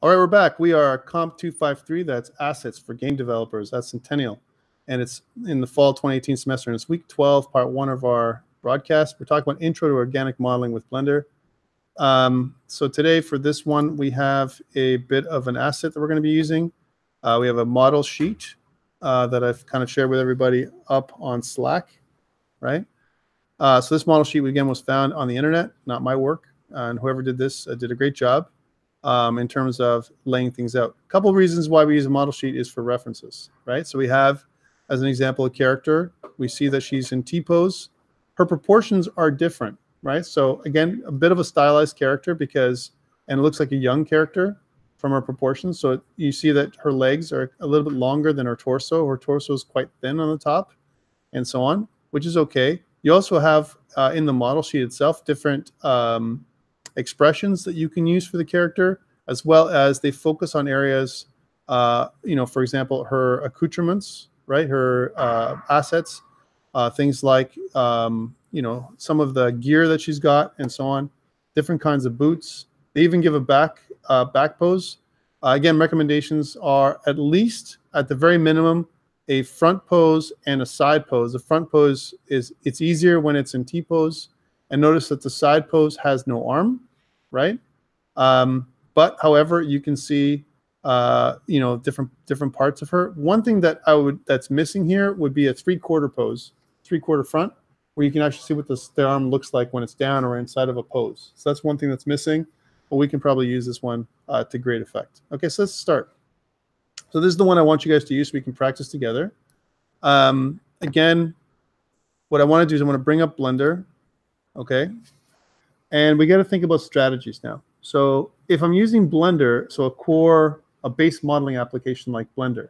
All right, we're back. We are COMP253. That's assets for game developers. That's Centennial. And it's in the fall 2018 semester. And it's week 12, part 1 of our broadcast. We're talking about intro to organic modeling with Blender. So today for this one, we have a bit of an asset that we're going to be using. We have a model sheet that I've kind of shared with everybody up on Slack, right? So this model sheet, again, was found on the internet, not my work. And whoever did this did a great job in terms of laying things out. A couple of reasons why we use a model sheet is for references, right? So we have, as an example, a character. We see that she's in T-pose. Her proportions are different, right? So again, a bit of a stylized character because, and it looks like a young character from her proportions. So you see that her legs are a little bit longer than her torso. Her torso is quite thin on the top and so on, which is okay. You also have in the model sheet itself different expressions that you can use for the character, as well as they focus on areas, for example, her accoutrements, right? Her assets, things like, some of the gear that she's got and so on, different kinds of boots. They even give a back pose. Again, recommendations are at least, at the very minimum, a front pose and a side pose. The front pose it's easier when it's in T-pose. And notice that the side pose has no arm, right? But however, you can see, different parts of her. One thing that that's missing here would be a three-quarter pose, three-quarter front, where you can actually see what the arm looks like when it's down or inside of a pose. So that's one thing that's missing, but we can probably use this one to great effect. Okay, so let's start. So this is the one I want you guys to use so we can practice together. Again, what I want to do is I want to bring up Blender. Okay, and we got to think about strategies now. So if I'm using Blender, so a base modeling application like Blender,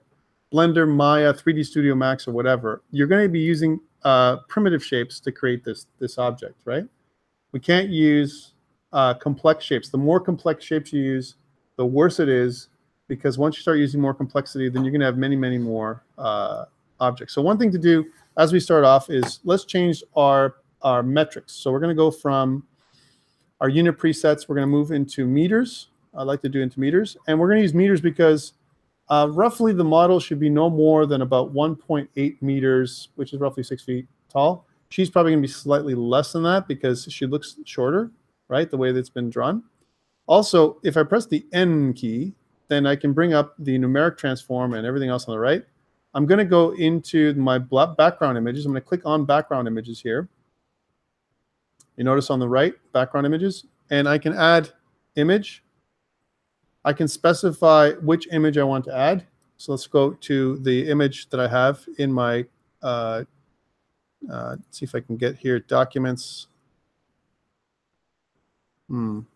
Maya, 3D Studio Max, or whatever, you're going to be using primitive shapes to create this object, right? We can't use complex shapes. The more complex shapes you use, the worse it is, because once you start using more complexity, then you're going to have many, many more objects. So one thing to do as we start off is let's change our metrics. So we're going to go from our unit presets. We're going to move into meters. I like to do into meters. And we're going to use meters because roughly the model should be no more than about 1.8 meters, which is roughly 6 feet tall. She's probably going to be slightly less than that because she looks shorter, right, the way that's been drawn. Also, if I press the N key, then I can bring up the numeric transform and everything else on the right. I'm going to go into my background images. I'm going to click on background images here. You notice on the right, background images, and I can add image. I can specify which image I want to add. So let's go to the image that I have in my, see if I can get here, documents. One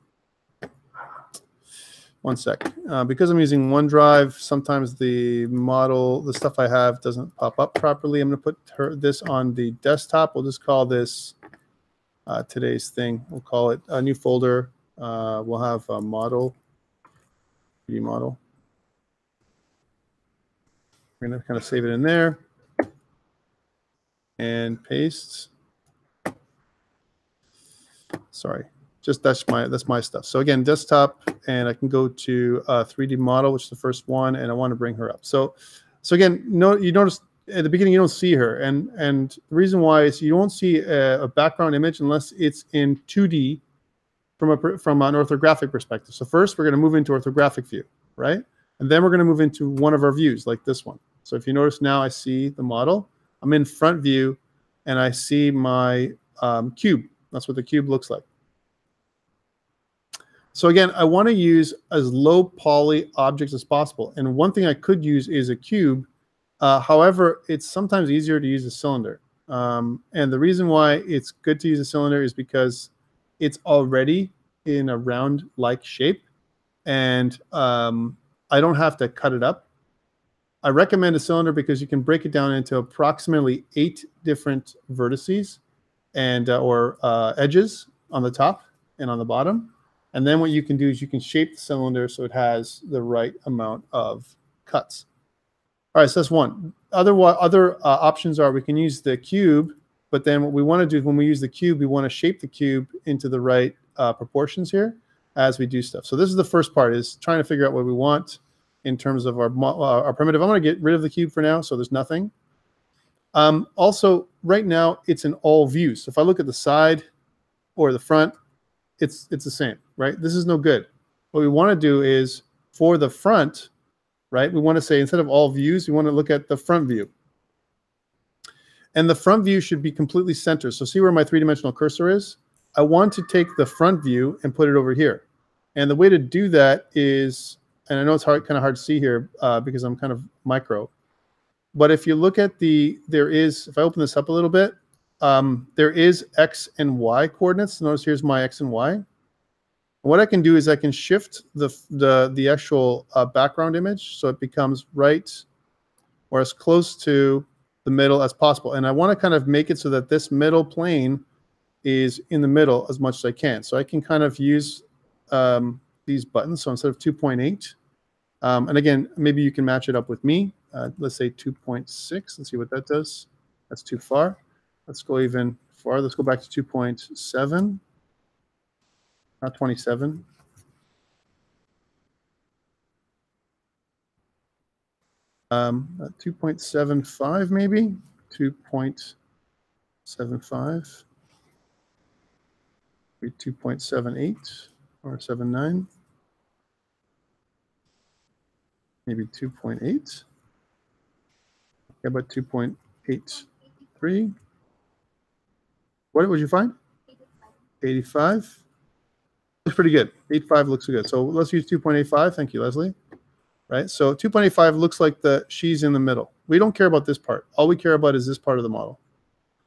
sec. Because I'm using OneDrive, sometimes the stuff I have doesn't pop up properly. I'm going to put this on the desktop. We'll just call this today's thing. We'll call it a new folder. We'll have a model, 3D model. We're going to kind of save it in there and paste. Sorry. Just that's my stuff. So again, desktop, and I can go to 3D model, which is the first one, and I want to bring her up. So again, you notice at the beginning you don't see her, and the reason why is you don't see a background image unless it's in 2D from an orthographic perspective. So first we're going to move into orthographic view, right? And then we're going to move into one of our views like this one. So if you notice now, I see the model. I'm in front view, and I see my cube. That's what the cube looks like. So again, I want to use as low poly objects as possible. And one thing I could use is a cube. However, it's sometimes easier to use a cylinder. And the reason why it's good to use a cylinder is because it's already in a round-like shape. And I don't have to cut it up. I recommend a cylinder because you can break it down into approximately 8 different vertices and or edges on the top and on the bottom. And then what you can do is you can shape the cylinder so it has the right amount of cuts. All right, so that's one. Other options are we can use the cube, but then what we want to do is when we use the cube, we want to shape the cube into the right proportions here. as we do stuff. So this is the first part, is trying to figure out what we want in terms of our primitive. I'm going to get rid of the cube for now, so there's nothing. Also, right now, it's in all views. So if I look at the side or the front, it's the same, right? This is no good. What we want to do is, for the front, right, we want to say, instead of all views, we want to look at the front view. And the front view should be completely centered. So see where my three-dimensional cursor is? I want to take the front view and put it over here. And the way to do that is, and I know it's kind of hard to see here because I'm kind of micro, but if you look at if I open this up a little bit, there is X and Y coordinates. Notice here's my X and Y. And what I can do is I can shift the actual background image so it becomes right or as close to the middle as possible. And I want to kind of make it so that this middle plane is in the middle as much as I can. So I can kind of use these buttons. So instead of 2.8, and again, maybe you can match it up with me. Let's say 2.6. Let's see what that does. That's too far. Let's go even farther. Let's go back to 2.7, not 27. At 2.75 maybe, 2.75. 2.78 or 79, maybe 2.8. How about 2.83? What would you find? 85. Looks pretty good. 85 looks good. So let's use 2.85. Thank you, Leslie. Right. So 2.85 looks like she's in the middle. We don't care about this part. All we care about is this part of the model.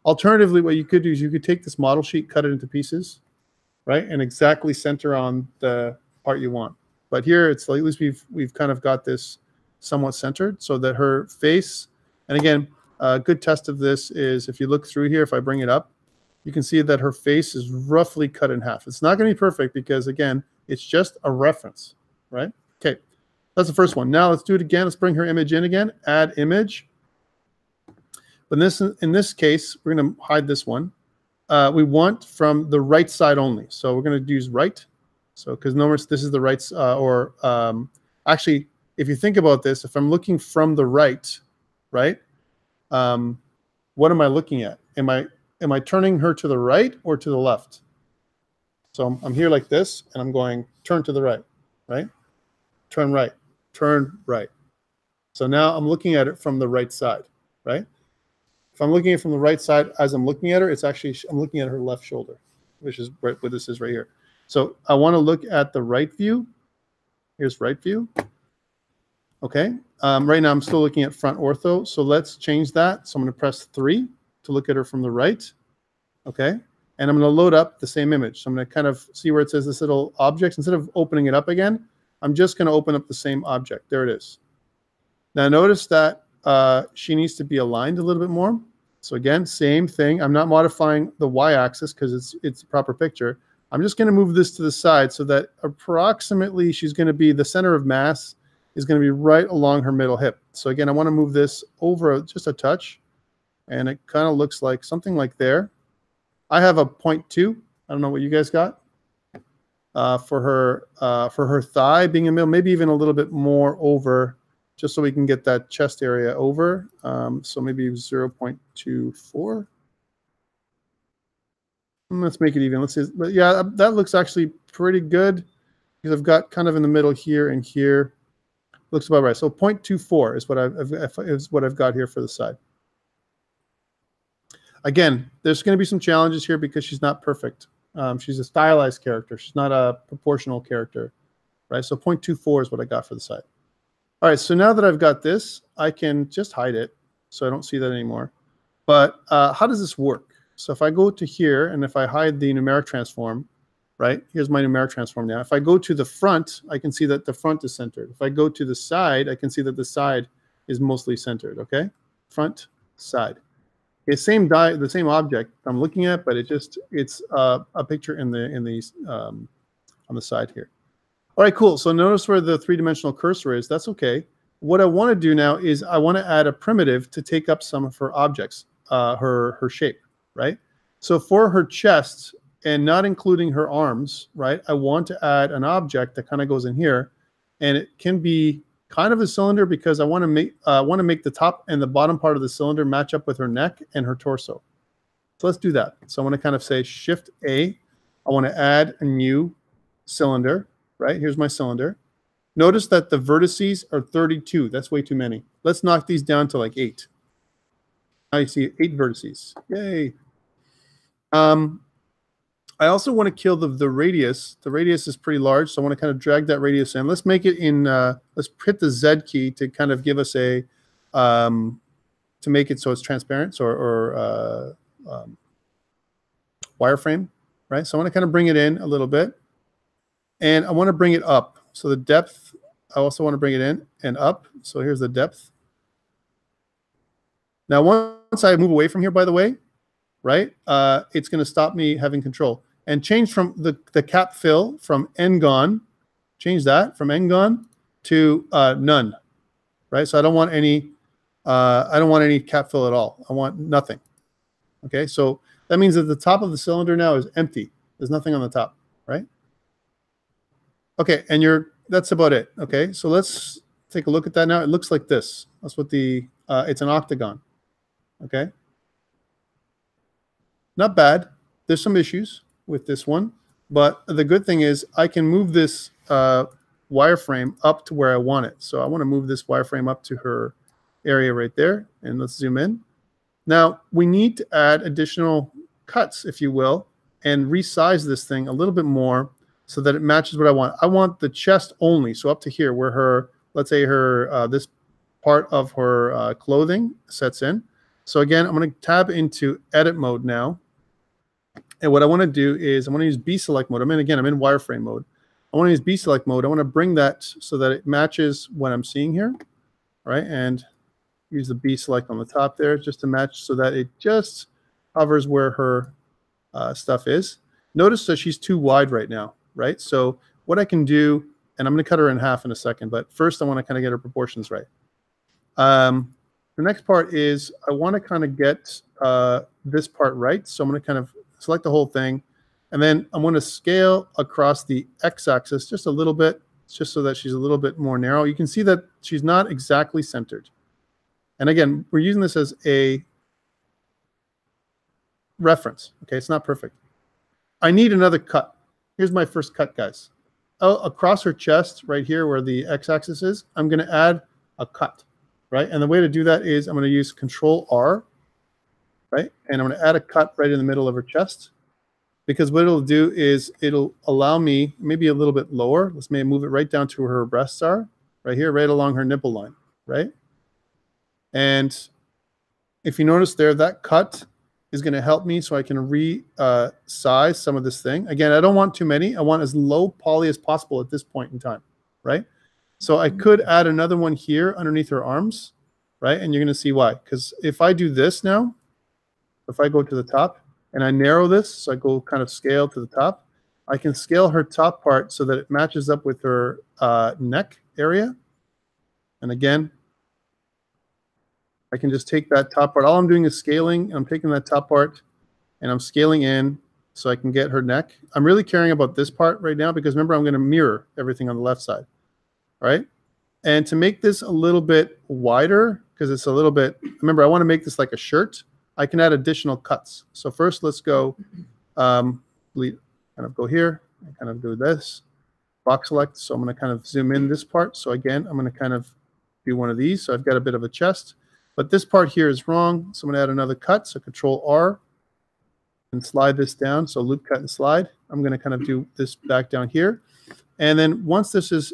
Alternatively, what you could do is you could take this model sheet, cut it into pieces, right, and exactly center on the part you want. But here, it's like, at least we've kind of got this somewhat centered so that her face, and again, a good test of this is if you look through here, if I bring it up, you can see that her face is roughly cut in half. It's not going to be perfect because, again, it's just a reference, right? Okay, that's the first one. Now let's do it again. Let's bring her image in again, add image. But in this case, we're going to hide this one. We want from the right side only. So we're going to use right. So because notice this is the right, actually, if you think about this, if I'm looking from the right, right, what am I looking at? Am I turning her to the right or to the left? So I'm here like this, and I'm going turn to the right, right? Turn right, turn right. So now I'm looking at it from the right side, right? If I'm looking at it from the right side as I'm looking at her, it's actually, I'm looking at her left shoulder, which is right where this is right here. So I want to look at the right view. Here's right view. Okay. Right now I'm still looking at front ortho. So let's change that. So I'm going to press 3 to look at her from the right. Okay. And I'm going to load up the same image. So I'm going to kind of see where it says this little object. Instead of opening it up again, I'm just going to open up the same object. There it is. Now notice that she needs to be aligned a little bit more. So again, same thing. I'm not modifying the y-axis because it's a proper picture. I'm just going to move this to the side so that approximately she's going to be, the center of mass is going to be right along her middle hip. So again, I want to move this over just a touch, and it kind of looks like something like there. I have a 0.2. I don't know what you guys got for her thigh being in the middle, maybe even a little bit more over, just so we can get that chest area over. So maybe 0.24. Let's make it even. Let's see. But yeah, that looks actually pretty good because I've got kind of in the middle here and here. Looks about right. So 0.24 is what I've got here for the side. Again, there's going to be some challenges here because she's not perfect. She's a stylized character. She's not a proportional character, right? So 0.24 is what I got for the side. All right, so now that I've got this, I can just hide it so I don't see that anymore. But how does this work? So if I go to here and if I hide the numeric transform, right? Here's my numeric transform now. If I go to the front, I can see that the front is centered. If I go to the side, I can see that the side is mostly centered, okay? Front, side. It's the same object I'm looking at, but it's a picture on the side here. All right, cool. So notice where the three-dimensional cursor is. That's okay. What I want to do now is I want to add a primitive to take up some of her objects, her shape, right? So for her chest, and not including her arms, right? I want to add an object that kind of goes in here, and it can be kind of a cylinder because I want to make the top and the bottom part of the cylinder match up with her neck and her torso. So let's do that. So I want to kind of say Shift A. I want to add a new cylinder, right? Here's my cylinder. Notice that the vertices are 32. That's way too many. Let's knock these down to like 8. Now you see 8 vertices. Yay. I also want to kill the radius. The radius is pretty large, so I want to kind of drag that radius in. Let's make it in, let's hit the Z key to kind of give us a, to make it so it's transparent or wireframe, right? So I want to kind of bring it in a little bit. And I want to bring it up. So the depth, I also want to bring it in and up. So here's the depth. Now, once I move away from here, by the way, right, it's going to stop me having control. And change from the cap fill from N-gone, change that from N-gone to none, right? So I don't want any cap fill at all. I want nothing. Okay, so that means that the top of the cylinder now is empty. There's nothing on the top, right? Okay, and that's about it. Okay, so let's take a look at that now. It looks like this. That's what it's an octagon. Okay, not bad. There's some issues with this one, but the good thing is I can move this wireframe up to where I want it. So I want to move this wireframe up to her area right there, and let's zoom in. Now we need to add additional cuts, if you will, and resize this thing a little bit more so that it matches what I want. I want the chest only, so up to here where her, let's say her, this part of her clothing sets in. So again, I'm going to tab into edit mode now. And what I want to do is I want to use B select mode. I'm in wireframe mode. I want to use B select mode. I want to bring that so that it matches what I'm seeing here. All right, and use the B select on the top there just to match so that it just hovers where her stuff is. Notice that she's too wide right now, right? So what I can do, and I'm going to cut her in half in a second, but first I want to kind of get her proportions right. The next part is I want to kind of get this part right. So I'm going to kind of select the whole thing, and then I'm going to scale across the x-axis just a little bit, just so that she's a little bit more narrow. You can see that she's not exactly centered. And again, we're using this as a reference. Okay, it's not perfect. I need another cut. Here's my first cut, guys. Across her chest, right here where the x-axis is, I'm going to add a cut, right? And the way to do that is I'm going to use Control-R, right? And I'm going to add a cut right in the middle of her chest, because what it'll do is it'll allow me maybe a little bit lower. Let's maybe move it right down to where her breasts are, right here, right along her nipple line, right? And if you notice there, that cut is going to help me so I can resize some of this thing. Again, I don't want too many. I want as low poly as possible at this point in time, right? So I could add another one here underneath her arms, right? And you're going to see why. Because if I do this now, if I go to the top and I narrow this, so I go kind of scale to the top, I can scale her top part so that it matches up with her neck area. And again, I can just take that top part. All I'm doing is scaling. I'm taking that top part and I'm scaling in so I can get her neck. I'm really caring about this part right now because remember, I'm going to mirror everything on the left side. All right. And to make this a little bit wider, because it's a little bit, remember, I want to make this like a shirt. I can add additional cuts. So first, let's go, kind of go here and kind of do this. Box select. So I'm going to kind of zoom in this part. So again, I'm going to kind of do one of these. So I've got a bit of a chest. But this part here is wrong, so I'm going to add another cut. So Control-R and slide this down. So loop, cut, and slide. I'm going to kind of do this back down here. And then once this is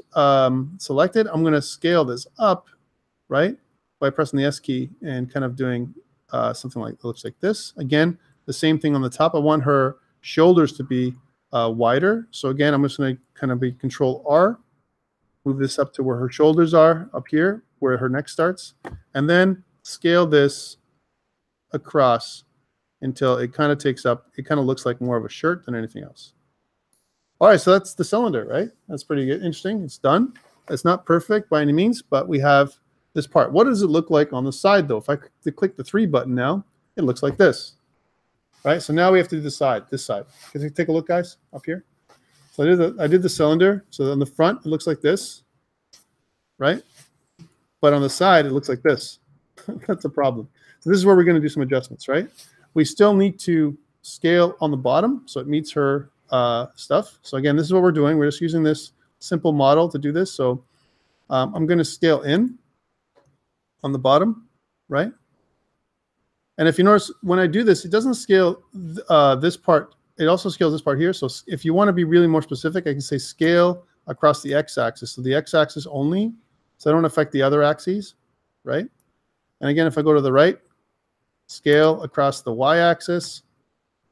selected, I'm going to scale this up, right, by pressing the S key and kind of doing something like that looks like this. Again, the same thing on the top. I want her shoulders to be wider. So again, I'm just going to kind of be Control-R, move this up to where her shoulders are, up here, where her neck starts, and then scale this across until it kind of takes up, it kind of looks like more of a shirt than anything else. All right, so that's the cylinder, right? That's pretty good, interesting. It's done. It's not perfect by any means, but we have this part. What does it look like on the side, though? If I click the 3 button now, it looks like this. right? So now we have to do this side. Can you take a look, guys, up here? So I did the cylinder. So on the front, it looks like this, right? But on the side, it looks like this. That's a problem. So this is where we're going to do some adjustments, right? We still need to scale on the bottom so it meets her stuff. So again, this is what we're doing. We're just using this simple model to do this. So I'm going to scale in on the bottom, right? And if you notice, when I do this, it doesn't scale this part. It also scales this part here. So if you want to be really more specific, I can say scale across the x-axis. So the x-axis only, so I don't affect the other axes, right? And again, if I go to the right, scale across the y-axis.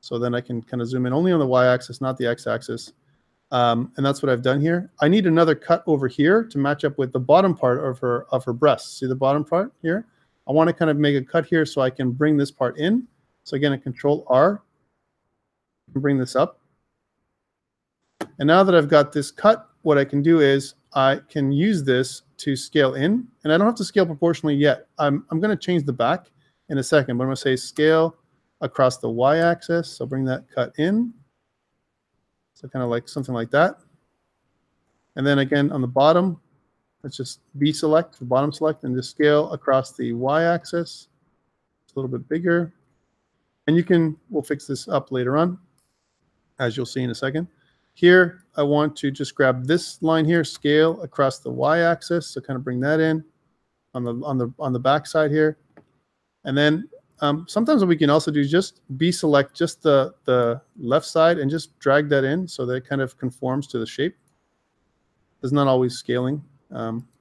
So then I can kind of zoom in only on the y-axis, not the x-axis. And that's what I've done here. I need another cut over here to match up with the bottom part of her breast. See the bottom part here? I want to kind of make a cut here so I can bring this part in. So again, I Control R and bring this up. And now that I've got this cut, what I can do is I can use this to scale in. And I don't have to scale proportionally yet. I'm going to change the back in a second, but I'm going to say scale across the y-axis. So bring that cut in. So kind of like something like that. And then again on the bottom, let's just B-select, the bottom select, and just scale across the y-axis. It's a little bit bigger. And we'll fix this up later on, as you'll see in a second. Here, I want to just grab this line here, scale across the y-axis. So kind of bring that in on the back side here. And then sometimes what we can also do is just B-select just the left side and just drag that in so that it kind of conforms to the shape. It's not always scaling.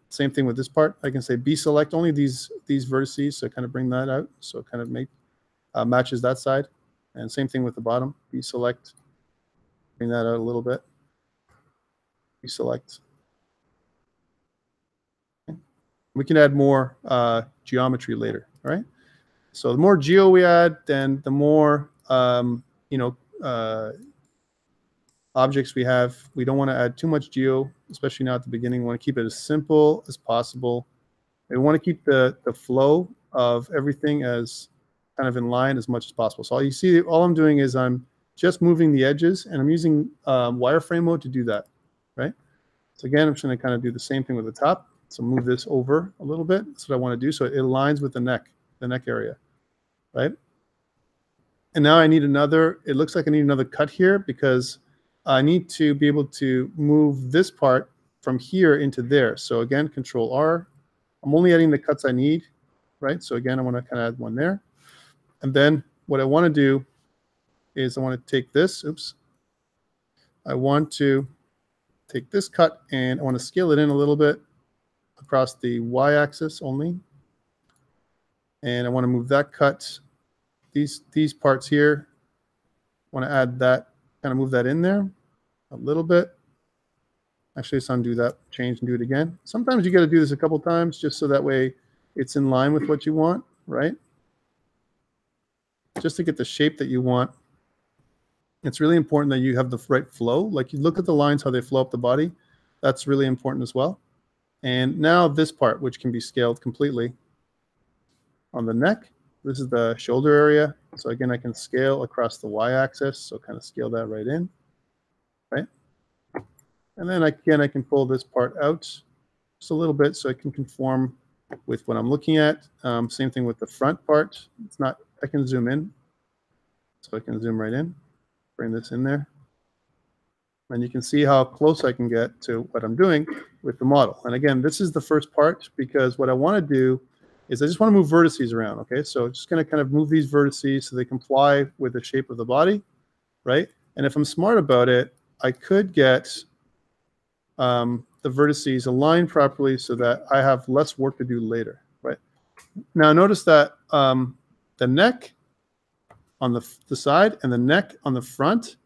Same thing with this part. I can say B-select only these vertices, so kind of bring that out. So it kind of matches that side. And same thing with the bottom. B-select, bring that out a little bit. B-select. Okay. We can add more geometry later, all right? So the more geo we add, then the more objects we have. We don't want to add too much geo, especially now at the beginning. We want to keep it as simple as possible. We want to keep the flow of everything as kind of in line as much as possible. So you see, all I'm doing is I'm just moving the edges, and I'm using wireframe mode to do that, right? So again, I'm just going to kind of do the same thing with the top. So move this over a little bit. That's what I want to do. So it aligns with the neck area, right? And now I need it looks like I need another cut here because I need to be able to move this part from here into there. So again, Control R. I'm only adding the cuts I need, right? So again, I want to kind of add one there. And then what I want to do is I want to take this, I want to take this cut and I want to scale it in a little bit across the y-axis only. And I want to move that cut, these parts here, I want to add that, kind of move that in there a little bit. Actually, let's undo that, change and do it again. Sometimes you got to do this a couple times just so that way it's in line with what you want, right? Just to get the shape that you want. It's really important that you have the right flow. Like you look at the lines, how they flow up the body. That's really important as well. And now this part, which can be scaled completely on the neck. This is the shoulder area. So again, I can scale across the y-axis. So kind of scale that right in, right? And then again, I can pull this part out just a little bit so it can conform with what I'm looking at. Same thing with the front part. It's not, I can zoom in. So I can zoom right in, bring this in there. And you can see how close I can get to what I'm doing with the model. And again, this is the first part because what I want to do is I just want to move vertices around, okay? So just going to kind of move these vertices so they comply with the shape of the body, right? And if I'm smart about it, I could get the vertices aligned properly so that I have less work to do later, right? Now notice that the neck on the side and the neck on the front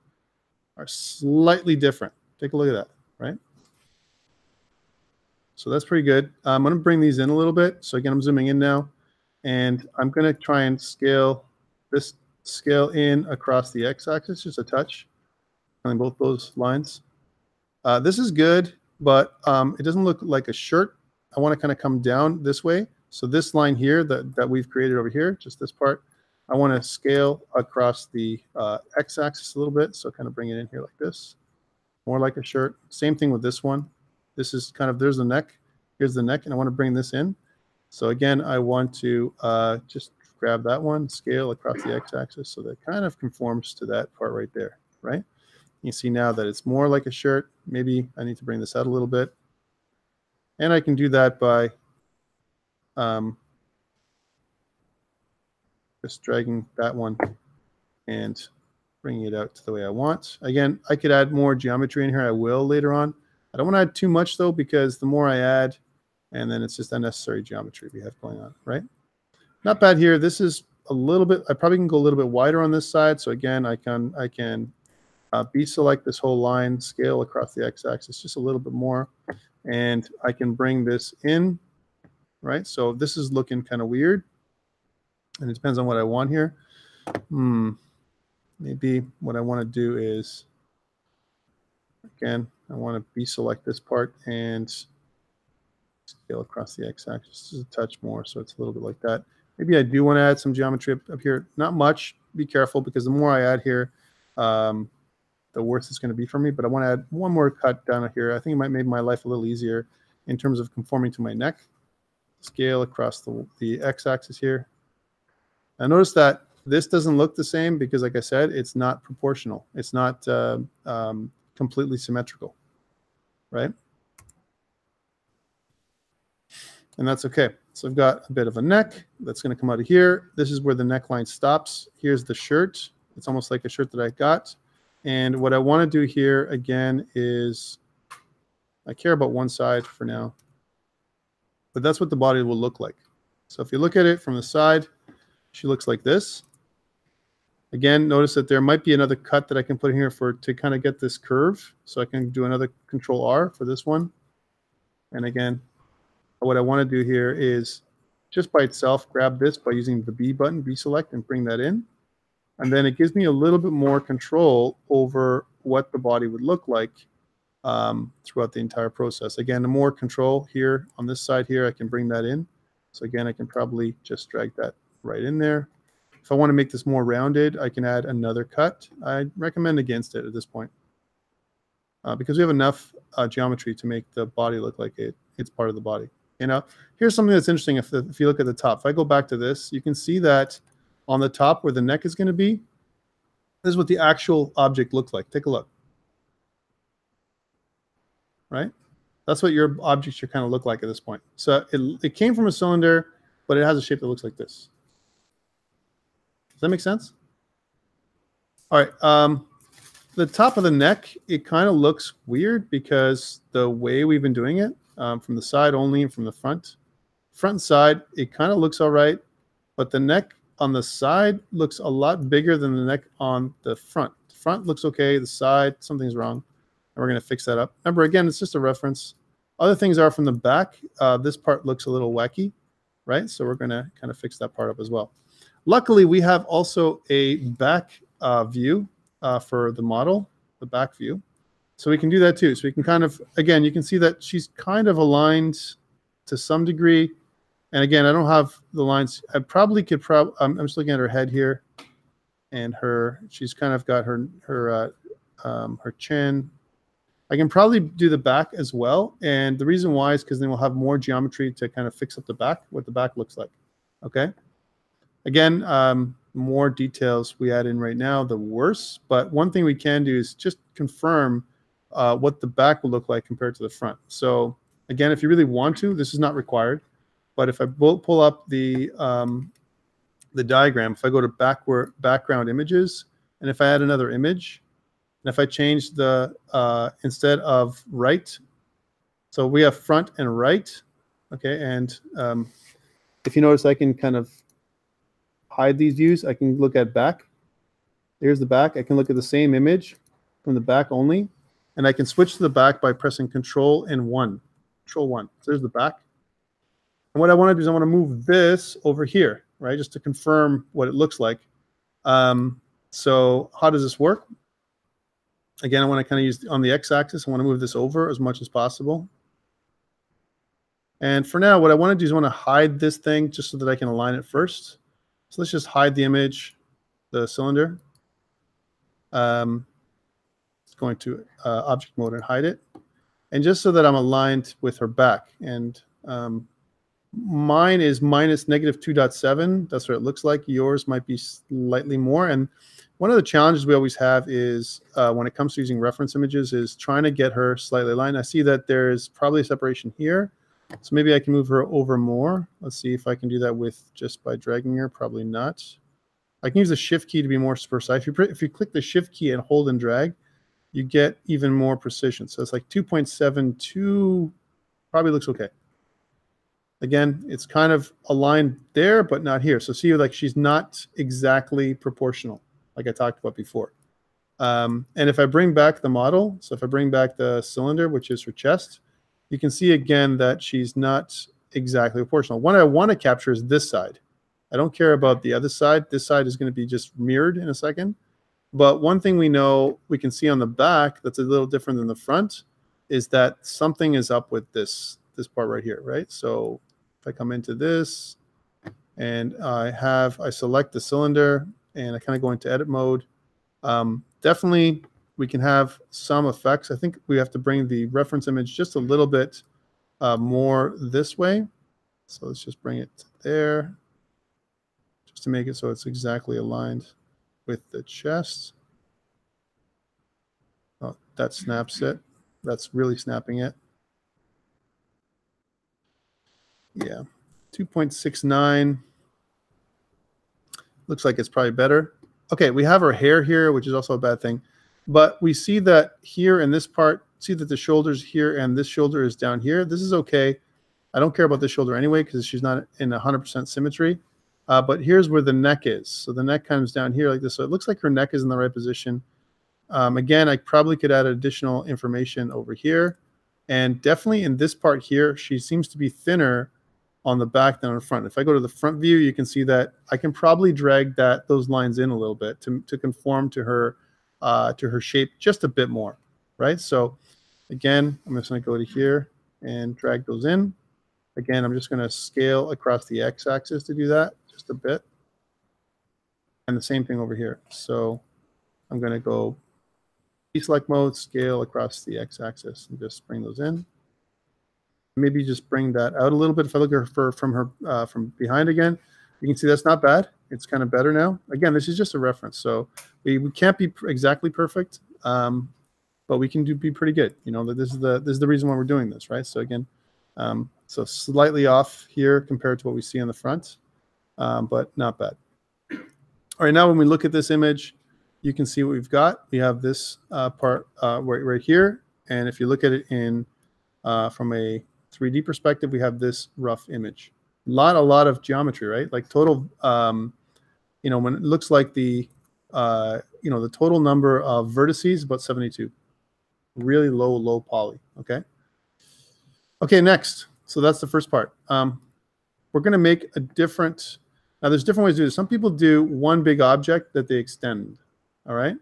are slightly different. Take a look at that, right? So that's pretty good. I'm going to bring these in a little bit. So again, I'm zooming in now, and I'm going to try and scale in across the x-axis just a touch on both those lines. This is good, but it doesn't look like a shirt. I want to kind of come down this way. So this line here that we've created over here, just this part, I want to scale across the x-axis a little bit, so kind of bring it in here like this, more like a shirt. Same thing with this one. This is kind of, there's the neck, here's the neck, and I want to bring this in. So again, I want to just grab that one, scale across the x-axis, so that kind of conforms to that part right there, right? You see now that it's more like a shirt. Maybe I need to bring this out a little bit. And I can do that by just dragging that one and bringing it out to the way I want. Again, I could add more geometry in here. I will later on. I don't want to add too much, though, because the more I add, and then it's just unnecessary geometry we have going on, right? Not bad here. This is a little bit, I probably can go a little bit wider on this side. So again, I can deselect this whole line, scale across the x-axis just a little bit more, and I can bring this in, right? So this is looking kind of weird, and it depends on what I want here. Maybe what I want to do is, again, I want to deselect this part and scale across the x-axis just a touch more, so it's a little bit like that. Maybe I do want to add some geometry up here. Not much. Be careful, because the more I add here, the worse it's going to be for me. But I want to add one more cut down here. I think it might make my life a little easier in terms of conforming to my neck. Scale across the x-axis here. Now notice that this doesn't look the same because, like I said, it's not proportional. It's not completely symmetrical, right? And that's okay. So I've got a bit of a neck that's going to come out of here. This is where the neckline stops. Here's the shirt. It's almost like a shirt that I got. And what I want to do here, again, is I care about one side for now. But that's what the body will look like. So if you look at it from the side, she looks like this. Again, notice that there might be another cut that I can put in here to kind of get this curve. So I can do another Control-R for this one. And again, what I want to do here is just by itself, grab this by using the B button, B select, and bring that in. And then it gives me a little bit more control over what the body would look like throughout the entire process. Again, the more control here on this side here, I can bring that in. So again, I can probably just drag that right in there. If I want to make this more rounded, I can add another cut. I recommend against it at this point because we have enough geometry to make the body look like it's part of the body. You know, here's something that's interesting. If you look at the top, if I go back to this, you can see that on the top where the neck is going to be, this is what the actual object looks like. Take a look. Right? That's what your object should kind of look like at this point. So it came from a cylinder, but it has a shape that looks like this. Does that make sense? All right. The top of the neck, it kind of looks weird because the way we've been doing it, from the side only and from the front and side, it kind of looks all right. But the neck on the side looks a lot bigger than the neck on the front. The front looks okay. The side, something's wrong. And we're going to fix that up. Remember, again, it's just a reference. Other things are from the back. This part looks a little wacky, right? So we're going to kind of fix that part up as well. Luckily, we have also a back view for the model, the back view. So we can do that too. So we can kind of, again, you can see that she's kind of aligned to some degree. And again, I don't have the lines. I probably could, I'm just looking at her head here and she's kind of got her chin. I can probably do the back as well. And the reason why is because then we'll have more geometry to kind of fix up the back, what the back looks like. Okay. Again, more details we add in right now, the worse. But one thing we can do is just confirm what the back will look like compared to the front. So again, if you really want to, this is not required. But if I pull up the diagram, if I go to background images, and if I add another image, and if I change the, instead of right, so we have front and right, okay, and if you notice, I can kind of hide these views. I can look at back. Here's the back. I can look at the same image from the back only, and I can switch to the back by pressing Control and 1. Control 1. So there's the back. And what I want to do is I want to move this over here, right, just to confirm what it looks like. So how does this work? Again, I want to kind of use on the x-axis. I want to move this over as much as possible. And for now, what I want to do is I want to hide this thing just so that I can align it first. So let's just hide the image, the cylinder. It's going to object mode and hide it. And just so that I'm aligned with her back. And mine is minus -2.7. That's what it looks like. Yours might be slightly more. And one of the challenges we always have is when it comes to using reference images is trying to get her slightly aligned. I see that there's probably a separation here. So maybe I can move her over more. Let's see if I can do that with just by dragging her. Probably not. I can use the shift key to be more precise. If you click the shift key and hold and drag, you get even more precision. So it's like 2.72, probably looks okay. Again, it's kind of aligned there, but not here. So see, like she's not exactly proportional, like I talked about before. And if I bring back the model, so if I bring back the cylinder, which is her chest, you can see again that she's not exactly proportional. What I want to capture is this side. I don't care about the other side. This side is going to be just mirrored in a second. But one thing we know, we can see on the back that's a little different than the front, is that something is up with this part right here, right? So if I come into this and I select the cylinder and I kind of go into edit mode, definitely we can have some effects. I think we have to bring the reference image just a little bit more this way. So let's just bring it there just to make it so it's exactly aligned with the chest. Oh, that snaps it. That's really snapping it. Yeah, 2.69. Looks like it's probably better. Okay, we have our hair here, which is also a bad thing. But we see that here in this part, see that the shoulder's here and this shoulder is down here. This is okay. I don't care about this shoulder anyway because she's not in 100% symmetry. But here's where the neck is. So the neck comes down here like this. So it looks like her neck is in the right position. Again, I probably could add additional information over here. And definitely in this part here, she seems to be thinner on the back than on the front. If I go to the front view, you can see that I can probably drag those lines in a little bit to conform to her shape just a bit more, right? So again, I'm just going to go to here and drag those in. Again, I'm just going to scale across the x-axis to do that just a bit. And the same thing over here. So I'm going to go deselect mode, scale across the x-axis, and just bring those in. Maybe just bring that out a little bit. If I look at her from behind again, you can see that's not bad. It's kind of better now. Again, this is just a reference, so we can't be exactly perfect, but we can be pretty good. You know, this is the reason why we're doing this, right? So again, so slightly off here compared to what we see on the front, but not bad. All right, now when we look at this image, you can see what we've got. We have this part right here, and if you look at it in from a 3D perspective, we have this rough image. A lot of geometry, right? Like total, you know, when it looks like the total number of vertices about 72. Really low poly. Okay. Okay, next. So that's the first part. We're going to make a different. Now, there's different ways to do this. Some people do one big object that they extend. All right.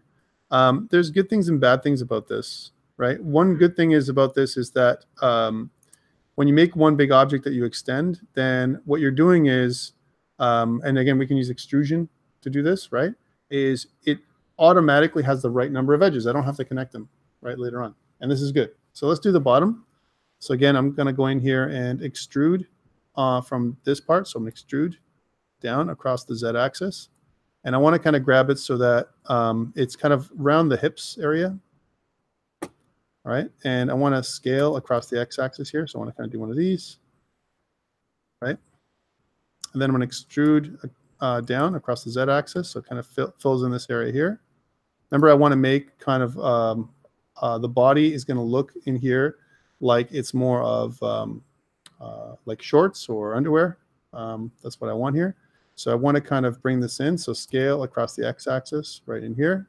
There's good things and bad things about this, right? One good thing about this is that when you make one big object that you extend, then what you're doing is, and again, we can use extrusion to do this, right? Is it automatically has the right number of edges. I don't have to connect them, right, later on. And this is good. So let's do the bottom. So again, I'm going to go in here and extrude from this part. So I'm going to extrude down across the z-axis. And I want to kind of grab it so that it's kind of around the hips area. All right, and I want to scale across the x-axis here. So I want to kind of do one of these, right? And then I'm going to extrude down across the z-axis. So it kind of fills in this area here. Remember, I want to make kind of the body is going to look in here like it's more of like shorts or underwear. That's what I want here. So I want to kind of bring this in. So scale across the x-axis right in here.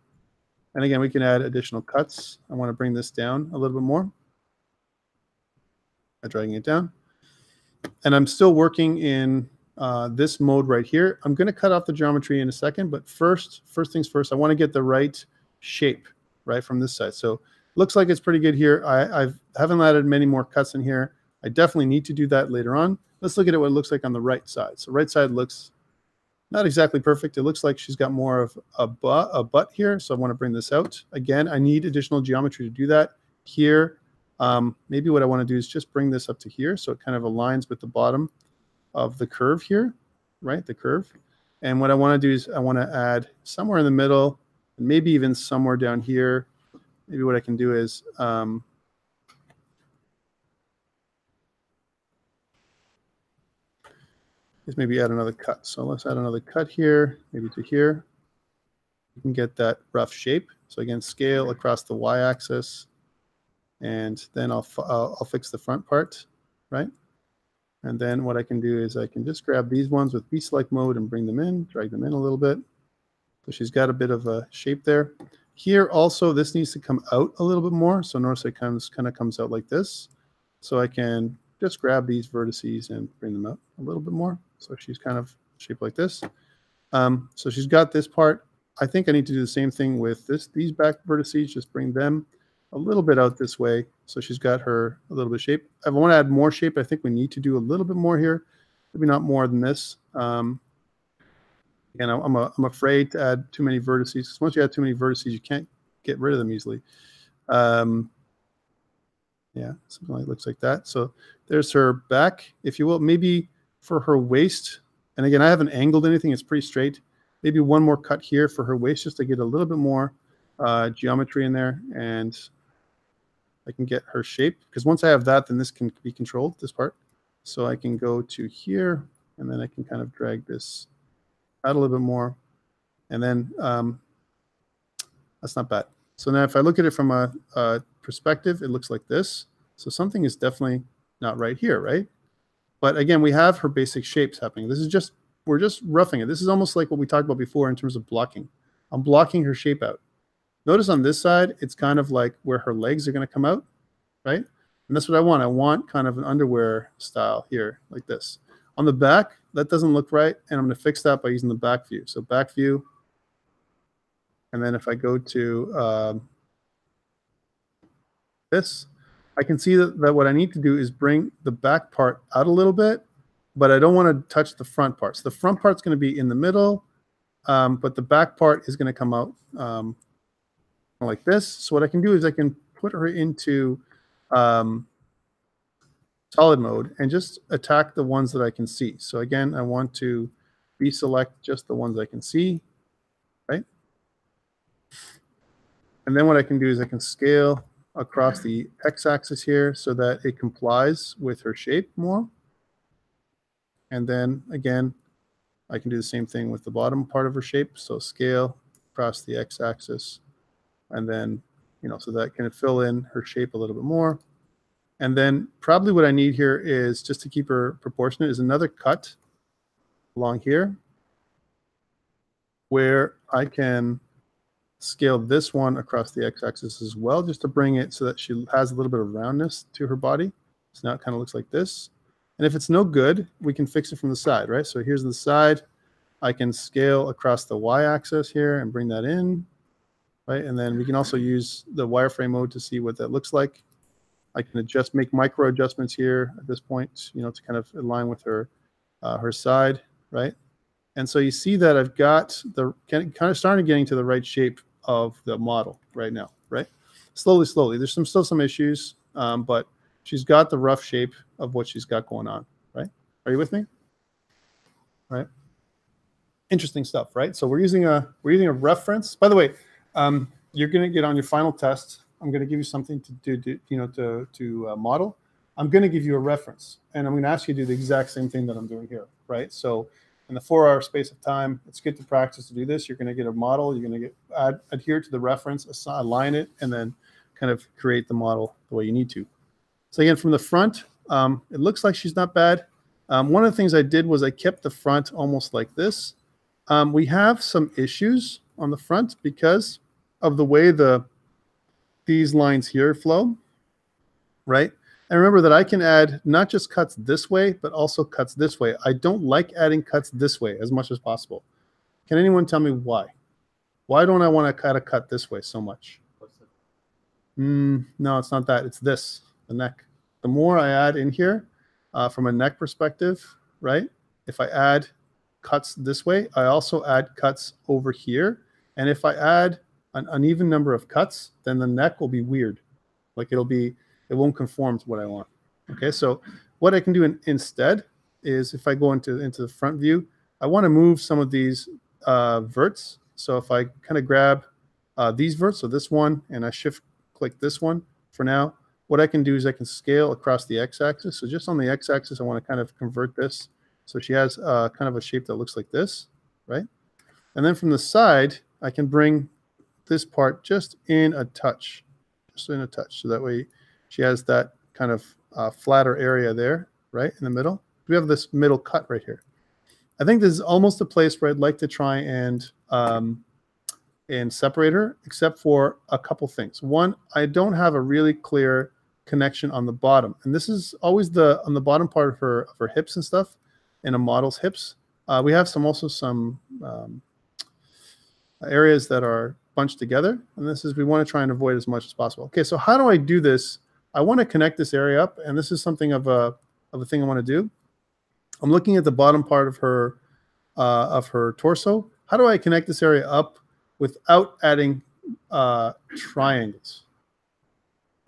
And again, we can add additional cuts. I want to bring this down a little bit more by dragging it down. And I'm still working in this mode right here. I'm going to cut off the geometry in a second, but first things first, I want to get the right shape right from this side. So looks like it's pretty good here. I haven't added many more cuts in here. I definitely need to do that later on. Let's look at what it looks like on the right side. So right side looks Not exactly perfect. It looks like she's got more of a butt here, so I want to bring this out. Again, I need additional geometry to do that. Here, maybe what I want to do is just bring this up to here, so it kind of aligns with the bottom of the curve here, right? The curve. And what I want to do is I want to add somewhere in the middle, and maybe even somewhere down here. Maybe what I can do is maybe add another cut. So let's add another cut here, maybe to here. You can get that rough shape. So again, scale across the y-axis, and then I'll fix the front part, right? And then what I can do is I can just grab these ones with V-select mode and bring them in, drag them in a little bit. So she's got a bit of a shape there. Here also, this needs to come out a little bit more. So notice it kind of comes out like this. So I can just grab these vertices and bring them out a little bit more. So she's kind of shaped like this. So she's got this part. I think I need to do the same thing with these back vertices, just bring them a little bit out this way. So she's got her a little bit of shape. If I want to add more shape, I think we need to do a little bit more here. Maybe not more than this. Again, I'm afraid to add too many vertices, because once you add too many vertices, you can't get rid of them easily. Yeah, something like looks like that. So there's her back, if you will. Maybe for her waist, and again, I haven't angled anything. It's pretty straight. Maybe one more cut here for her waist, just to get a little bit more geometry in there, and I can get her shape. Because once I have that, then this can be controlled, this part. So I can go to here, and then I can kind of drag this out a little bit more. And then that's not bad. So now if I look at it from a perspective, it looks like this. So something is definitely not right here, right? But again, we have her basic shapes happening. This is just, we're just roughing it. This is almost like what we talked about before in terms of blocking. I'm blocking her shape out. Notice on this side, it's kind of like where her legs are going to come out, right? And that's what I want. I want kind of an underwear style here, like this. On the back, that doesn't look right, and I'm going to fix that by using the back view. So back view, and then if I go to this, I can see that what I need to do is bring the back part out a little bit, but I don't want to touch the front part. So the front part's going to be in the middle, but the back part is going to come out like this. So what I can do is I can put her into solid mode and just attack the ones that I can see. So again, I want to deselect just the ones I can see, right? And then what I can do is I can scale across the x-axis here so that it complies with her shape more. And then again, I can do the same thing with the bottom part of her shape. So scale across the x-axis, and then, so that can fill in her shape a little bit more. And then probably what I need here is, just to keep her proportionate, is another cut along here where I can scale this one across the x-axis as well, just to bring it so that she has a little bit of roundness to her body. So now it kind of looks like this. And if it's no good, we can fix it from the side, right? So here's the side. I can scale across the y-axis here and bring that in, right? And then we can also use the wireframe mode to see what that looks like. I can make micro adjustments here at this point, to kind of align with her her side, right? And so you see that I've got the kind of starting getting to the right shape of the model right now, right? Slowly, slowly. There's still some issues, but she's got the rough shape of what she's got going on, right? Are you with me? Right. Interesting stuff, right? So we're using a reference. By the way, you're going to get on your final test. I'm going to give you something to do, to model. I'm going to give you a reference, and I'm going to ask you to do the exact same thing that I'm doing here, right? So in the 4-hour space of time, it's good to practice to do this. You're going to get a model. You're going to adhere to the reference, align it, and then kind of create the model the way you need to. So again, from the front, it looks like she's not bad. One of the things I did was I kept the front almost like this. We have some issues on the front because of the way these lines here flow, right? And remember that I can add not just cuts this way, but also cuts this way. I don't like adding cuts this way as much as possible. Can anyone tell me why? Why don't I want to add a cut this way so much? No, it's not that. It's this, the neck. The more I add in here from a neck perspective, right? If I add cuts this way, I also add cuts over here. And if I add an uneven number of cuts, then the neck will be weird. Like it won't conform to what I want. Okay, so what I can do instead is if I go into the front view, I want to move some of these verts. So if I kind of grab these verts, so this one, and I shift click this one for now, what I can do is I can scale across the x-axis. So just on the x-axis, I want to kind of convert this. So she has kind of a shape that looks like this, right? And then from the side, I can bring this part just in a touch, so that way she has that kind of flatter area there, right, in the middle. We have this middle cut right here. I think this is almost a place where I'd like to try and separate her, except for a couple things. One, I don't have a really clear connection on the bottom, and this is always on the bottom part of her hips and stuff, in a model's hips. We have also some areas that are bunched together, and this is, we want to try and avoid as much as possible. Okay, so how do I do this? I want to connect this area up, and this is something of a thing I want to do. I'm looking at the bottom part of her torso. How do I connect this area up without adding triangles?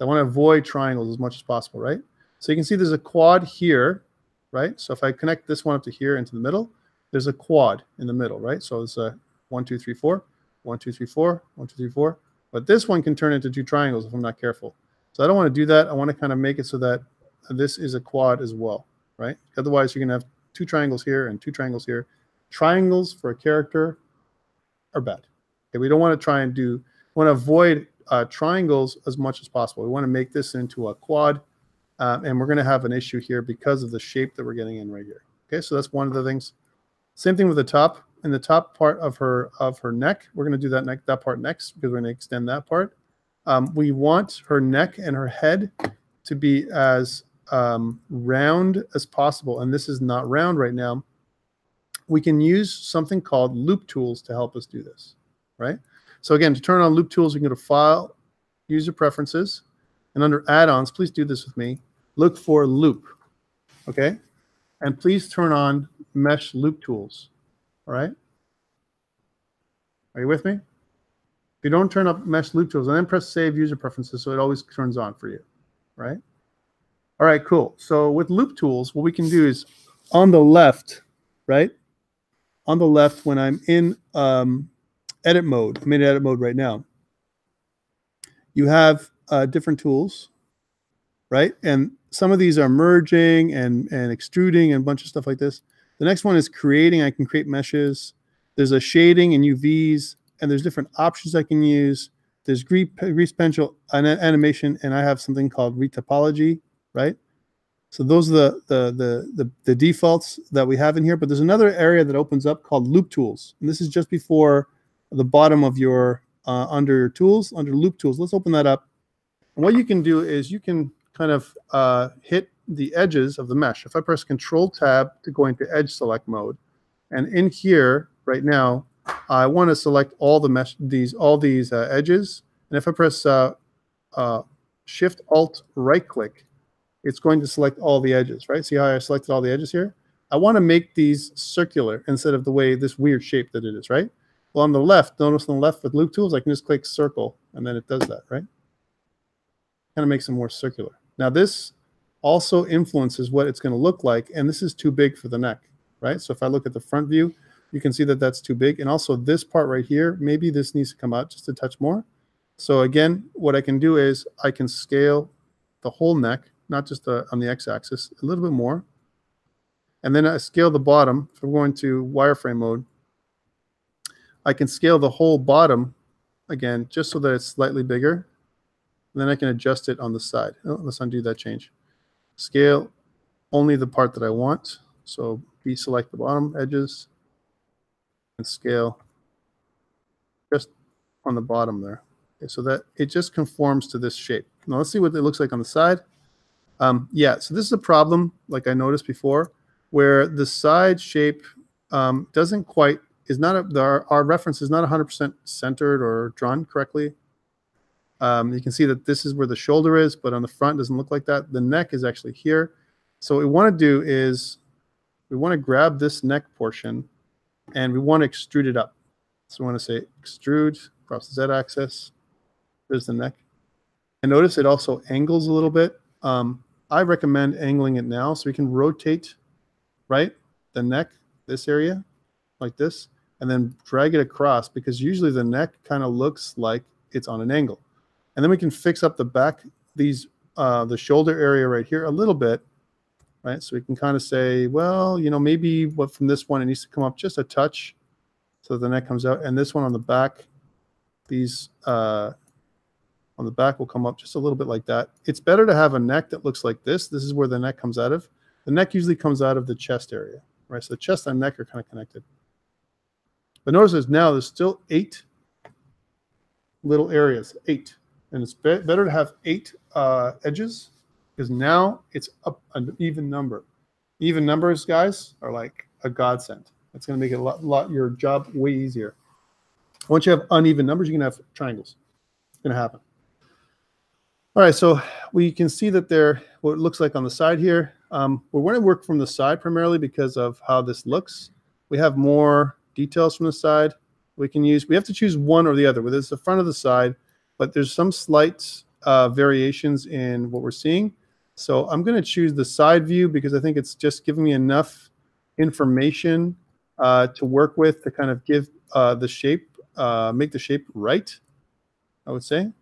I want to avoid triangles as much as possible, right? So you can see there's a quad here, right? So if I connect this one up to here into the middle, there's a quad in the middle, right? So it's a 1, 2, 3, 4, 1, 2, 3, 4, 1, 2, 3, 4. But this one can turn into 2 triangles if I'm not careful. So I don't want to do that. I want to kind of make it so that this is a quad as well, right? Otherwise, you're going to have 2 triangles here and 2 triangles here. Triangles for a character are bad. Okay, we don't want to try and we want to avoid triangles as much as possible. We want to make this into a quad, and we're going to have an issue here because of the shape that we're getting in right here. Okay, so that's one of the things. Same thing with the top. In the top part of her neck, we're going to do that part next because we're going to extend that part. We want her neck and her head to be as round as possible, and this is not round right now. We can use something called loop tools to help us do this, right? So again, to turn on loop tools, you can go to File, User Preferences, and under Add-ons, please do this with me. Look for Loop, okay? And please turn on Mesh Loop Tools, all right? Are you with me? If you don't turn up Mesh Loop Tools, and then press Save User Preferences so it always turns on for you, right? All right, cool. So with Loop Tools, what we can do is on the left, right? On the left, when I'm in edit mode, I'm in edit mode right now, you have different tools, right? And some of these are merging and extruding and a bunch of stuff like this. The next one is creating. I can create meshes. There's a shading and UVs, and there's different options I can use. There's grease pencil animation, and I have something called retopology, right? So those are the defaults that we have in here. But there's another area that opens up called Loop Tools, and this is just before the bottom of your under Tools, under Loop Tools. Let's open that up. And what you can do is you can kind of hit the edges of the mesh. If I press Control-Tab to go into Edge Select mode, and in here right now, I want to select all the mesh, all these edges. And if I press Shift-Alt right-click, it's going to select all the edges, right? See how I selected all the edges here? I want to make these circular instead of the way this weird shape that it is, right? Well, on the left, notice on the left with Loop Tools, I can just click Circle, and then it does that, right? Kind of makes them more circular. Now, this also influences what it's going to look like, and this is too big for the neck, right? So if I look at the front view, you can see that that's too big. And also this part right here, maybe this needs to come out just a touch more. So again, what I can do is I can scale the whole neck, not just on the x-axis, a little bit more. And then I scale the bottom. If I'm going to wireframe mode, I can scale the whole bottom again, just so that it's slightly bigger. And then I can adjust it on the side. Oh, let's undo that change. Scale only the part that I want. So deselect the bottom edges and scale just on the bottom there. Okay, so that it just conforms to this shape. Now let's see what it looks like on the side. Yeah, so this is a problem, like I noticed before, where the side shape doesn't quite, our reference is not 100% centered or drawn correctly. You can see that this is where the shoulder is, but on the front it doesn't look like that. The neck is actually here. So what we want to do is we want to grab this neck portion and we want to extrude it up. So we want to say extrude across the Z-axis. There's the neck. And notice it also angles a little bit. I recommend angling it now so we can rotate, right, the neck, this area, like this, and then drag it across, because usually the neck kind of looks like it's on an angle. And then we can fix up the back, the shoulder area right here a little bit, right? So we can kind of say, well, you know, maybe from this one, it needs to come up just a touch so the neck comes out. And this one on the back, on the back will come up just a little bit like that. It's better to have a neck that looks like this. This is where the neck comes out of. The neck usually comes out of the chest area, right? So the chest and neck are kind of connected. But notice there's still 8 little areas, 8. And it's better to have 8 edges, because now it's up an even number. Even numbers, guys, are like a godsend. It's going to make it your job way easier. Once you have uneven numbers, you can have triangles. It's going to happen. All right, so we can see that what it looks like on the side here. We're going to work from the side primarily because of how this looks. We have more details from the side we can use. We have to choose one or the other, whether it's the front or the side, but there's some slight variations in what we're seeing. So I'm going to choose the side view because I think it's just giving me enough information to work with to kind of give the shape, make the shape right, I would say.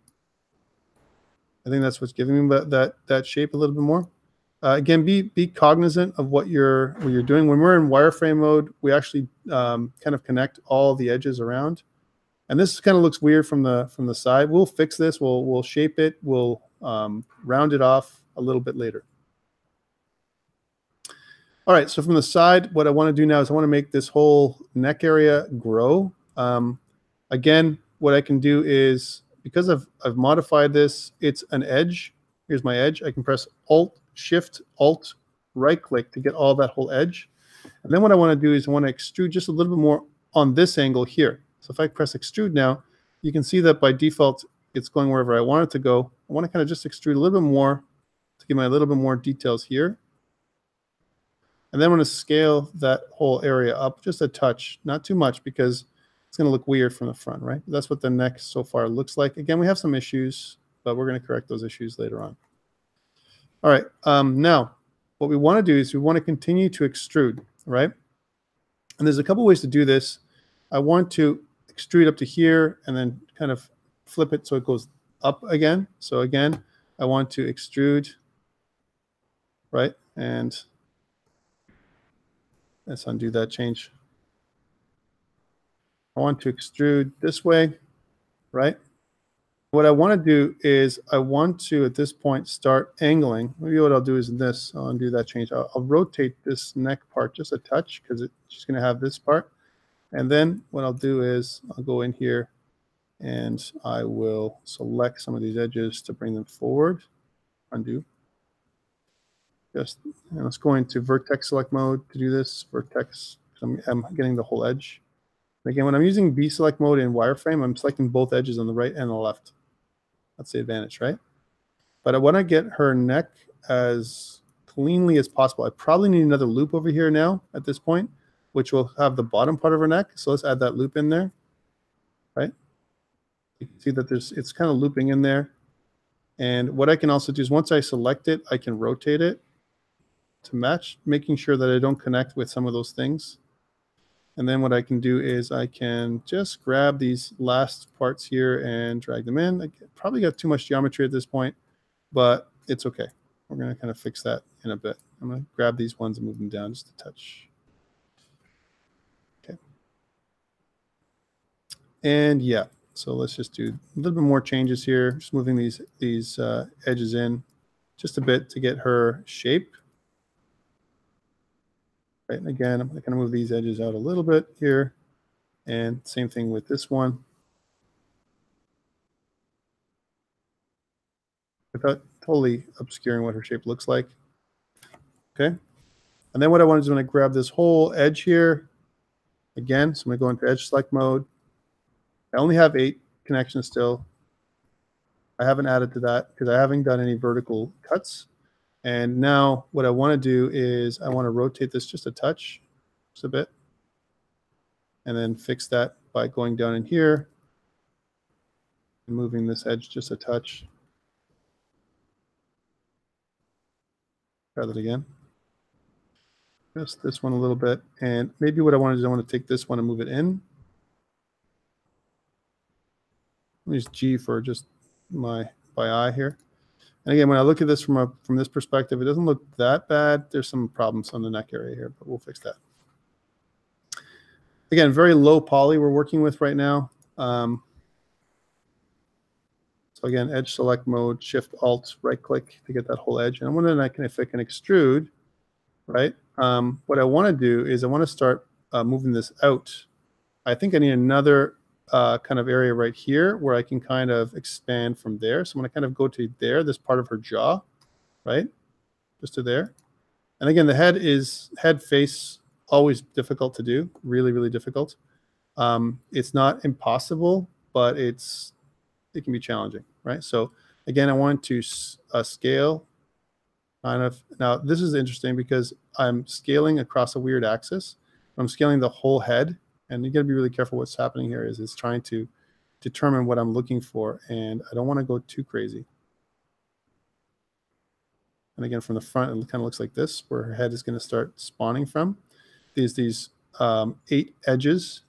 I think that's what's giving me that shape a little bit more. Again, be cognizant of what you're doing. When we're in wireframe mode, we actually kind of connect all the edges around, and this kind of looks weird from the side. We'll fix this. We'll shape it. We'll round it off a little bit later. All right. So from the side, what I want to do now is I want to make this whole neck area grow. Again, what I can do is, because I've modified this, it's an edge. Here's my edge. I can press Alt, Shift, Alt, right click to get all that whole edge. And then what I want to do is I want to extrude just a little bit more on this angle here. So if I press extrude now, you can see that by default, it's going wherever I want it to go. I want to kind of just extrude a little bit more to give me a little bit more details here. And then I'm going to scale that whole area up just a touch, not too much, because it's going to look weird from the front, right? That's what the neck so far looks like. Again, we have some issues, but we're going to correct those issues later on. All right. Now, what we want to do is we want to continue to extrude, right? And there's a couple ways to do this. I want to extrude up to here and then kind of flip it so it goes up again. So again, I want to extrude, right? And let's undo that change. I want to extrude this way, right? What I want to do is I want to, at this point, start angling. Maybe what I'll do is this. I'll undo that change. I'll rotate this neck part just a touch because it's just going to have this part. And then what I'll do is I'll go in here and I will select some of these edges to bring them forward. Undo. And let's go into vertex select mode to do this. Vertex. I'm getting the whole edge. Again, when I'm using B select mode in wireframe, I'm selecting both edges on the right and the left. That's the advantage, right? But I want to get her neck as cleanly as possible. I probably need another loop over here now at this point, which will have the bottom part of her neck. So let's add that loop in there, right? You can see that it's kind of looping in there. And what I can also do is once I select it, I can rotate it to match, making sure that I don't connect with some of those things. And then what I can do is I can just grab these last parts here and drag them in. I probably got too much geometry at this point, but it's okay. We're going to kind of fix that in a bit. I'm going to grab these ones and move them down just a touch. Okay. And yeah, so let's just do a little bit more changes here. Just moving these edges in just a bit to get her shape. Right, and again, I'm going to move these edges out a little bit here. And same thing with this one. Without totally obscuring what her shape looks like. Okay. And then what I want to do is when I grab this whole edge here, again, so I'm going to go into edge select mode. I only have 8 connections still. I haven't added to that because I haven't done any vertical cuts. And now what I want to do is I want to rotate this just a touch, just a bit. and then fix that by going down in here and moving this edge just a touch. Try that again. Just this one a little bit. And maybe what I want to do is I want to take this one and move it in. Let me use G for just my by eye here. And again, when I look at this from this perspective, it doesn't look that bad. There's some problems on the neck area here, but we'll fix that. Again, very low poly we're working with right now. So again, edge select mode, Shift Alt, right click to get that whole edge. And I'm wondering if I can extrude, right? What I want to do is I want to start moving this out. I think I need another kind of area right here where I can kind of expand from there. So I'm going to kind of go to there, this part of her jaw, right? Just to there. And again, the head face, always difficult to do, really, really difficult. It's not impossible, but it can be challenging, right? So again, I want to scale kind of. Now, this is interesting because I'm scaling across a weird axis. I'm scaling the whole head, and you got to be really careful what's happening here is it's trying to determine what I'm looking for, and I don't want to go too crazy. And again, from the front, it kind of looks like this, where her head is going to start spawning from. These 8 edges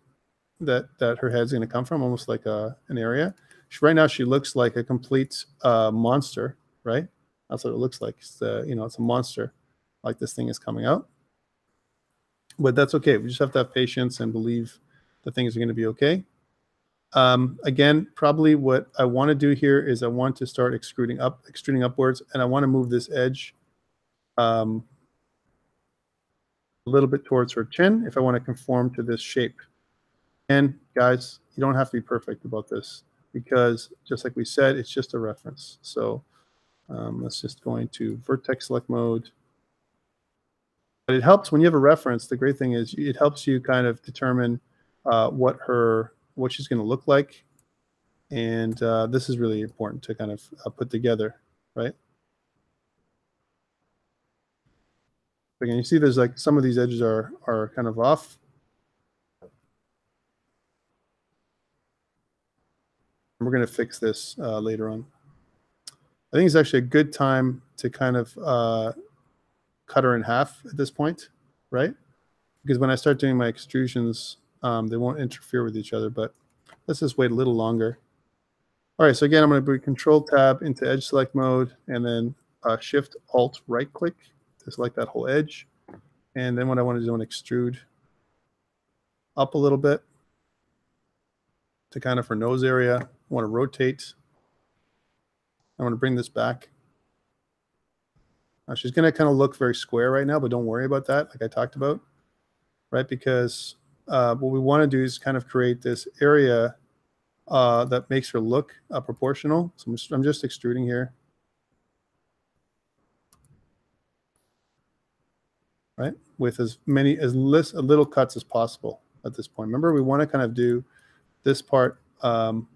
that her head's going to come from, almost like an area. Right now, she looks like a complete monster, right? That's what it looks like. It's a monster, like this thing is coming out. But that's okay. We just have to have patience and believe that things are going to be okay. Again, probably what I want to do here is I want to start extruding upwards, and I want to move this edge a little bit towards her chin if I want to conform to this shape. And guys, you don't have to be perfect about this because just like we said, it's just a reference. So let's just go into vertex select mode. But it helps when you have a reference. The great thing is it helps you kind of determine what she's going to look like. And this is really important to kind of put together, right? Again, you see there's like some of these edges are kind of off. We're going to fix this later on. I think it's actually a good time to kind of cut her in half at this point, right? Because when I start doing my extrusions, they won't interfere with each other, but let's just wait a little longer. All right, so again, I'm going to bring Control Tab into edge select mode, and then Shift Alt right click to select that whole edge. And then what I want to do is extrude up a little bit to kind of her nose area. I want to rotate. I want to bring this back. Now she's going to kind of look very square right now, but don't worry about that, like I talked about, right? Because what we want to do is kind of create this area that makes her look proportional. So I'm just extruding here, right? With as little cuts as possible at this point. Remember, we want to kind of do this part, and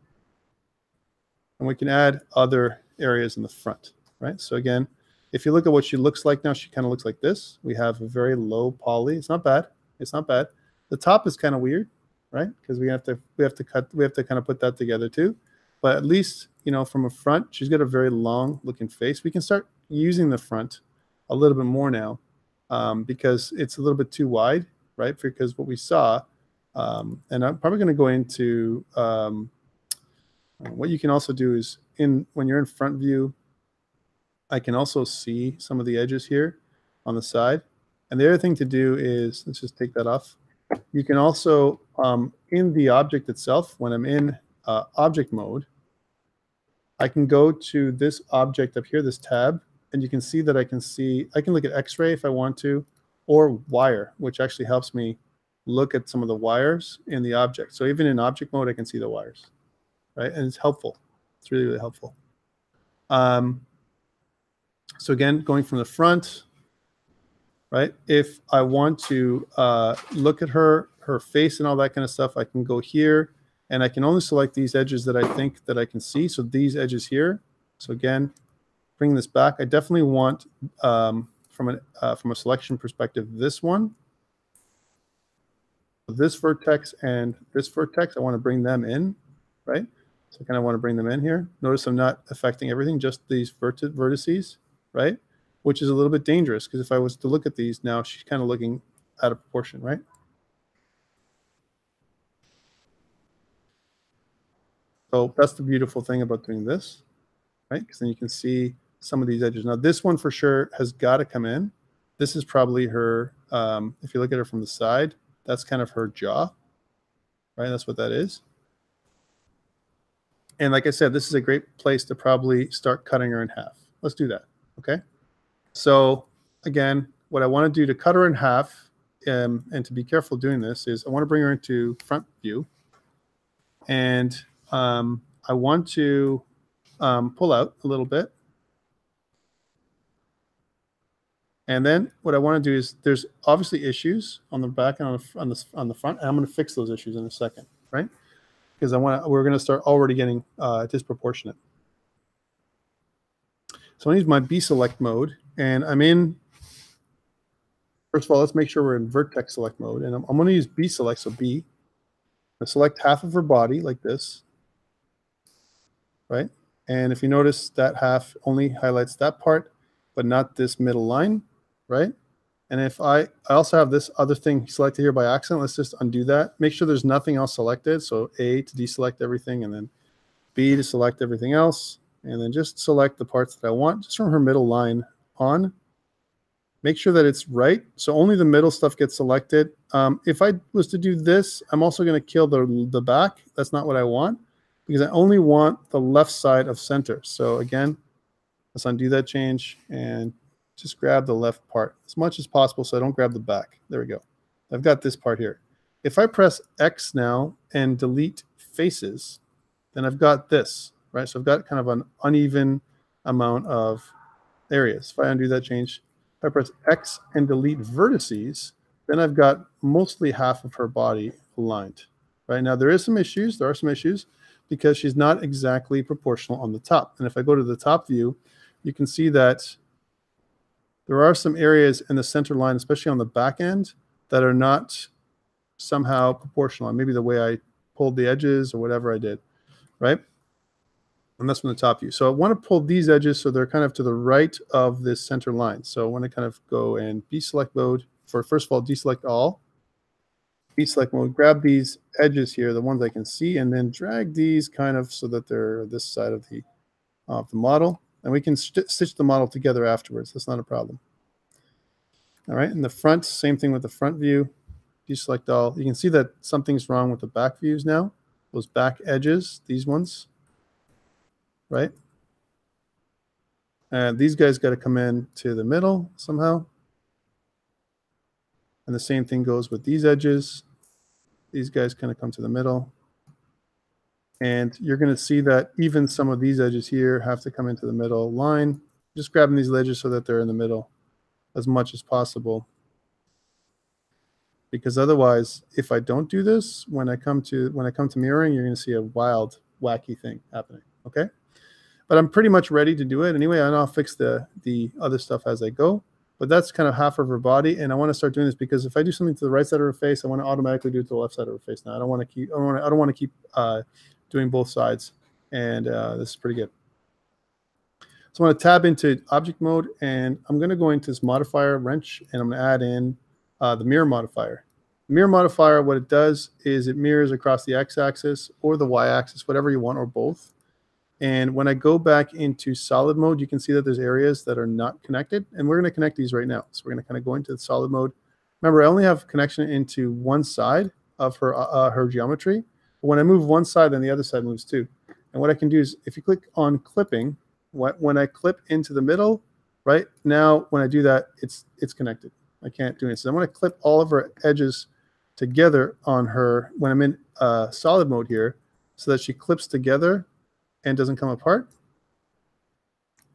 we can add other areas in the front, right? So again, if you look at what she looks like now, she kind of looks like this. We have a very low poly. It's not bad. It's not bad. The top is kind of weird, right? Because we have to kind of put that together too. But at least, from a front, she's got a very long looking face. We can start using the front a little bit more now because it's a little bit too wide, right? Because what we saw, and I'm probably going to go into what you can also do is when you're in front view, I can also see some of the edges here on the side. And the other thing to do is, let's just take that off. You can also, in the object itself, when I'm in object mode, I can go to this object up here, this tab, and you can see that I can look at X-ray if I want to, or wire, which actually helps me look at some of the wires in the object. So even in object mode, I can see the wires, right? And it's helpful. It's really, really helpful. So again, going from the front, right? If I want to look at her face and all that kind of stuff, I can go here, and I can only select these edges that I think that I can see. So these edges here. So again, bring this back. I definitely want, from a selection perspective, this one. this vertex and this vertex, I want to bring them in, right? So I kind of want to bring them in here. Notice I'm not affecting everything, just these vertices, right? Which is a little bit dangerous because if I was to look at these now, she's kind of looking out of proportion, right? So that's the beautiful thing about doing this, right? Because then you can see some of these edges. Now this one for sure has got to come in. This is probably her, if you look at her from the side, that's kind of her jaw, right? That's what that is. And like I said, this is a great place to probably start cutting her in half. Let's do that, okay? So again, what I want to do to cut her in half, and to be careful doing this, is I want to bring her into front view. And I want to pull out a little bit. And then what I want to do is there's obviously issues on the back and on the front. And I'm going to fix those issues in a second, right? Because we're going to start already getting disproportionate. So I use my B select mode, and I'm in. First of all, let's make sure we're in vertex select mode, and I'm going to use B select. So B, I select half of her body like this, right? And if you notice, that half only highlights that part, but not this middle line, right? And if I also have this other thing selected here by accident, let's just undo that. Make sure there's nothing else selected. So A to deselect everything, and then B to select everything else, and then just select the parts that I want just from her middle line on. Make sure that it's right. So only the middle stuff gets selected. If I was to do this, I'm also going to kill the back. That's not what I want because I only want the left side of center. So again, let's undo that change and just grab the left part as much as possible so I don't grab the back. There we go. I've got this part here. If I press X now and delete faces, then I've got this, right? So I've got kind of an uneven amount of areas. If I undo that change, if I press X and delete vertices, then I've got mostly half of her body aligned. Right now, there are some issues because she's not exactly proportional on the top. And if I go to the top view, you can see that there are some areas in the center line, especially on the back end, that are not somehow proportional. Maybe the way I pulled the edges or whatever I did, right? And that's from the top view. So I want to pull these edges so they're kind of to the right of this center line. So I want to kind of go in B select mode for, first of all, deselect all. B select mode, grab these edges here, the ones I can see, and then drag these kind of so that they're this side of the model. And we can stitch the model together afterwards. That's not a problem. All right, in the front, same thing with the front view. Deselect all. You can see that something's wrong with the back views now. Those back edges, these ones, right? And these guys got to come in to the middle somehow. And the same thing goes with these edges. These guys kind of come to the middle. And you're going to see that even some of these edges here have to come into the middle line. Just grabbing these edges so that they're in the middle as much as possible. Because otherwise, if I don't do this, when I come to mirroring, you're going to see a wild, wacky thing happening. Okay? But I'm pretty much ready to do it anyway, and I'll fix the other stuff as I go. But that's kind of half of her body, and I want to start doing this because if I do something to the right side of her face, I want to automatically do it to the left side of her face. Now I don't want to keep doing both sides, and this is pretty good. So I'm going to tab into object mode, and I'm going to go into this modifier wrench, and I'm going to add in the mirror modifier. The mirror modifier, what it does is it mirrors across the x-axis or the y-axis, whatever you want, or both. And when I go back into solid mode, you can see that there's areas that are not connected, and we're going to connect these right now. So we're going to kind of go into the solid mode. Remember, I only have connection into one side of her geometry. But when I move one side, then the other side moves too. And what I can do is, if you click on clipping, when I clip into the middle, right now, when I do that, it's connected. I can't do it. So I'm going to clip all of her edges together on her when I'm in solid mode here, so that she clips together and doesn't come apart,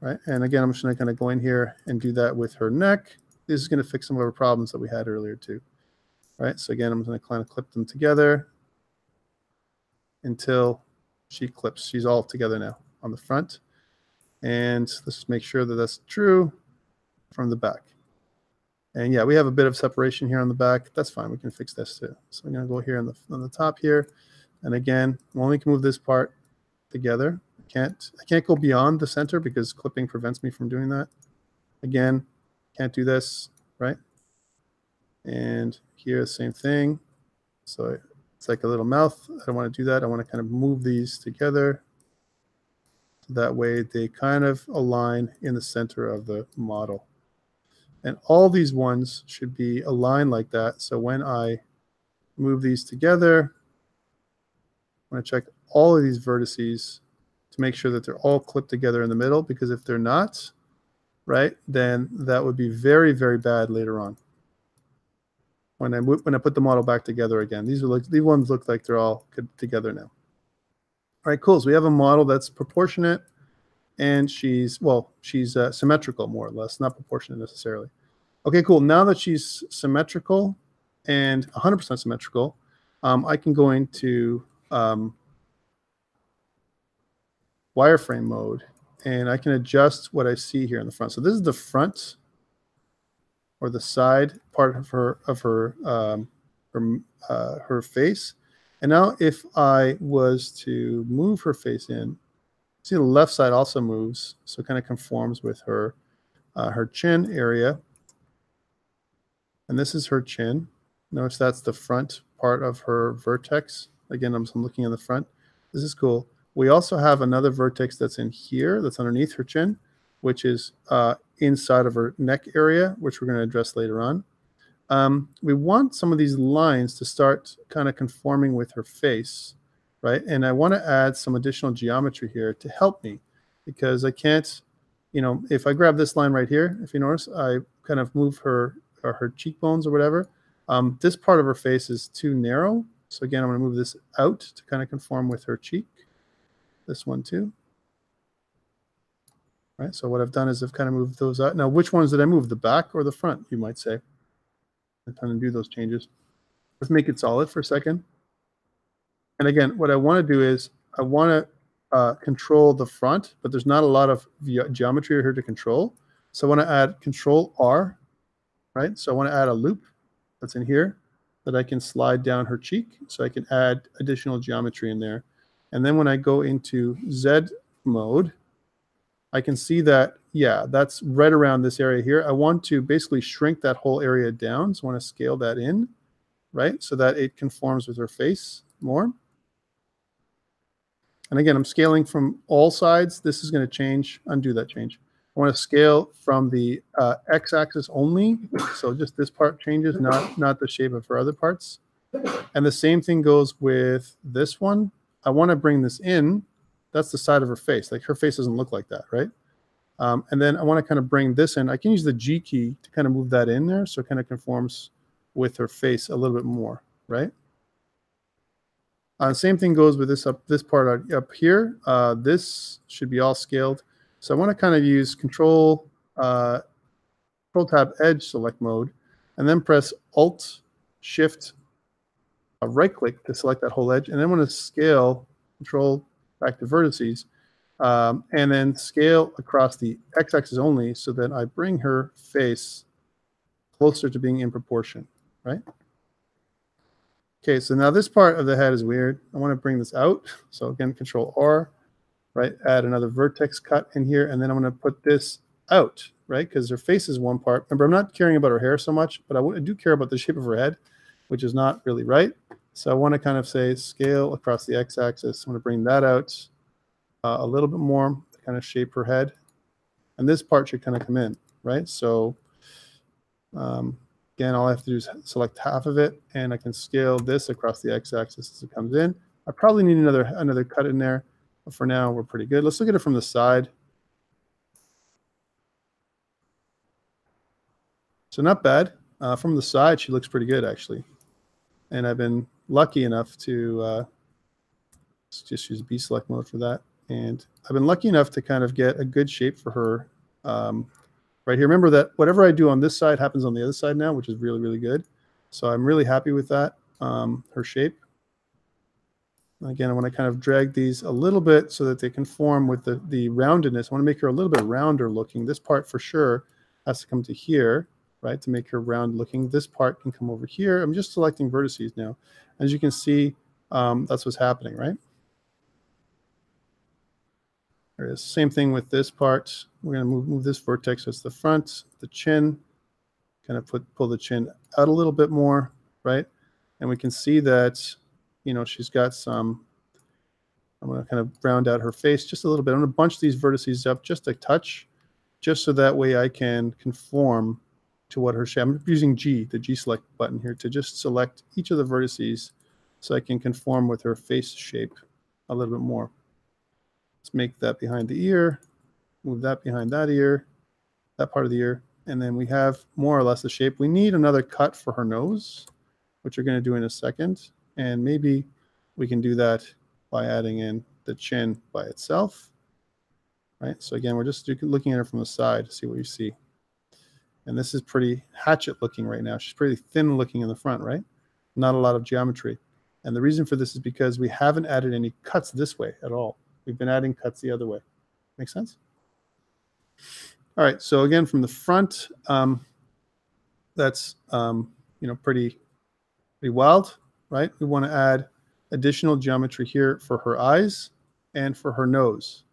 right? And again, I'm just going to kind of go in here and do that with her neck. This is going to fix some of our problems that we had earlier too, right? So again, I'm going to kind of clip them together until she clips. She's all together now on the front. And let's just make sure that that's true from the back. And yeah, we have a bit of separation here on the back. That's fine. We can fix this too. So I'm going to go here on the top here. And again, we only can move this part together. I can't go beyond the center because clipping prevents me from doing that. Again, can't do this, right? And here, same thing. So it's like a little mouth. I don't want to do that. I want to kind of move these together. That way they kind of align in the center of the model. And all these ones should be aligned like that. So when I move these together, I'm going to check all of these vertices to make sure that they're all clipped together in the middle, because if they're not, right, then that would be very, very bad later on. When I put the model back together again, these ones look like they're all together now. All right, cool. So we have a model that's proportionate, and she's symmetrical, more or less, not proportionate necessarily. Okay, cool. Now that she's symmetrical and 100% symmetrical, I can go into wireframe mode, and I can adjust what I see here in the front. So this is the front or the side part of her face. And now if I was to move her face in, see the left side also moves, so it kind of conforms with her chin area. And this is her chin. Notice that's the front part of her vertex. Again, I'm looking in the front. This is cool. We also have another vertex that's in here, that's underneath her chin, which is inside of her neck area, which we're going to address later on. We want some of these lines to start kind of conforming with her face, right? And I want to add some additional geometry here to help me, because I can't, if I grab this line right here, if you notice, I kind of move her cheekbones or whatever. This part of her face is too narrow. So again, I'm going to move this out to kind of conform with her cheek. This one too. Right, so what I've done is I've kind of moved those out. Now, which ones did I move, the back or the front, you might say? I'm trying to do those changes. Let's make it solid for a second. And again, what I want to do is I want to control the front, but there's not a lot of geometry here to control. So I want to add Control R, right? So I want to add a loop that's in here that I can slide down her cheek, so I can add additional geometry in there. And then when I go into Z mode, I can see that, yeah, that's right around this area here. I want to basically shrink that whole area down. So I want to scale that in, right, so that it conforms with her face more. And again, I'm scaling from all sides. This is going to change, undo that change. I want to scale from the x-axis only. So just this part changes, not the shape of her other parts. And the same thing goes with this one. I want to bring this in. That's the side of her face. Like, her face doesn't look like that, right? And then I want to kind of bring this in. I can use the G key to kind of move that in there, so it kind of conforms with her face a little bit more, right? Same thing goes with this part up here. This should be all scaled. So I want to kind of use Control Tab Edge Select mode, and then press Alt Shift right click to select that whole edge, and then I want to scale, Control back to vertices, and then scale across the x-axis only, so that I bring her face closer to being in proportion, right? Okay, so now this part of the head is weird. I want to bring this out. So again, Control R, right? Add another vertex cut in here, and then I'm going to put this out, right? Because her face is one part. Remember, I'm not caring about her hair so much, but I do care about the shape of her head, which is not really right. So I want to kind of say scale across the x-axis. I'm going to bring that out a little bit more to kind of shape her head. And this part should kind of come in, right? So again, all I have to do is select half of it, and I can scale this across the x-axis as it comes in. I probably need another cut in there, but for now, we're pretty good. Let's look at it from the side. So not bad. From the side, she looks pretty good, actually. And I've been lucky enough to just use B select mode for that. And I've been lucky enough to kind of get a good shape for her right here. Remember that whatever I do on this side happens on the other side now, which is really, really good. So I'm really happy with that, her shape. Again, I want to kind of drag these a little bit so that they conform with the roundedness. I want to make her a little bit rounder looking. This part for sure has to come to here. right, to make her round looking. This part can come over here. I'm just selecting vertices now. As you can see, that's what's happening, right? There it is. Same thing with this part. We're going to move this vertex as the front, the chin, kind of pull the chin out a little bit more, right? And we can see that, you know, she's got some, I'm going to kind of round out her face just a little bit. I'm going to bunch these vertices up just a touch, just so that way I can conform to what her shape. I'm using the G select button here to just select each of the vertices so I can conform with her face shape a little bit more. Let's make that behind the ear, move that behind that ear, that part of the ear, and then we have more or less the shape. We need another cut for her nose, which we're going to do in a second, and maybe we can do that by adding in the chin by itself, right? So again, we're just looking at her from the side to see what you see. And this is pretty hatchet looking right now. She's pretty thin looking in the front, right? Not a lot of geometry. And the reason for this is because we haven't added any cuts this way at all. We've been adding cuts the other way. Make sense? All right, so again, from the front, that's you know, pretty wild, right? We want to add additional geometry here for her eyes and for her nose,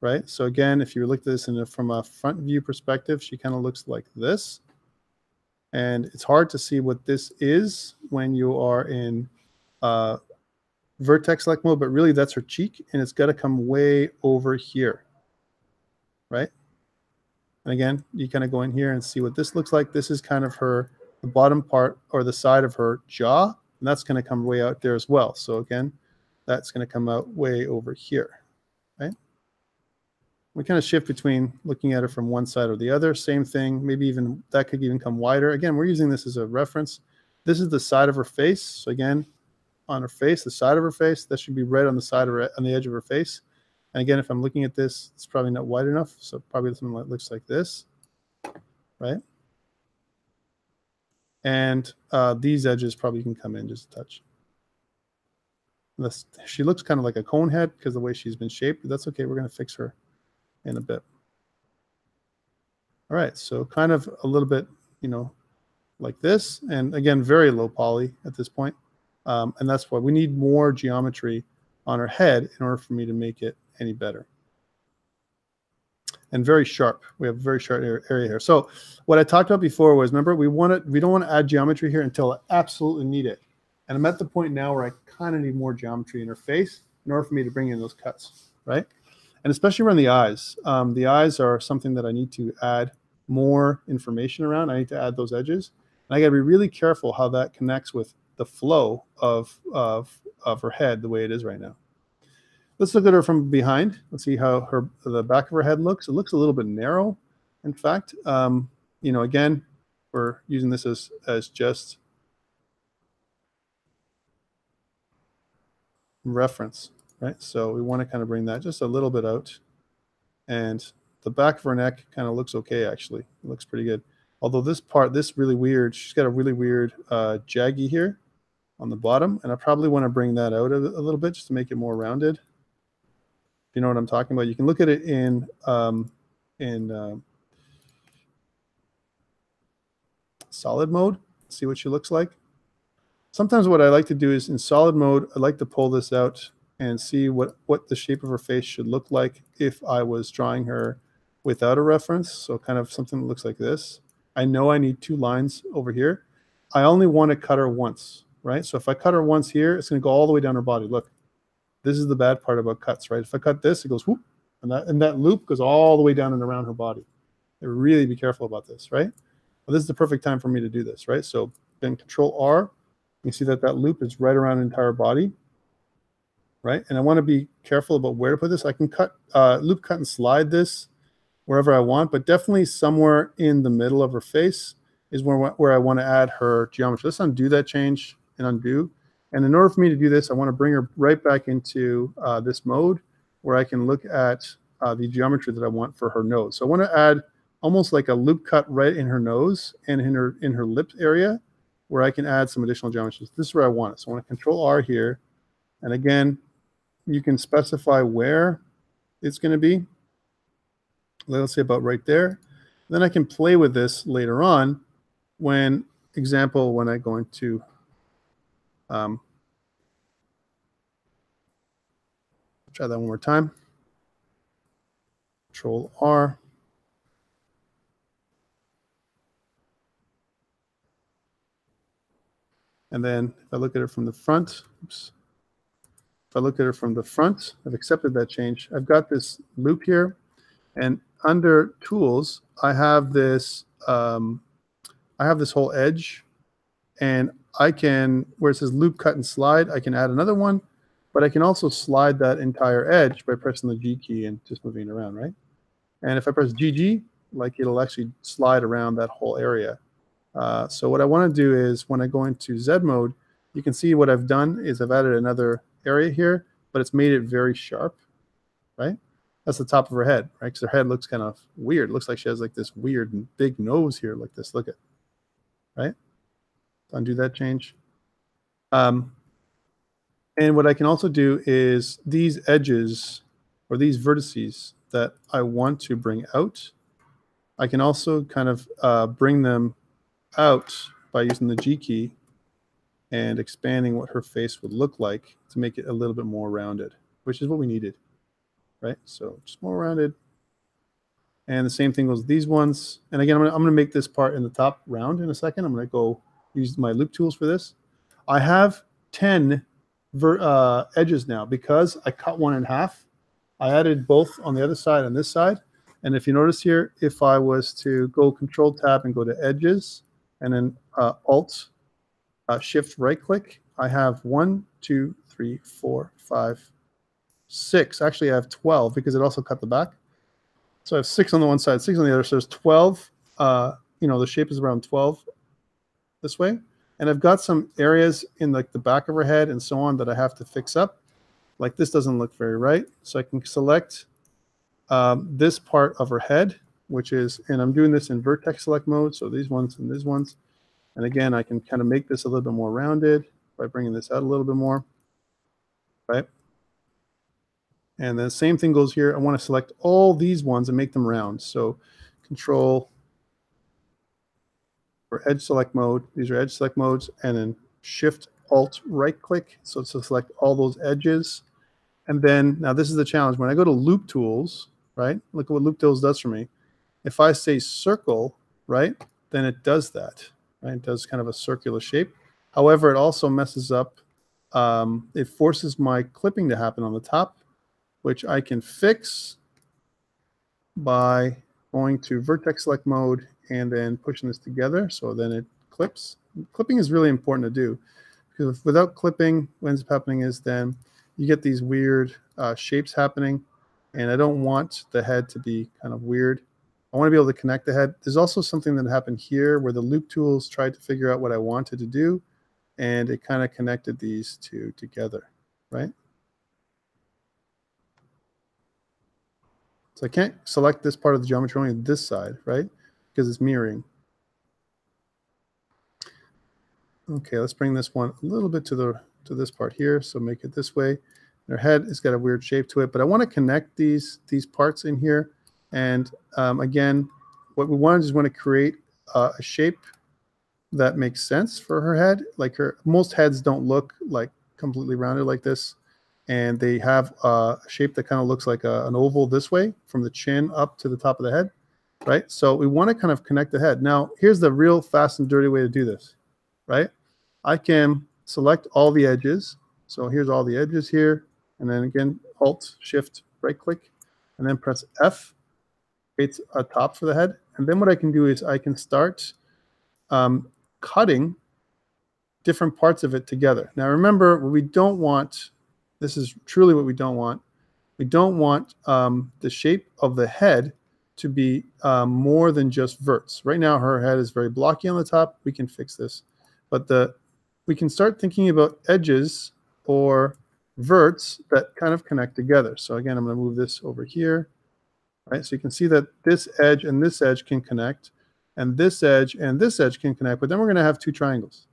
right? So again, if you look at this from a front view perspective, she kind of looks like this. And it's hard to see what this is when you are in vertex select mode, but really that's her cheek, and it's got to come way over here, right? And again, you kind of go in here and see what this looks like. This is kind of her, the bottom part or the side of her jaw, and that's going to come way out there as well. So again, that's going to come out way over here, right? We kind of shift between looking at it from one side or the other. Same thing, maybe even that could even come wider. Again, we're using this as a reference. This is the side of her face. So again, on her face, the side of her face, that should be red on the side of her, on the edge of her face. And again, if I'm looking at this, it's probably not wide enough. So probably something that looks like this, right? And these edges probably can come in just a touch. She looks kind of like a cone head because of the way she's been shaped, but that's okay. We're going to fix her in a bit. All right, so kind of a little bit, you know, like this. And again, very low poly at this point. And that's why we need more geometry on her head in order for me to make it any better. And very sharp. We have a very sharp area here. So what I talked about before was, remember, we don't want to add geometry here until I absolutely need it. And I'm at the point now where I kind of need more geometry in her face in order for me to bring in those cuts, right? And especially around the eyes. The eyes are something that I need to add more information around. I need to add those edges. And I got to be really careful how that connects with the flow of her head the way it is right now. Let's look at her from behind. Let's see how the back of her head looks. It looks a little bit narrow, in fact. You know, again, we're using this as just reference, right? So we want to kind of bring that just a little bit out. And the back of her neck kind of looks okay, actually. It looks pretty good. Although this part, really weird, she's got a really weird jaggy here on the bottom. And I probably want to bring that out a little bit just to make it more rounded. If you know what I'm talking about. You can look at it in solid mode, see what she looks like. Sometimes what I like to do is in solid mode, I like to pull this out and see what the shape of her face should look like if I was drawing her without a reference. So kind of something that looks like this. I know I need 2 lines over here. I only want to cut her once, right? So if I cut her once here, it's going to go all the way down her body. Look, this is the bad part about cuts, right? If I cut this, it goes whoop, and that loop goes all the way down and around her body. Really be careful about this, right? Well, this is the perfect time for me to do this, right? So then Control R, you see that loop is right around the entire body, right? And I want to be careful about where to put this. I can loop cut and slide this wherever I want, but definitely somewhere in the middle of her face is where I want to add her geometry. Let's undo that change and undo. And in order for me to do this, I want to bring her right back into this mode where I can look at the geometry that I want for her nose. So I want to add almost like a loop cut right in her nose and in her lip area where I can add some additional geometry. This is where I want it. So I want to Control R here. And again, you can specify where it's going to be. Let's say about right there. Then I can play with this later on when I go into try that one more time. Control R. And then if I look at it from the front, oops. If I look at it from the front, I've accepted that change. I've got this loop here, and under tools, I have this whole edge, and I can, where it says loop, cut, and slide, I can add another one, but I can also slide that entire edge by pressing the G key and just moving it around, right? And if I press GG, like it'll actually slide around that whole area. So what I want to do is when I go into Z mode, you can see what I've done is I've added another area here, but it's made it very sharp, right? That's the top of her head, right? Because her head looks kind of weird. It looks like she has like this weird big nose here like this. Look at, right? Undo that change. And what I can also do is these edges or these vertices that I want to bring out, I can also kind of bring them out by using the G key and expanding what her face would look like to make it a little bit more rounded, which is what we needed, right? So just more rounded. And the same thing goes with these ones. And again, I'm gonna make this part in the top round in a second. I'm gonna go use my loop tools for this. I have 10 edges now because I cut one in half. I added both on the other side and this side. And if you notice here, if I was to go Control Tab and go to Edges, and then Alt Shift right click, I have 1, 2, 3, 4, 5, 6. Actually, I have 12 because it also cut the back. So I have 6 on the one side, 6 on the other. So there's 12. The shape is around 12 this way. And I've got some areas in like the back of her head and so on that I have to fix up. Like this doesn't look very right. So I can select this part of her head, which is, and I'm doing this in vertex select mode. So these ones and these ones. And again, I can kind of make this a little bit more rounded by bringing this out a little bit more, right? And the same thing goes here. I want to select all these ones and make them round. So Control for edge select mode. These are edge select modes, and then Shift Alt right click. So to select all those edges. And then now this is the challenge. When I go to Loop Tools, right? Look at what Loop Tools does for me. If I say circle, right, then it does that. Right? It does kind of a circular shape. However, it also messes up. It forces my clipping to happen on the top, which I can fix by going to vertex select mode and then pushing this together. So then it clips. Clipping is really important to do because without clipping, what ends up happening is then you get these weird shapes happening, and I don't want the head to be kind of weird. I want to be able to connect the head. There's also something that happened here where the loop tools tried to figure out what I wanted to do, and it kind of connected these two together, right? So I can't select this part of the geometry, only this side, right? Because it's mirroring. Okay, let's bring this one a little bit to this part here. So make it this way. Their head has got a weird shape to it, but I want to connect these parts in here. And again, what we want is create a shape that makes sense for her head. Like most heads don't look like completely rounded like this, and they have a shape that kind of looks like an oval this way from the chin up to the top of the head, right? So we want to kind of connect the head. Now, here's the real fast and dirty way to do this, right? I can select all the edges. So here's all the edges here, and then again, Alt, Shift, right click, and then press F. Creates a top for the head. And then what I can do is I can start cutting different parts of it together. Now remember, what we don't want, this is truly what we don't want. We don't want the shape of the head to be more than just verts. Right now her head is very blocky on the top. We can fix this. But we can start thinking about edges or verts that kind of connect together. So again, I'm going to move this over here. Right, so you can see that this edge and this edge can connect, and this edge and this edge can connect, but then we're going to have 2 triangles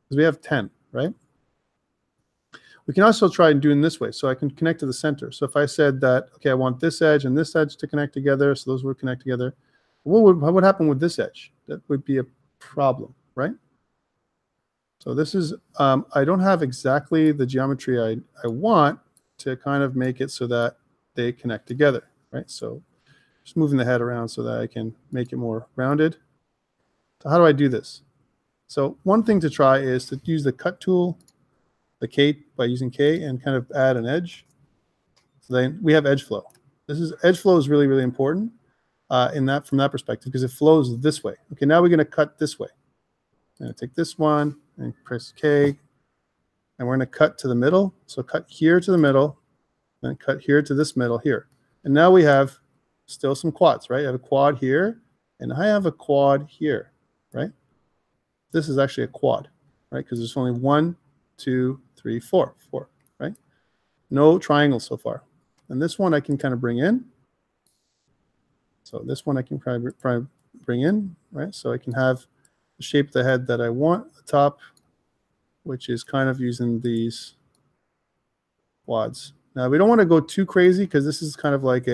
because we have 10, right? We can also try and do it in this way, so I can connect to the center. So if I said that, okay, I want this edge and this edge to connect together, so those would connect together, what would happen with this edge? That would be a problem, right? So this is, I don't have exactly the geometry I want to kind of make it so that they connect together, right? So just moving the head around so that I can make it more rounded. So how do I do this? So one thing to try is to use the cut tool, the K, by using K, and kind of add an edge. So then we have edge flow. Edge flow is really, really important from that perspective, because it flows this way. Okay, now we're going to cut this way. I'm going to take this one and press K, and we're going to cut to the middle. So cut here to the middle, then cut here to this middle here. And now we have still some quads, right? I have a quad here, and I have a quad here, right? This is actually a quad, right? Because there's only 1, 2, 3, 4, right? No triangles so far. And this one I can kind of bring in. So this one I can probably bring in, right? So I can have the shape of the head that I want at the top, which is kind of using these quads. Now we don't want to go too crazy, because this is kind of like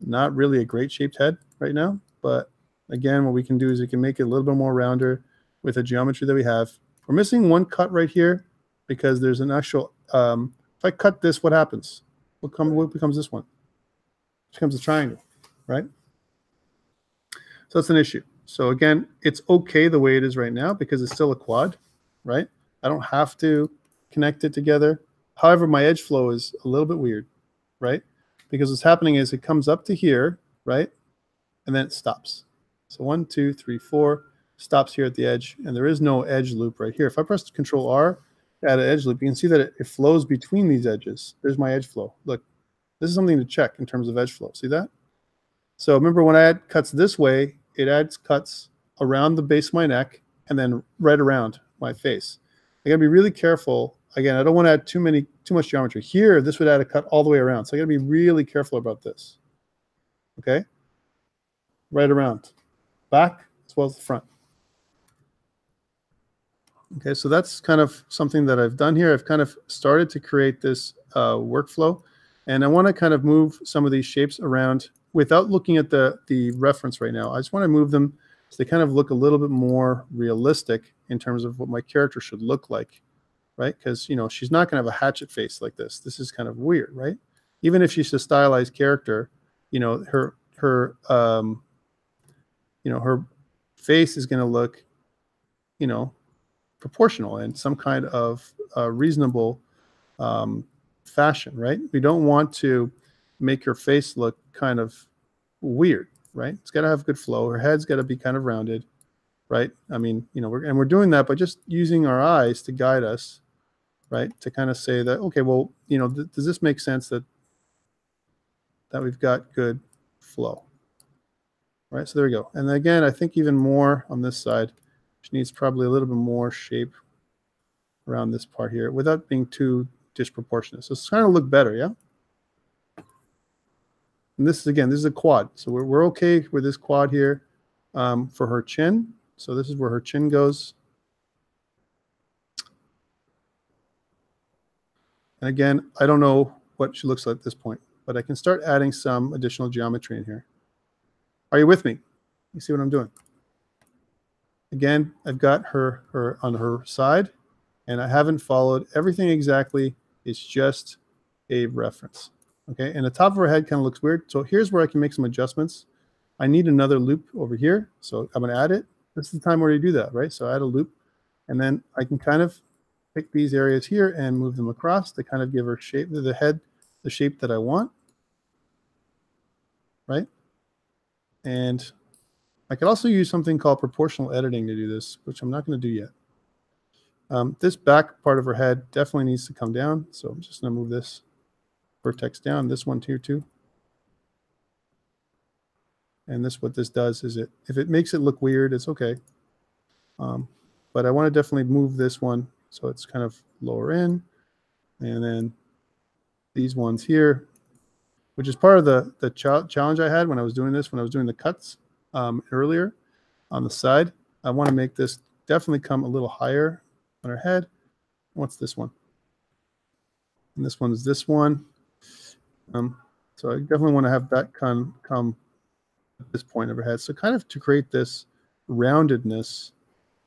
not really a great shaped head right now. But again, what we can do is we can make it a little bit more rounder with the geometry that we have. We're missing one cut right here, because there's an actual, if I cut this, what happens? What becomes this one? It becomes a triangle, right? So that's an issue. So again, it's okay the way it is right now, because it's still a quad, right? I don't have to connect it together. However, my edge flow is a little bit weird, right? Because what's happening is it comes up to here, right? And then it stops. So 1, 2, 3, 4, stops here at the edge, and there is no edge loop right here. If I press Control R, add an edge loop, you can see that it flows between these edges. There's my edge flow. Look, this is something to check in terms of edge flow. See that? So remember, when I add cuts this way, it adds cuts around the base of my neck and then right around my face. I gotta be really careful. Again, I don't want to add too much geometry. Here, this would add a cut all the way around. So I gotta be really careful about this. Okay? Right around. Back as well as the front. Okay, so that's kind of something that I've done here. I've kind of started to create this workflow, and I want to kind of move some of these shapes around without looking at the reference right now. I just want to move them so they kind of look a little bit more realistic in terms of what my character should look like, right? Because, you know, she's not going to have a hatchet face like this. This is kind of weird, right? Even if she's a stylized character, you know, her face is going to look, you know, proportional and some kind of reasonable fashion, right? We don't want to make her face look kind of weird, right? It's got to have good flow. Her head's got to be kind of rounded, right? I mean, you know, we're doing that by just using our eyes to guide us, right? To kind of say that, okay, well, you know, does this make sense that we've got good flow, right? So there we go. And again, I think even more on this side, she needs probably a little bit more shape around this part here without being too disproportionate. So it's trying to look better, yeah? And this is, again, this is a quad. So we're okay with this quad here for her chin. So this is where her chin goes. And again, I don't know what she looks like at this point, but I can start adding some additional geometry in here. Are you with me? You see what I'm doing? Again, I've got her on her side, and I haven't followed everything exactly. It's just a reference. Okay, and the top of her head kind of looks weird. So here's where I can make some adjustments. I need another loop over here, so I'm going to add it. This is the time where you do that, right? So I add a loop, and then I can kind of pick these areas here and move them across to kind of give her shape, the head, the shape that I want, right? And I could also use something called proportional editing to do this, which I'm not going to do yet. This back part of her head definitely needs to come down, so I'm just going to move this vertex down, this one here too. And what this does is if it makes it look weird, it's okay. But I want to definitely move this one so it's kind of lower in, and then these ones here, which is part of the challenge I had when I was doing this, when I was doing the cuts earlier on the side. I want to make this definitely come a little higher on her head. What's this one? And this one is this one. So I definitely want to have that come at this point of her head. So kind of to create this roundedness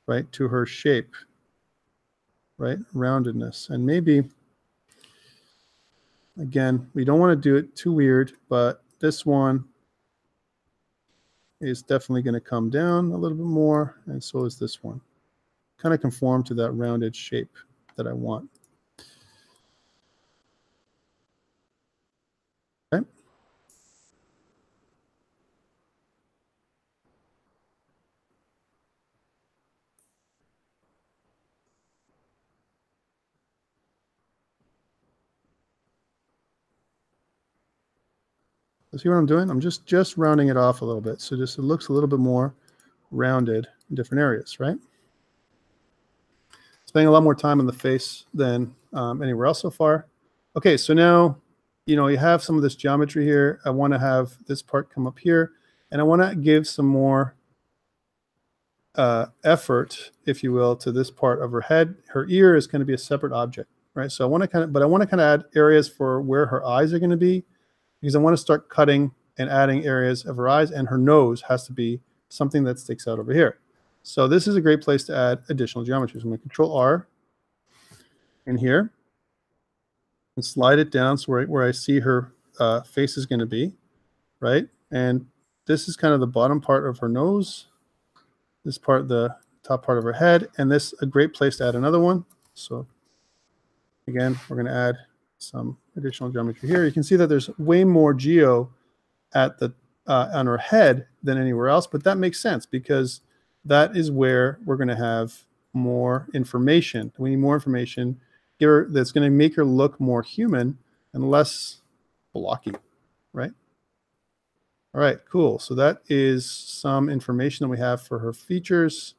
right, to her shape, right, roundedness. And maybe, again, we don't want to do it too weird, but this one is definitely going to come down a little bit more, and so is this one. Kind of conform to that rounded shape that I want. Okay. See what I'm doing? I'm just rounding it off a little bit, so just it looks a little bit more rounded in different areas, right? Spending a lot more time on the face than anywhere else so far. Okay, so now, you have some of this geometry here. I want to have this part come up here, and I want to give some more effort, if you will, to this part of her head. Her ear is going to be a separate object, right? So I want to kind of add areas for where her eyes are going to be, because I want to start cutting and adding areas of her eyes, and her nose has to be something that sticks out over here. So this is a great place to add additional geometry. So I'm going to Control R in here and slide it down so where I see her face is going to be, right? And this is kind of the bottom part of her nose. This part, the top part of her head, and this a great place to add another one. So again, we're going to add some additional geometry here. You can see that there's way more geo at the on her head than anywhere else, but that makes sense because that is where we're going to have more information. We need more information here that's going to make her look more human and less blocky, right? All right, cool. So that is some information that we have for her features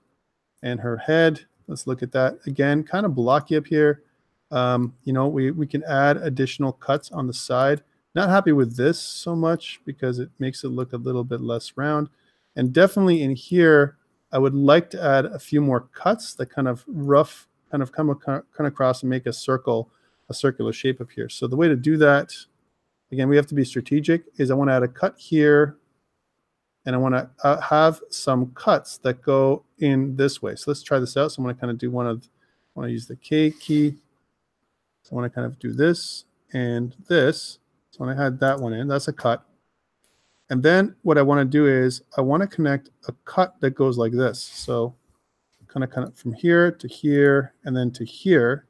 and her head. Let's look at that again. Kind of blocky up here. We can add additional cuts on the side. Not happy with this so much because it makes it look a little bit less round. And definitely in here, I would like to add a few more cuts that kind of come across and make a circular shape up here. So the way to do that, again, we have to be strategic, is I want to add a cut here, and I want to have some cuts that go in this way. So let's try this out. So I'm going to kind of do I want to use the K key. So I want to kind of do this and this. So when I had that one in, that's a cut. And then what I want to do is I want to connect a cut that goes like this. So kind of from here to here and then to here.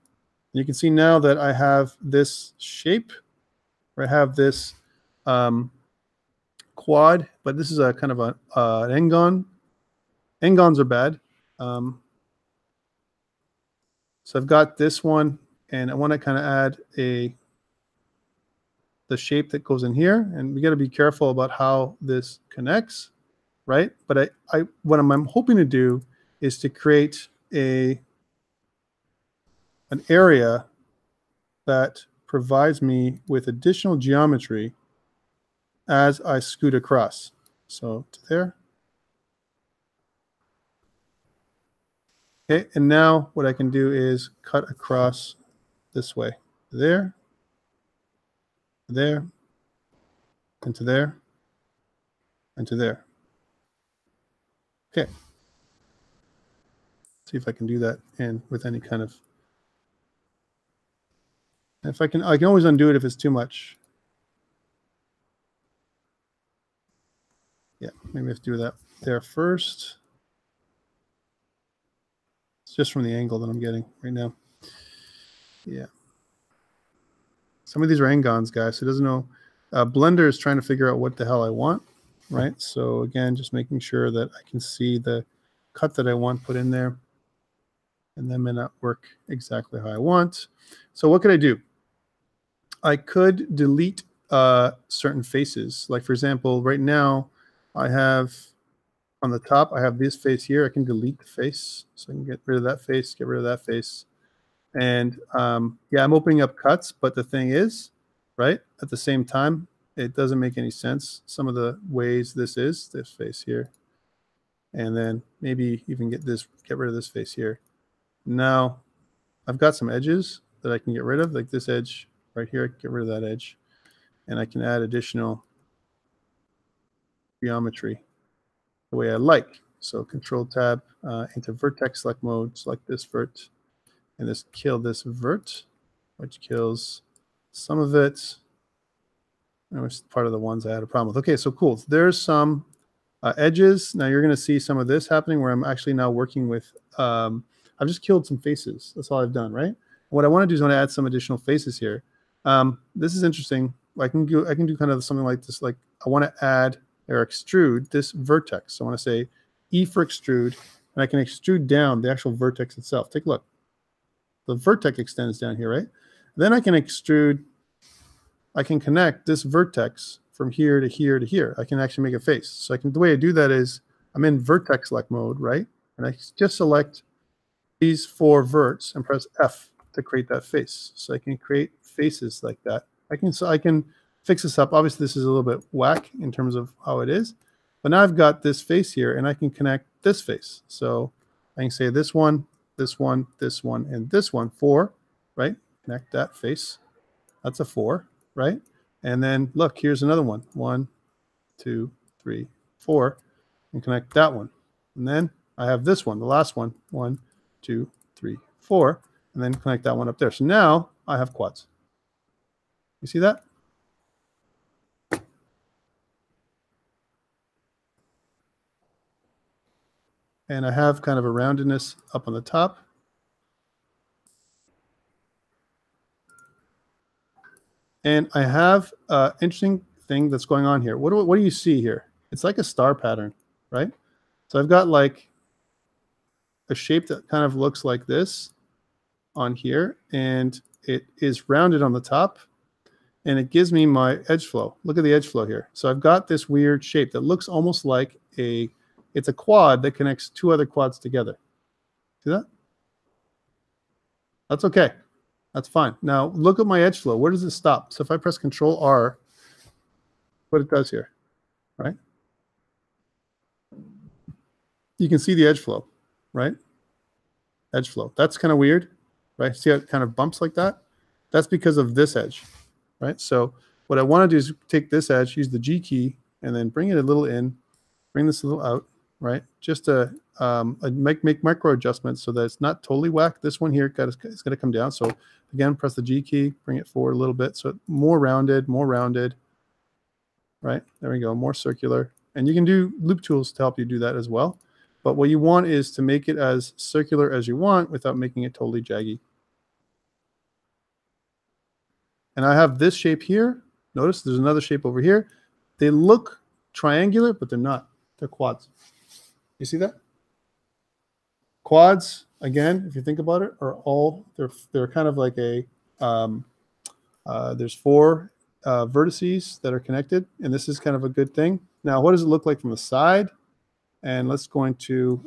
And you can see now that I have this shape, where I have this quad, but this is a kind of an engon. Engons are bad. So I've got this one, and I want to kind of add the shape that goes in here, and we got to be careful about how this connects, right? But what I'm hoping to do is to create an area that provides me with additional geometry as I scoot across. So to there. Okay, and now what I can do is cut across this way. There, there, and to there, and to there. Okay. See if I can do that and with any kind of. If I can always undo it if it's too much. Yeah, maybe I have to do that there first. It's just from the angle that I'm getting right now. Yeah. Some of these are engons, guys, so it doesn't know. Blender is trying to figure out what the hell I want, right? So again, just making sure that I can see the cut that I want put in there, and that may not work exactly how I want. So what could I do? I could delete certain faces. Like for example, right now I have on the top, I have this face here. I can delete the face. So I can get rid of that face, get rid of that face. And yeah, I'm opening up cuts, but the thing is, right, at the same time, it doesn't make any sense. Some of the ways this face here. And then maybe even get rid of this face here. Now I've got some edges that I can get rid of, like this edge right here. I can get rid of that edge, and I can add additional geometry the way I like. So Control Tab into vertex select mode, select this vert, and just kill this vert, which kills some of it, which is part of the ones I had a problem with. Okay, so cool. So there's some edges. Now you're going to see some of this happening where I'm actually now working with, I've just killed some faces. That's all I've done, right? What I want to do is I want to add some additional faces here. This is interesting. I can do kind of something like this. Like I want to add or extrude this vertex. So I want to say E for extrude, and I can extrude down the actual vertex itself. Take a look. The vertex extends down here, right? Then I can extrude, I can connect this vertex from here to here to here. I can actually make a face. So the way I do that is I'm in vertex select mode, right? And I just select these 4 verts and press F to create that face. So I can create faces like that. I can fix this up. Obviously, this is a little bit whack in terms of how it is. But now I've got this face here, and I can connect this face. So I can say this one, this one, this one, and this one, 4, right? Connect that face. That's a 4, right? And then look, here's another one. 1, 2, 3, 4, and connect that one. And then I have this one, the last one. 1, 2, 3, 4, and then connect that one up there. So now I have quads. You see that? And I have kind of a roundedness up on the top. And I have an interesting thing that's going on here. What do you see here? It's like a star pattern, right? So I've got like a shape that kind of looks like this on here, and it is rounded on the top, and it gives me my edge flow. Look at the edge flow here. So I've got this weird shape that looks almost like it's a quad that connects 2 other quads together. See that? That's okay. That's fine. Now look at my edge flow. Where does it stop? So if I press Control R, what it does here, right? You can see the edge flow, right? Edge flow. That's kind of weird, right? See how it kind of bumps like that? That's because of this edge, right? So what I want to do is take this edge, use the G key, and then bring it a little in, bring this a little out, right? Just to make micro adjustments so that it's not totally whack. This one here is going to come down. So again, press the G key, bring it forward a little bit. So more rounded, right? There we go, more circular. And you can do loop tools to help you do that as well. But what you want is to make it as circular as you want without making it totally jaggy. And I have this shape here. Notice there's another shape over here. They look triangular, but they're not. They're quads. You see that? Quads, again, if you think about it, are all, they're kind of like a, there's 4 vertices that are connected, and this is kind of a good thing. Now, what does it look like from the side? And let's go into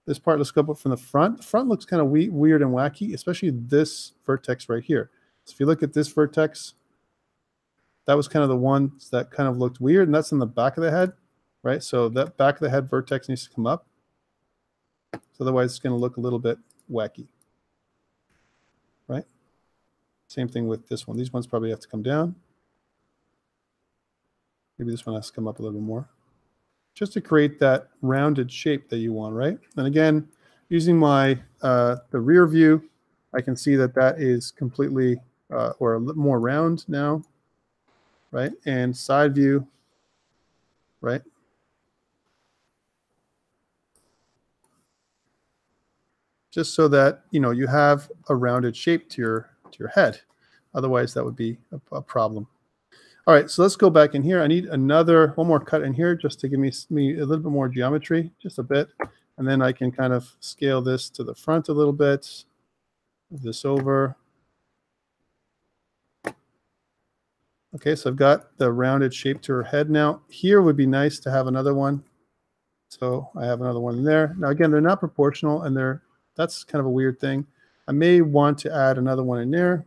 this part. Let's go up from the front. The front looks kind of weird and wacky, especially this vertex right here. So if you look at this vertex, that was kind of the one that kind of looked weird, and that's in the back of the head, right? So that back of the head vertex needs to come up. So otherwise, it's going to look a little bit wacky, right? Same thing with this one. These ones probably have to come down. Maybe this one has to come up a little bit more, just to create that rounded shape that you want, right? And again, using my the rear view, I can see that that is completely or a little more round now, right? And side view, right? Just so that you have a rounded shape to your head. Otherwise, that would be a problem. All right, so let's go back in here. I need one more cut in here just to give me a little bit more geometry, just a bit. And then I can kind of scale this to the front a little bit, move this over. Okay, so I've got the rounded shape to her head now. Here would be nice to have another one. So I have another one in there. Now, again, they're not proportional, and that's kind of a weird thing. I may want to add another one in there.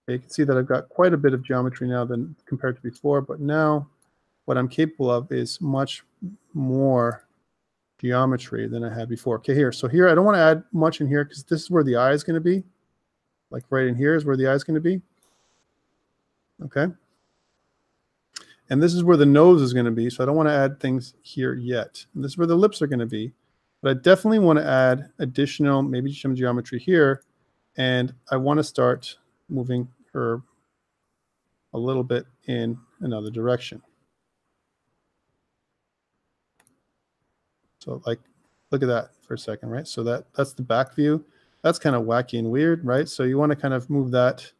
You can see that I've got quite a bit of geometry now than compared to before, but now what I'm capable of is much more geometry than I had before. Okay, here. So here, I don't want to add much in here because this is where the eye is going to be. Like right in here is where the eye is going to be. Okay. And this is where the nose is going to be. So I don't want to add things here yet. And this is where the lips are going to be. But I definitely want to add additional, maybe some geometry here. And I want to start moving her a little bit in another direction. So like, look at that for a second, right? So that's the back view. That's kind of wacky and weird, right? So you want to kind of move that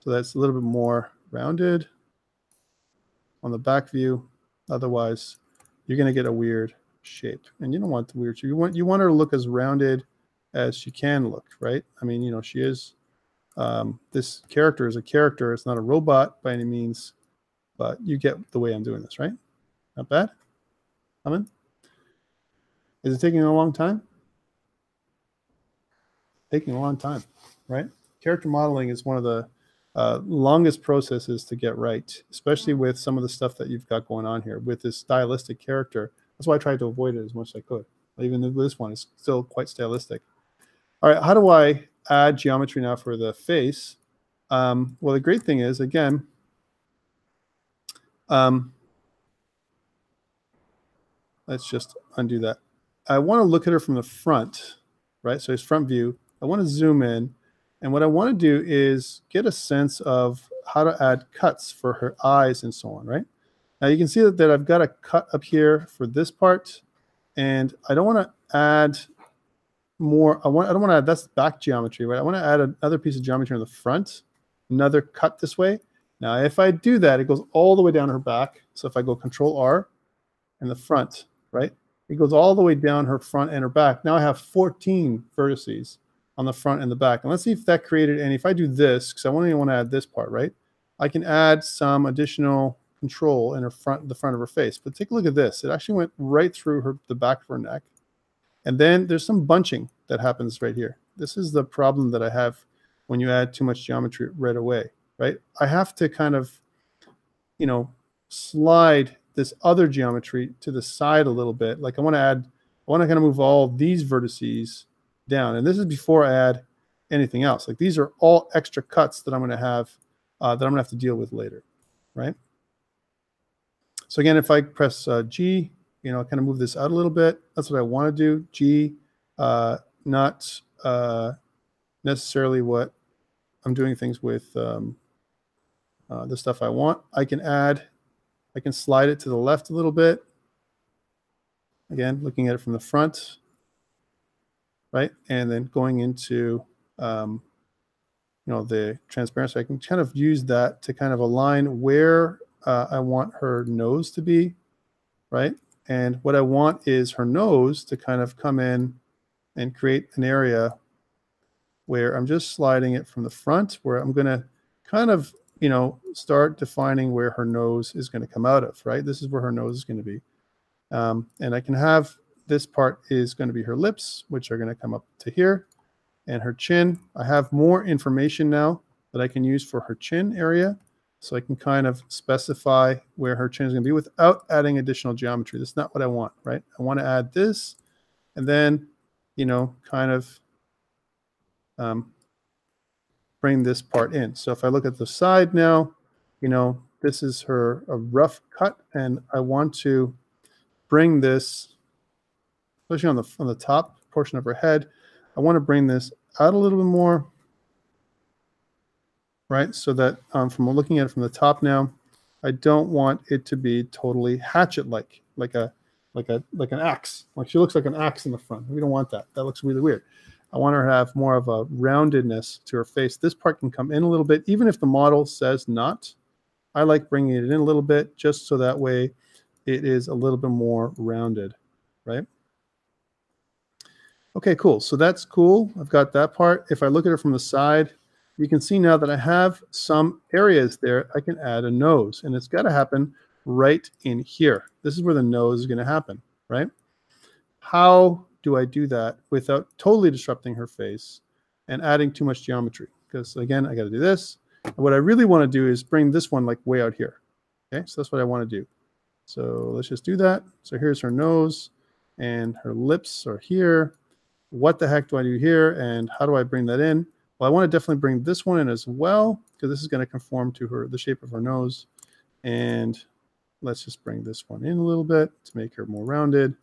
so that's a little bit more rounded on the back view. Otherwise, you're going to get a weird shape. And you don't want the weird shape. You want her to look as rounded as she can look, right? I mean, you know, she is, this character is a character. It's not a robot by any means, but you get the way I'm doing this, right? Not bad? Coming? Is it taking a long time? Taking a long time, right? Character modeling is one of the longest processes to get right, especially with some of the stuff that you've got going on here with this stylistic character. That's why I tried to avoid it as much as I could. Even though this one is still quite stylistic. All right, how do I add geometry now for the face? Well, the great thing is, again, let's just undo that. I want to look at her from the front, right? So it's front view. I want to zoom in. And what I want to do is get a sense of how to add cuts for her eyes and so on, right? Now you can see that I've got a cut up here for this part. And I don't want to add more. I don't want to add, that's back geometry, right? I want to add another piece of geometry on the front, another cut this way. Now, if I do that, it goes all the way down her back. So if I go Control R in the front, right? It goes all the way down her front and her back. Now I have 14 vertices on the front and the back. And let's see if that created any. If I do this, because I only want to add this part, right? I can add some additional control in her front, the front of her face. But take a look at this. It actually went right through the back of her neck. And then there's some bunching that happens right here. This is the problem that I have when you add too much geometry right away, right? I have to kind of, you know, slide this other geometry to the side a little bit. Like I want to kind of move all these vertices down. And this is before I add anything else. Like these are all extra cuts that I'm going to have to deal with later, right? So again, if I press G, you know, kind of move this out a little bit. That's what I want to do. G, not necessarily what I'm doing things with the stuff I want. I can slide it to the left a little bit. Again, looking at it from the front, right? And then going into, you know, the transparency, I can kind of use that to kind of align where I want her nose to be, right? And what I want is her nose to kind of come in and create an area where I'm just sliding it from the front, where I'm going to kind of, you know, start defining where her nose is going to come out of, right? This is where her nose is going to be. And I can have this part is going to be her lips, which are going to come up to here, and her chin. I have more information now that I can use for her chin area. So I can kind of specify where her chin is going to be without adding additional geometry. That's not what I want, right? I want to add this and then, you know, kind of bring this part in. So if I look at the side now, you know, this is a rough cut, and I want to bring this, especially on the top portion of her head, I want to bring this out a little bit more, right? So that from looking at it from the top now, I don't want it to be totally hatchet-like, like an axe. Like she looks like an axe in the front. We don't want that. That looks really weird. I want her to have more of a roundedness to her face. This part can come in a little bit, even if the model says not. I like bringing it in a little bit just so that way it is a little bit more rounded, right? Okay, cool. So that's cool. I've got that part. If I look at it from the side, you can see now that I have some areas there. I can add a nose, and it's got to happen right in here. This is where the nose is going to happen, right? How do I do that without totally disrupting her face and adding too much geometry? Because again, I got to do this. And what I really want to do is bring this one like way out here. Okay, so that's what I want to do. So let's just do that. So here's her nose, and her lips are here. What the heck do I do here, and how do I bring that in? Well, I want to definitely bring this one in as well, because this is going to conform to the shape of her nose. And let's just bring this one in a little bit to make her more rounded.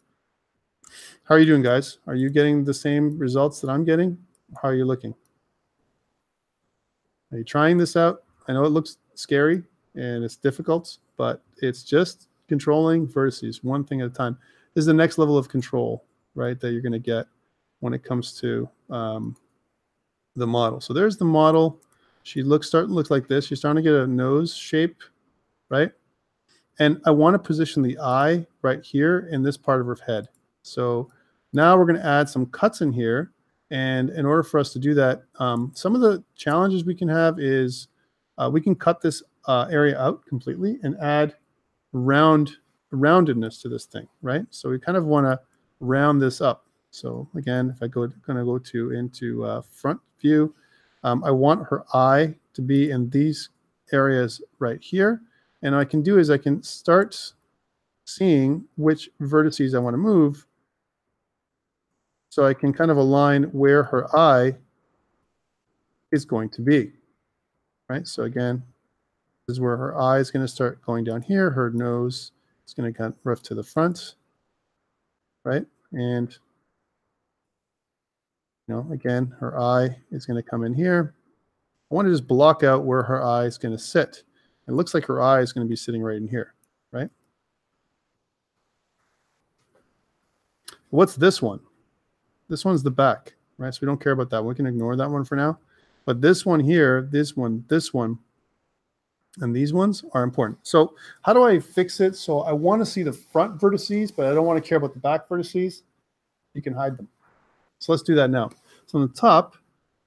How are you doing, guys? Are you getting the same results that I'm getting? How are you looking? Are you trying this out? I know it looks scary and it's difficult, but it's just controlling vertices one thing at a time. This is the next level of control, right, that you're going to get when it comes to the model. So there's the model. She starting to look like this. She's starting to get a nose shape, right? And I want to position the eye right here in this part of her head. So now we're going to add some cuts in here. And in order for us to do that, some of the challenges we can have is we can cut this area out completely and add roundedness to this thing, right? So we kind of want to round this up. So again, if I going to go into front view, I want her eye to be in these areas right here. And what I can do is I can start seeing which vertices I want to move. So I can kind of align where her eye is going to be, right? So again, this is where her eye is going to start going down here. Her nose is going to kind of rough to the front, right? And, again, her eye is going to come in here. I want to just block out where her eye is going to sit. It looks like her eye is going to be sitting right in here, right? What's this one? This one's the back, right? So we don't care about that. We can ignore that one for now. But this one here, this one, and these ones are important. So how do I fix it? So I want to see the front vertices, but I don't want to care about the back vertices. You can hide them. So let's do that now. So on the top,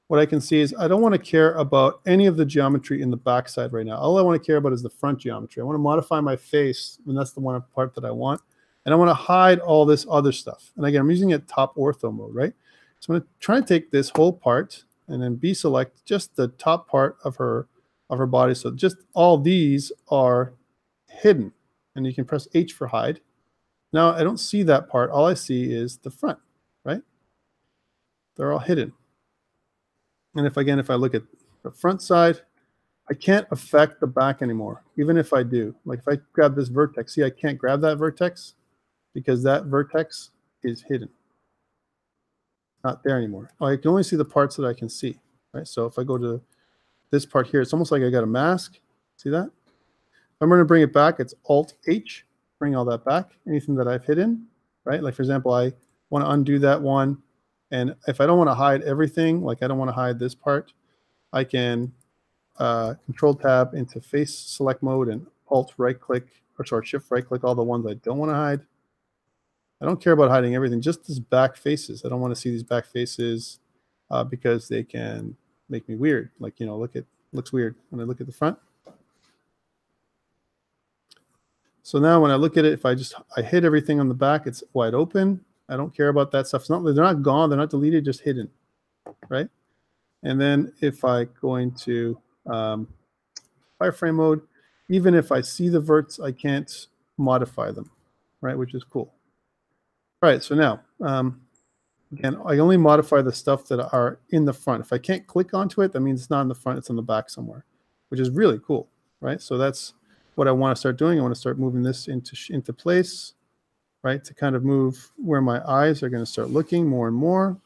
what I can see is I don't want to care about any of the geometry in the back side right now. All I want to care about is the front geometry. I want to modify my face, and that's the one part that I want. And I want to hide all this other stuff. And again, I'm using it top ortho mode, right? So I'm going to try to take this whole part and then select just the top part of her body. So just all these are hidden. And you can press H for hide. Now I don't see that part. All I see is the front, right? They're all hidden. And if I look at the front side, I can't affect the back anymore, even if I do. Like if I grab this vertex, see, I can't grab that vertex because that vertex is hidden. Not there anymore. I can only see the parts that I can see, right? So if I go to this part here, it's almost like I got a mask. See that? I'm going to bring it back. It's Alt-H, bring all that back. Anything that I've hidden, right? Like for example, I want to undo that one. And if I don't want to hide everything, like I don't want to hide this part, I can Control Tab into face select mode and Alt right click, or sorry, Shift right click all the ones I don't want to hide. I don't care about hiding everything, just these back faces. I don't want to see these back faces because they can make me weird. Like, looks weird when I look at the front. So now when I look at it, if I hit everything on the back, it's wide open. I don't care about that stuff. They're not gone. They're not deleted, just hidden, right? And then if I go into wireframe mode, even if I see the verts, I can't modify them, right? Which is cool. All right, so now, again, I only modify the stuff that are in the front. If I can't click onto it, that means it's not in the front, it's in the back somewhere, which is really cool, right? So that's what I want to start doing. I want to start moving this into place, right? To kind of move where my eyes are going to start looking more and more,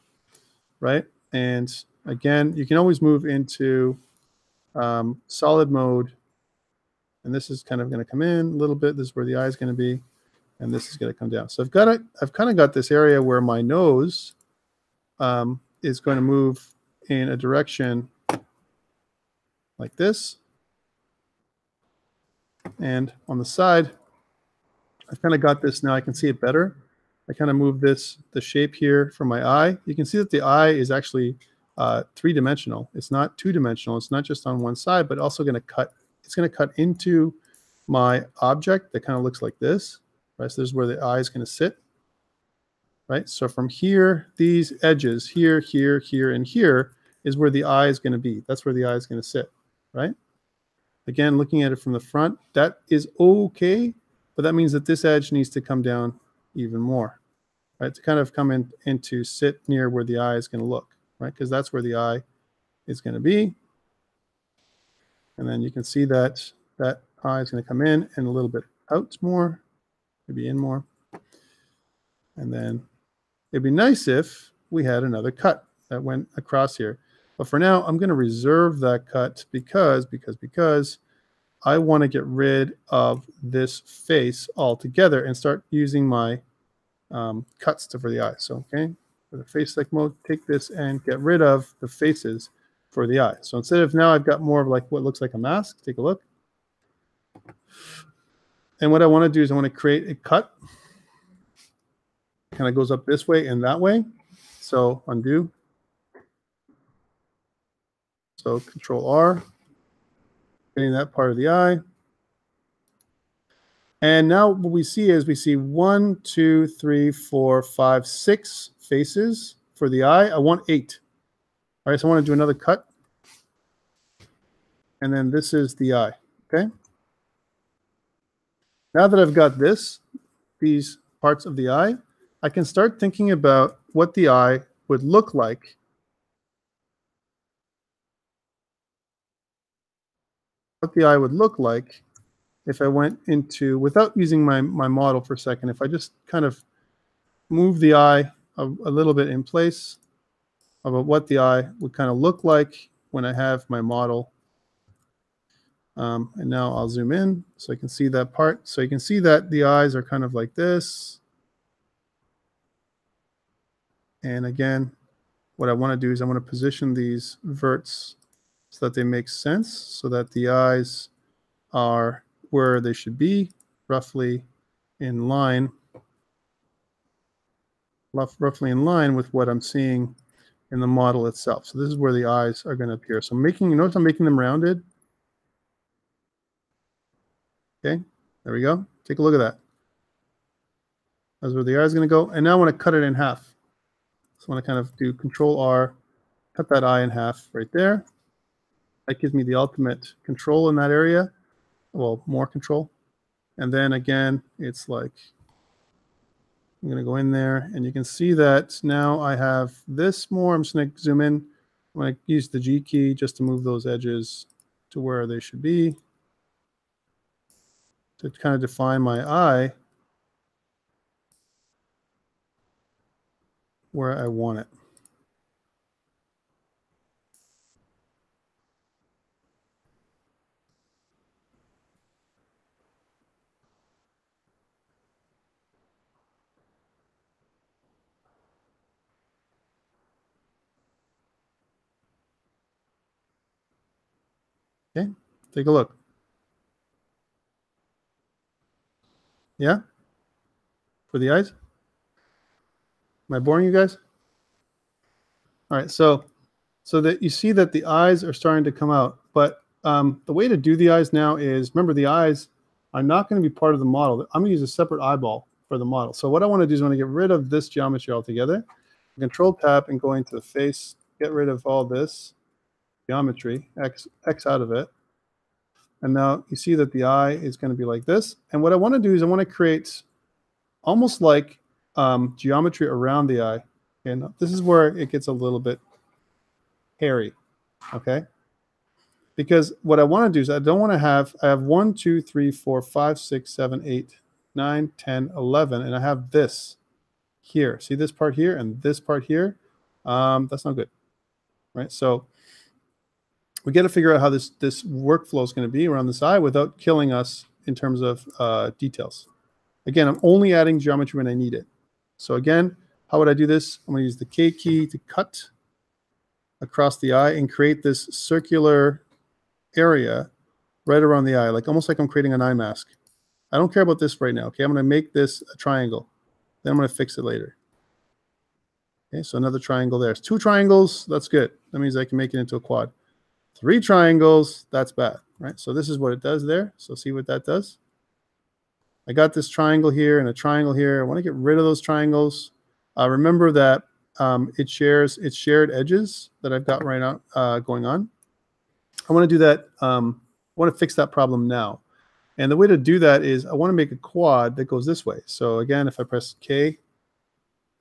right? And again, you can always move into solid mode. And this is kind of going to come in a little bit. This is where the eye is going to be. And this is going to come down. So I've kind of got this area where my nose is going to move in a direction like this. And on the side, I've kind of got this now. I can see it better. I kind of move the shape here for my eye. You can see that the eye is actually three-dimensional. It's not two-dimensional. It's not just on one side, but also going to cut. It's going to cut into my object that kind of looks like this. Right, so this is where the eye is going to sit. Right, so from here, these edges here, here, here, and here is where the eye is going to be. That's where the eye is going to sit. Right. Again, looking at it from the front, that is okay, but that means that this edge needs to come down even more. Right, to kind of come in to sit near where the eye is going to look. Right, because that's where the eye is going to be. And then you can see that eye is going to come in and a little bit out more, maybe in more. And then it'd be nice if we had another cut that went across here. But for now, I'm going to reserve that cut because I want to get rid of this face altogether and start using my cuts for the eye. So, okay, for the face select mode, take this and get rid of the faces for the eye. So instead of now I've got more of like what looks like a mask. Take a look. And what I want to do is I want to create a cut. Kind of goes up this way and that way. So undo. So Control R, getting that part of the eye. And now what we see is we see 1, 2, 3, 4, 5, 6 faces for the eye. I want 8. All right, so I want to do another cut. And then this is the eye, okay? Now that I've got these parts of the eye, I can start thinking about what the eye would look like if I went into, without using my model for a second, if I just kind of move the eye a little bit in place about what the eye would kind of look like when I have my model. And now I'll zoom in so I can see that part. So you can see that the eyes are kind of like this. And again, what I want to do is I want to position these verts so that they make sense, so that the eyes are where they should be, roughly in line with what I'm seeing in the model itself. So this is where the eyes are going to appear. So notice I'm making them rounded. Okay, there we go. Take a look at that. That's where the eye is going to go. And now I want to cut it in half. So I want to kind of do Control R, cut that eye in half right there. That gives me the ultimate control in that area. Well, more control. And then again, it's like, I'm going to go in there and you can see that now I have this more. I'm just going to zoom in. I'm going to use the G key just to move those edges to where they should be, to kind of define my eye where I want it. Okay, take a look. Yeah? For the eyes? Am I boring you guys? All right, so that you see that the eyes are starting to come out, but the way to do the eyes now is, remember, the eyes are not going to be part of the model. I'm going to use a separate eyeball for the model. So what I want to do is I want to get rid of this geometry altogether. Control Tab and go into the face, get rid of all this geometry, X out of it. And now you see that the eye is going to be like this. And what I want to do is I want to create almost like geometry around the eye. And this is where it gets a little bit hairy, okay? Because what I want to do is I have 1, 2, 3, 4, 5, 6, 7, 8, 9, 10, 11, and I have this here. See this part here and this part here? That's not good, right? So we got to figure out how this workflow is going to be around this eye without killing us in terms of details. Again, I'm only adding geometry when I need it. So again, how would I do this? I'm going to use the K key to cut across the eye and create this circular area right around the eye, like almost like I'm creating an eye mask. I don't care about this right now. Okay, I'm going to make this a triangle. Then I'm going to fix it later. Okay, so another triangle there. 2 triangles, that's good. That means I can make it into a quad. 3 triangles, that's bad, right? So this is what it does there. So see what that does? I got this triangle here and a triangle here. I want to get rid of those triangles. Remember that it's shared edges that I've got right now going on. I want to do that. I want to fix that problem now. And the way to do that is I want to make a quad that goes this way. So again, if I press K,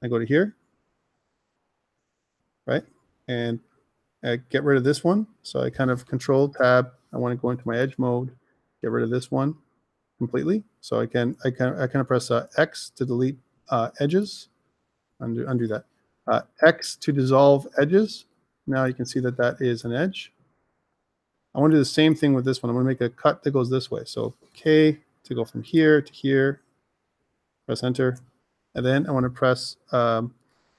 I go to here, right? And I get rid of this one. So I kind of Control Tab. I want to go into my edge mode. get rid of this one completely. So I kind of press X to delete edges. Undo that. X to dissolve edges. Now you can see that that is an edge. I want to do the same thing with this one. I'm going to make a cut that goes this way. So K to go from here to here. Press Enter. And then I want to press,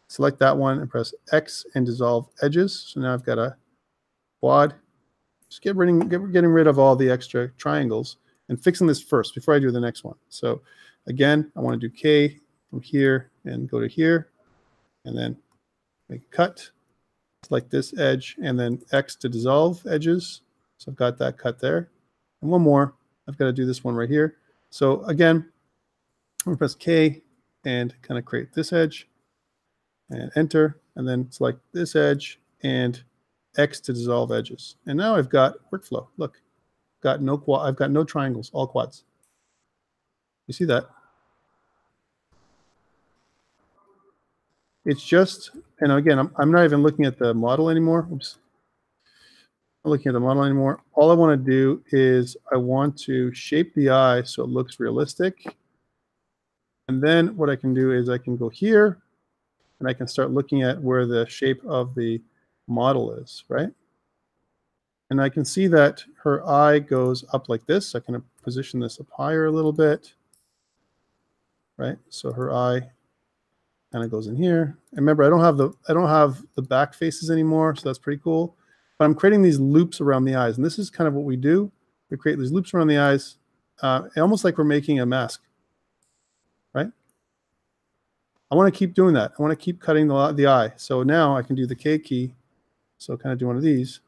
select that one and press X and dissolve edges. So now I've got a quad. Just getting rid of all the extra triangles and fixing this first before I do the next one. So again, I want to do K from here and go to here. And then make a cut. Select this edge and then X to dissolve edges. So I've got that cut there. And one more. I've got to do this one right here. So again, I'm going to press K and kind of create this edge and Enter, and then select this edge and X to dissolve edges. And now I've got workflow. Look, I've got no triangles, all quads. You see that? It's just, and again, I'm not even looking at the model anymore. Oops. I'm not looking at the model anymore. All I want to do is I want to shape the eye so it looks realistic. And then what I can do is I can go here and I can start looking at where the shape of the model is, right? And I can see that her eye goes up like this. I can position this up higher a little bit, right? So her eye kind of goes in here. And remember, I don't have the back faces anymore, so that's pretty cool. But I'm creating these loops around the eyes, and this is kind of what we do. We create these loops around the eyes, almost like we're making a mask, right? I want to keep doing that. I want to keep cutting the eye. So now I can do the K key. So kind of do one of these,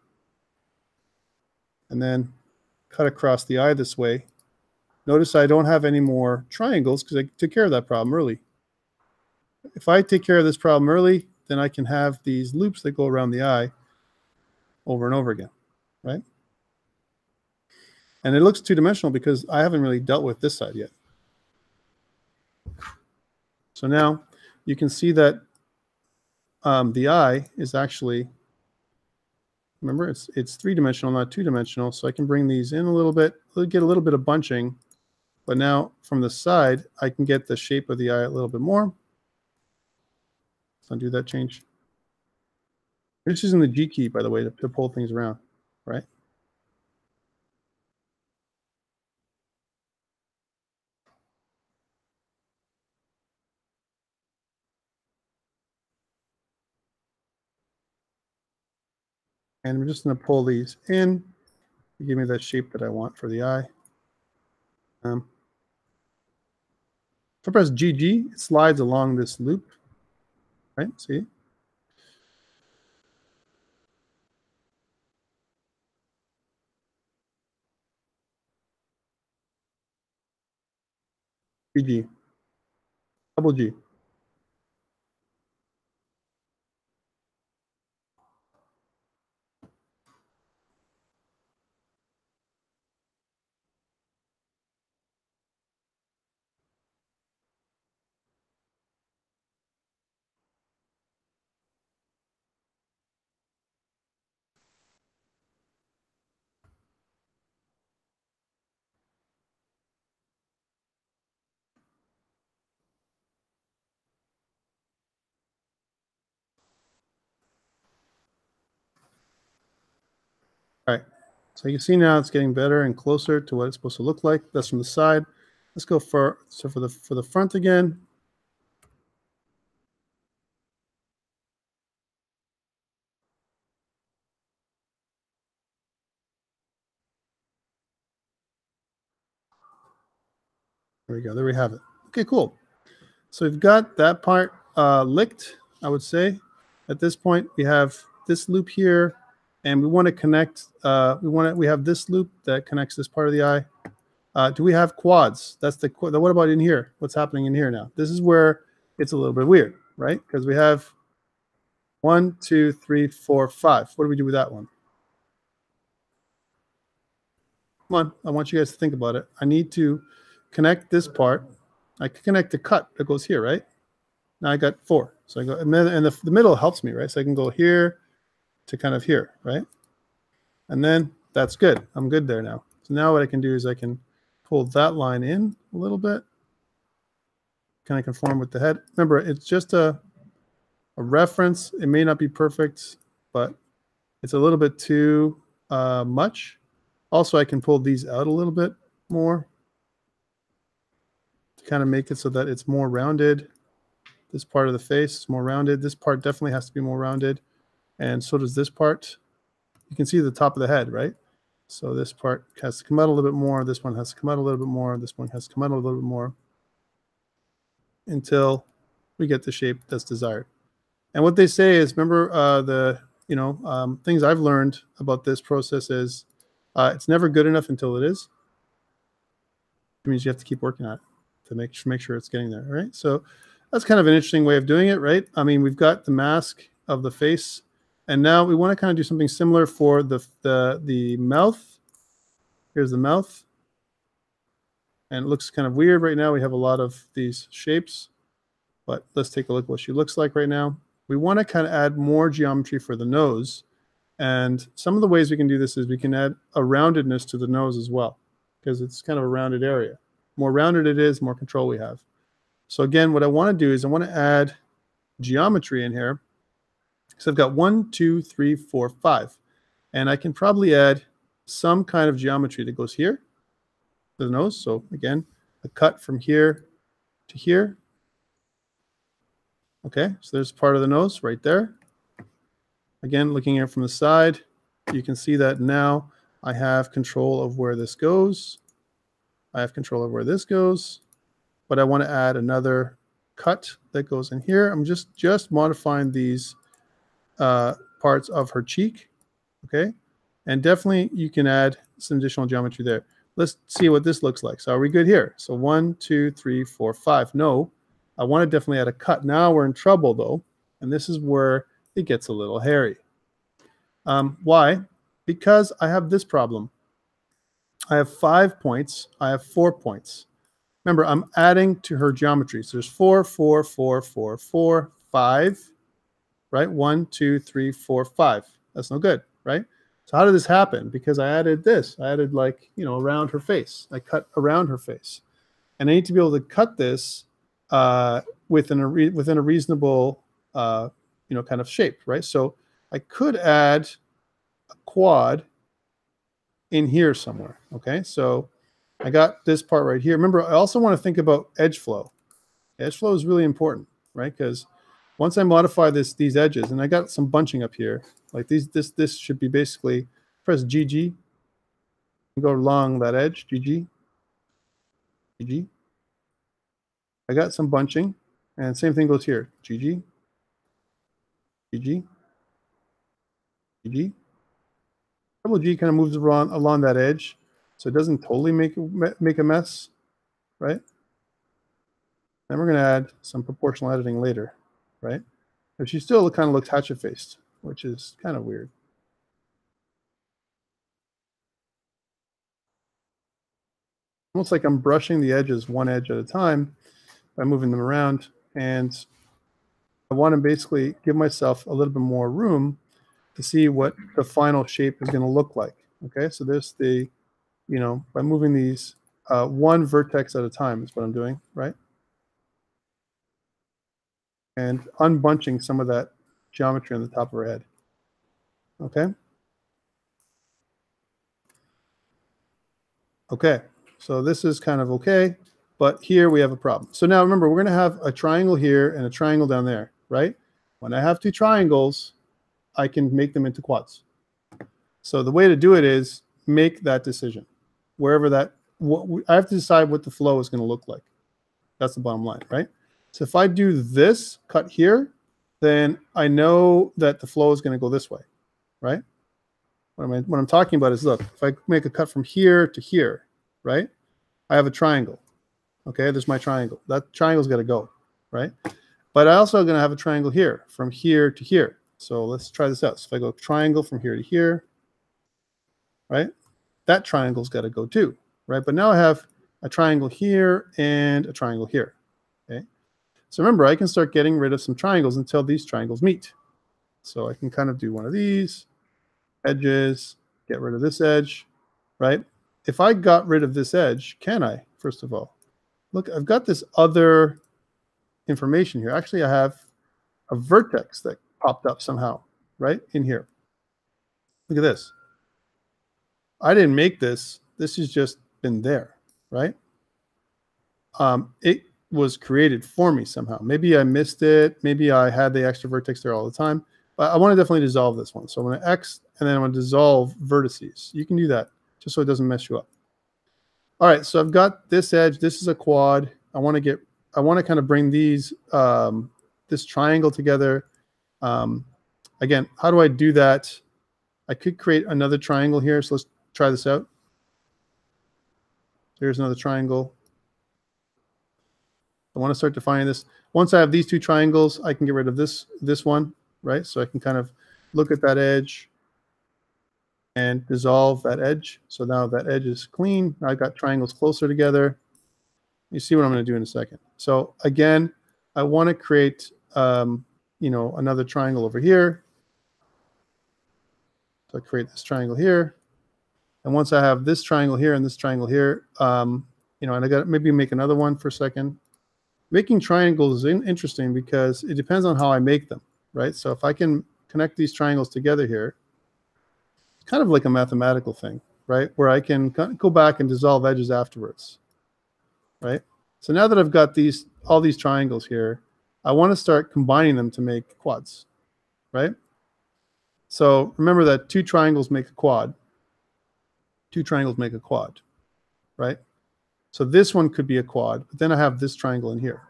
and then cut across the eye this way. Notice I don't have any more triangles because I took care of that problem early. If I take care of this problem early, then I can have these loops that go around the eye over and over again, right? And it looks two-dimensional because I haven't really dealt with this side yet. So now you can see that the eye is actually, remember, it's three-dimensional, not two-dimensional. So I can bring these in a little bit, get a little bit of bunching. But now from the side, I can get the shape of the eye a little bit more. Let's undo that change. This is using the G key, by the way, to pull things around, right? And I'm just going to pull these in to give me that shape that I want for the eye. If I press GG, it slides along this loop, right? See? GG. Double G. All right. So you can see now it's getting better and closer to what it's supposed to look like. That's from the side. Let's go for the front again. There we go. There we have it. Okay, cool. So we've got that part licked, I would say. At this point, we have this loop here, and we want to connect. We have this loop that connects this part of the eye. Do we have quads? That's what about in here? What's happening in here now? This is where it's a little bit weird, right? Because we have 1, 2, 3, 4, 5. What do we do with that one? Come on, I want you guys to think about it. I need to connect this part. I can connect the cut that goes here, right? Now I got 4. So I go, and the middle helps me, right? So I can go here to kind of here, right? And then that's good. I'm good there now. So now what I can do is I can pull that line in a little bit, kind of conform with the head. Remember, it's just a reference. It may not be perfect, but it's a little bit too much. Also, I can pull these out a little bit more to kind of make it so that it's more rounded. This part of the face is more rounded. This part definitely has to be more rounded. And so does this part. You can see the top of the head, right? So this part has to come out a little bit more. This one has to come out a little bit more. This one has to come out a little bit more until we get the shape that's desired. And what they say is, remember things I've learned about this process is it's never good enough until it is. It means you have to keep working on it to make sure it's getting there, right? So that's kind of an interesting way of doing it, right? I mean, we've got the mask of the face, and now we want to kind of do something similar for the mouth. Here's the mouth. And it looks kind of weird right now. We have a lot of these shapes, but let's take a look at what she looks like right now. We want to kind of add more geometry for the nose. And some of the ways we can do this is we can add a roundedness to the nose as well, because it's kind of a rounded area. More rounded it is, more control we have. So again, what I want to do is I want to add geometry in here. So I've got 1, 2, 3, 4, 5. And I can probably add some kind of geometry that goes here to the nose. So again, a cut from here to here. Okay, so there's part of the nose right there. Again, looking at it from the side, you can see that now I have control of where this goes. I have control of where this goes, but I want to add another cut that goes in here. I'm just modifying these parts of her cheek, okay? And definitely you can add some additional geometry there. Let's see what this looks like. So are we good here? So 1, 2, 3, 4, 5. No, I want to definitely add a cut. Now we're in trouble though, and this is where it gets a little hairy. Why? Because I have this problem. I have 5 points. I have 4 points. Remember, I'm adding to her geometry. So there's 4, 4, 4, 4, 4, 5, right? 1, 2, 3, 4, 5. That's no good, right? So how did this happen? Because I added this. I added around her face. I cut around her face. And I need to be able to cut this within a reasonable, kind of shape, right? So I could add a quad in here somewhere, okay? So I got this part right here. Remember, I also want to think about edge flow. Edge flow is really important, right? Because once I modify these edges, and I got some bunching up here, like this should be basically, press GG, and go along that edge, GG, GG. I got some bunching, and same thing goes here, GG, GG, GG. Double G kind of moves around along that edge, so it doesn't totally make a mess, right? Then we're going to add some proportional editing later, right? But she still kind of looks hatchet-faced, which is kind of weird. Almost like I'm brushing the edges one edge at a time by moving them around, and I want to basically give myself a little bit more room to see what the final shape is going to look like. Okay, so there's the, by moving these one vertex at a time is what I'm doing, right? And unbunching some of that geometry on the top of her head. Okay? Okay, so this is kind of okay, but here we have a problem. So now remember, we're going to have a triangle here and a triangle down there, right? When I have two triangles, I can make them into quads. So the way to do it is make that decision. Wherever I have to decide what the flow is going to look like. That's the bottom line, right? So if I do this cut here, then I know that the flow is going to go this way, right? What I'm talking about is, look, if I make a cut from here to here, right? I have a triangle. Okay, there's my triangle. That triangle's got to go, right? But I also going to have a triangle here, from here to here. So let's try this out. So if I go triangle from here to here, right? That triangle's got to go too, right? But now I have a triangle here and a triangle here, okay? So remember, I can start getting rid of some triangles until these triangles meet. So I can kind of do one of these edges, get rid of this edge, right? if I got rid of this edge, can I, first of all? Look, I've got this other information here. Actually, I have a vertex that popped up somehow, right, in here. Look at this. I didn't make this. This has just been there, right? It was created for me somehow. Maybe I missed it. Maybe I had the extra vertex there all the time. But I want to definitely dissolve this one. So I'm going to X, and then I'm going to dissolve vertices. You can do that just so it doesn't mess you up. All right, so I've got this edge. This is a quad. I want to kind of bring these this triangle together. Again, how do I do that? I could create another triangle here. So let's try this out. Here's another triangle. I want to start defining this. Once I have these two triangles, I can get rid of this one, right? So I can kind of look at that edge and dissolve that edge. So now that edge is clean. I've got triangles closer together. You see what I'm going to do in a second. So again, I want to create, another triangle over here. So I create this triangle here. And once I have this triangle here and this triangle here, and I got to maybe make another one for a second. Making triangles is interesting because it depends on how I make them, right? So if I can connect these triangles together here, it's kind of like a mathematical thing, right? Where I can go back and dissolve edges afterwards, right? So now that I've got all these triangles here, I want to start combining them to make quads, right? So remember that two triangles make a quad. Two triangles make a quad, right? So this one could be a quad, but then I have this triangle in here,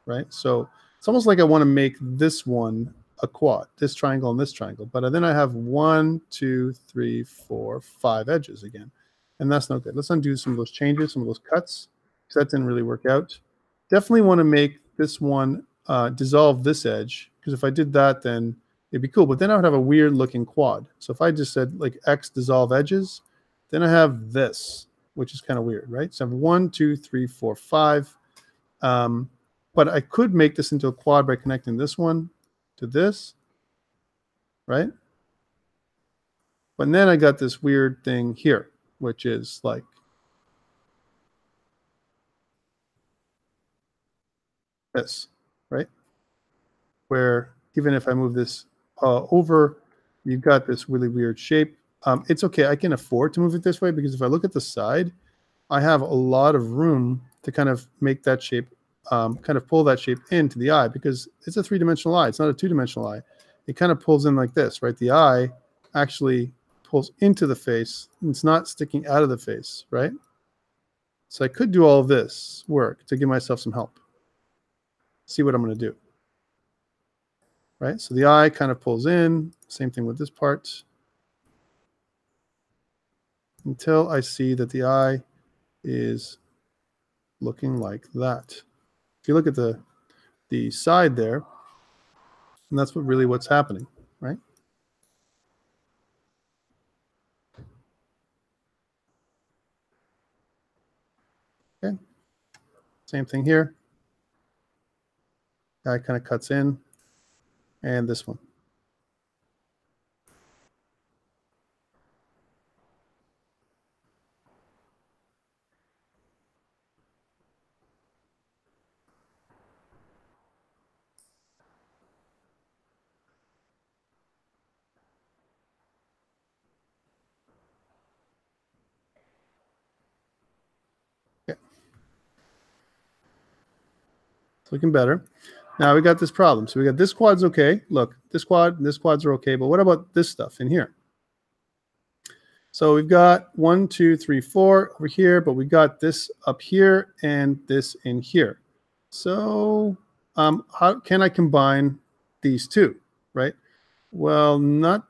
right? So it's almost like I want to make this one a quad, this triangle and this triangle, but then I have 1, 2, 3, 4, 5 edges again, and that's no good. Let's undo some of those changes, some of those cuts, because that didn't really work out. Definitely want to make this one dissolve this edge, because if I did that, then it'd be cool, but then I would have a weird looking quad. So if I just said like X dissolve edges, then I have this, which is kind of weird, right? So I have 1, 2, 3, 4, 5. But I could make this into a quad by connecting this one to this, right? But then I got this weird thing here, which is like this, right? Where even if I move this over, you've got this really weird shape. It's okay. I can afford to move it this way because if I look at the side, I have a lot of room to kind of make that shape, kind of pull that shape into the eye because it's a three-dimensional eye. It's not a two-dimensional eye. It kind of pulls in like this, right? The eye actually pulls into the face. It's not sticking out of the face, right? So I could do all of this work to give myself some help. See what I'm going to do, right? So the eye kind of pulls in. Same thing with this part. Until I see that the eye is looking like that. If you look at the side there, and that's what's happening, right? Okay. Same thing here. That kind of cuts in, and this one. It's looking better. Now we got this problem. So we got this quad's okay. Look, this quad and this quads are okay. But what about this stuff in here? So we've got 1, 2, 3, 4 over here, but we got this up here and this in here. So how can I combine these two, right? Well, not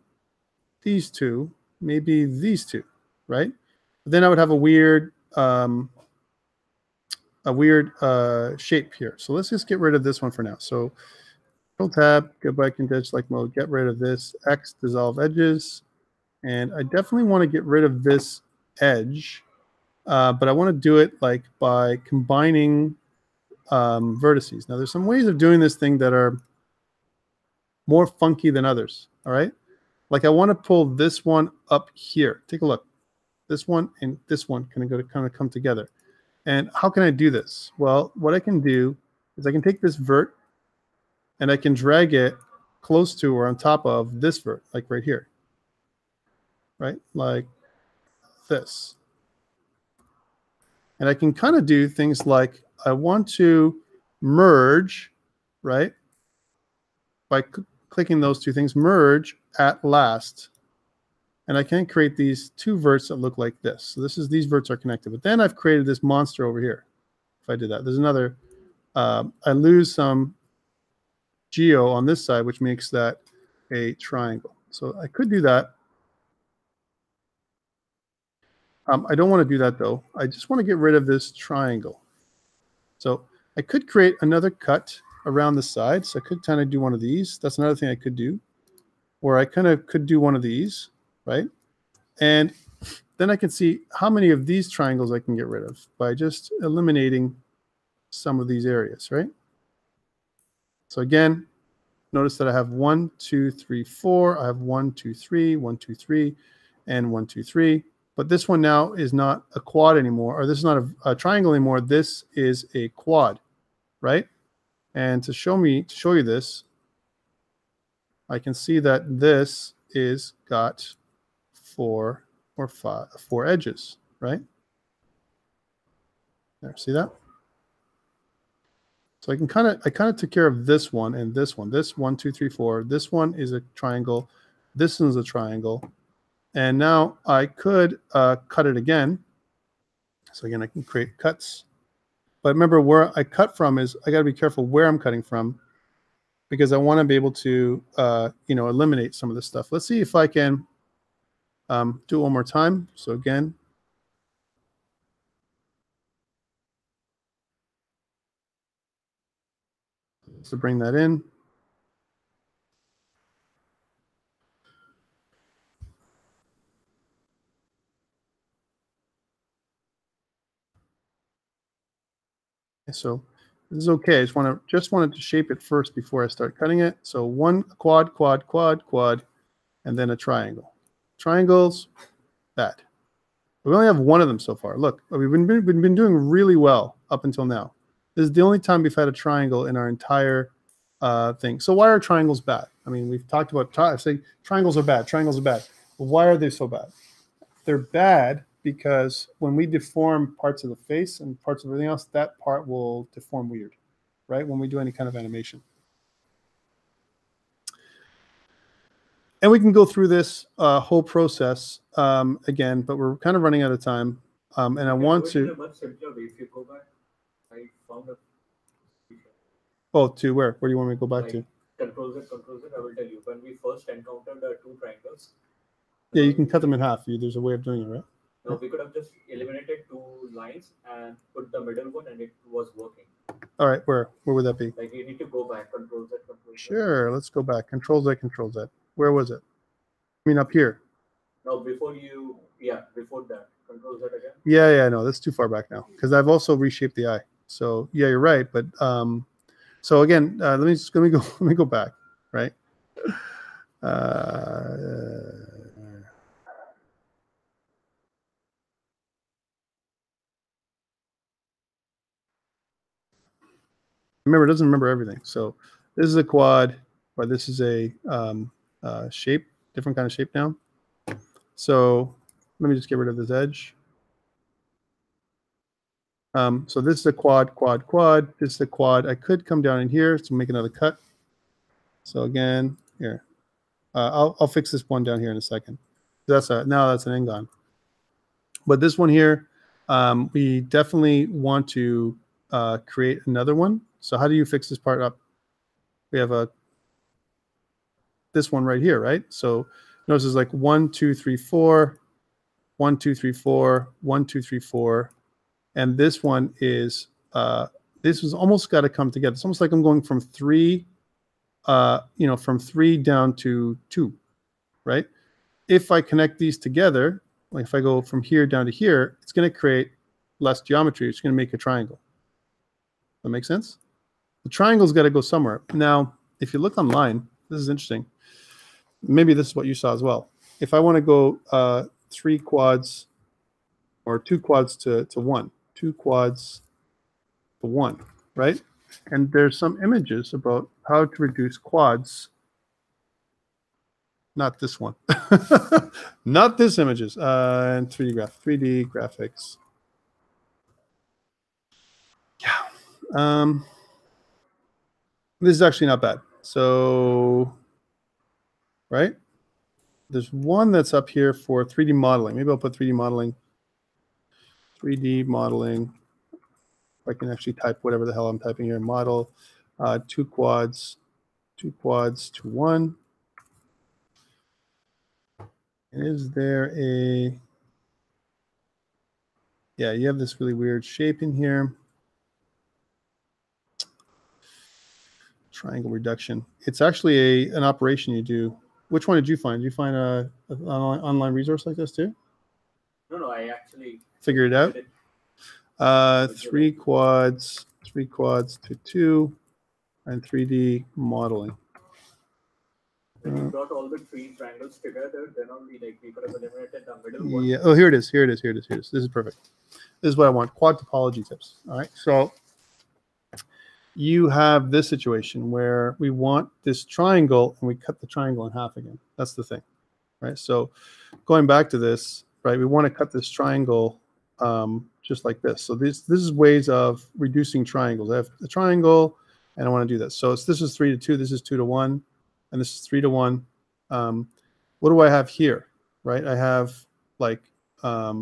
these two, maybe these two, right? But then I would have a weird shape here. So let's just get rid of this one for now. So Control Tab, go back into edge select mode, get rid of this, X, dissolve edges. And I definitely want to get rid of this edge, but I want to do it like by combining vertices. Now there's some ways of doing this thing that are more funky than others, all right? Like I want to pull this one up here. Take a look. this one and this one kind of come together. And how can I do this? Well, what I can do is I can take this vert and I can drag it close to or on top of this vert, like right here, right? Like this. And I can kind of do things like I want to merge, right? By clicking those two things, merge at last. And I can create these two verts that look like this. So these verts are connected. But then I've created this monster over here. If I did that, there's another, I lose some geo on this side, which makes that a triangle. So I could do that. I don't want to do that though. I just want to get rid of this triangle. So I could create another cut around the side. So I could kind of do one of these. That's another thing I could do. Or I kind of could do one of these, right? And then I can see how many of these triangles I can get rid of by just eliminating some of these areas, right? So again, notice that I have 1, 2, 3, 4. I have 1, 2, 3, 1, 2, 3, and 1, 2, 3. But this one now is not a quad anymore, or this is not a triangle anymore. This is a quad, right? And to show you this, I can see that this is got 4 or 5, 4 edges, right? There, see that? So I kind of took care of this one and this one. This 1, 2, 3, 4. This one is a triangle. This one's a triangle. And now I could cut it again. So again, I can create cuts. But remember, where I cut from is I got to be careful where I'm cutting from, because I want to be able to eliminate some of this stuff. Let's see if I can do it one more time. So again, to bring that in. So this is okay. I just wanted to shape it first before I start cutting it. So one quad, quad, quad, quad, and then a triangle. Triangles, that. We only have one of them so far. Look, we've been doing really well up until now. This is the only time we've had a triangle in our entire thing. So why are triangles bad? I mean, we've talked about, I say triangles are bad. Triangles are bad. Well, why are they so bad? They're bad because when we deform parts of the face and parts of everything else, that part will deform weird, right? When we do any kind of animation. And we can go through this whole process again, but we're kind of running out of time. And I want to. If you go back, I found a. Oh, to where? Where do you want me to go back to? Control Z, I will tell you. When we first encountered the two triangles. Yeah, you can cut them in half. There's a way of doing it, right? No, we could have just eliminated 2 lines and put the middle one, and it was working. All right, where would that be? Like you need to go back, Control Z, Control Z. Sure, let's go back. Control Z, Control Z. Where was it? I mean, up here. No, before that. Control Z again. Yeah, no, that's too far back now because I've also reshaped the eye. So yeah, you're right. But so again, let me go back, right? Remember, it doesn't remember everything. So this is a quad, or this is a shape, different kind of shape now. So let me just get rid of this edge. So this is a quad, quad, quad. This is a quad. I could come down in here to make another cut. So again, here, I'll fix this one down here in a second. Now that's an n-gon. But this one here, we definitely want to create another one. So how do you fix this part up? We have this one right here, right? So notice it's like 1, 2, 3, 4, 1, 2, 3, 4, 1, 2, 3, 4. And this one is, this was almost got to come together. It's almost like I'm going from 3, from 3 down to 2, right? If I connect these together, like if I go from here down to here, it's going to create less geometry. It's going to make a triangle. That makes sense? The triangle's got to go somewhere. Now, if you look online, this is interesting. Maybe this is what you saw as well. If I want to go 3 quads or 2 quads to 1, 2 quads to 1, right? And there's some images about how to reduce quads. Not this one. Not this images. And 3D graphics. Yeah. This is actually not bad. So, right? There's one that's up here for 3D modeling. Maybe I'll put 3D modeling. 3D modeling. I can actually type whatever the hell I'm typing here. Model, 2 quads to 1. And is there a, yeah, you have this really weird shape in here. Triangle reduction. It's actually an operation you do. Which one did you find? Did you find an online resource like this too? No, I actually figured it out. 3 quads to 2, and 3D modeling. When you brought all the 3 triangles together, then only like we could have eliminated the middle one. Yeah. Oh, here it is. This is perfect. This is what I want. Quad topology tips. All right. So you have this situation where we want this triangle and we cut the triangle in half again. That's the thing, right? So going back to this, right, we want to cut this triangle just like this. So this is ways of reducing triangles. I have a triangle and I want to do this. So this is 3 to 2, this is 2 to 1, and this is 3 to 1. What do I have here, right? I have like, I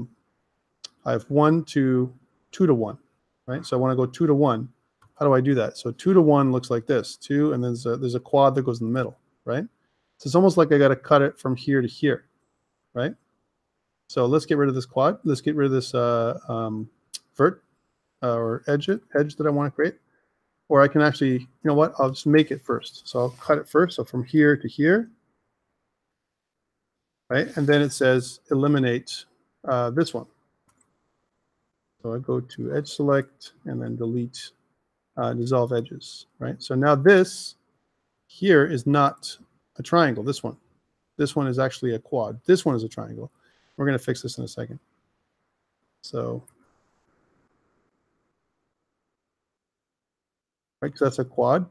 have 1 to 2 to 1, right? So I want to go 2 to 1. How do I do that? So 2 to 1 looks like this, 2, and then there's a quad that goes in the middle, right? So it's almost like I got to cut it from here to here, right? So let's get rid of this quad. Let's get rid of this vert or edge that I want to create. Or I can actually, you know what? I'll just make it first. So I'll cut it first. So from here to here, right? And then it says eliminate this one. So I go to edge select and then delete dissolve edges, right? So now this here is not a triangle, this one. This one is actually a quad. This one is a triangle. We're going to fix this in a second. So, right, because that's a quad.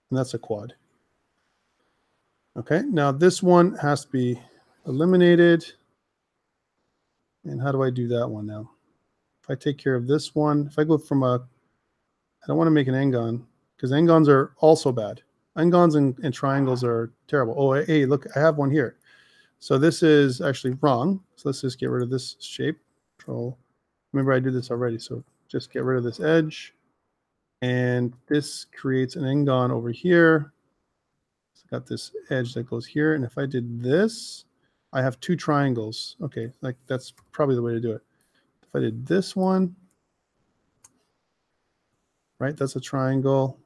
And that's a quad. Okay, now this one has to be eliminated. And how do I do that one now? If I take care of this one, if I go from a, I don't want to make an n-gon because n-gons are also bad. N-gons and triangles are terrible. Oh, hey, look, I have one here. So this is actually wrong. So let's just get rid of this shape. Control. Remember, I did this already. So just get rid of this edge. And this creates an n-gon over here. So got this edge that goes here. And if I did this, I have 2 triangles. Okay, like that's probably the way to do it. If I did this one, right, that's a triangle.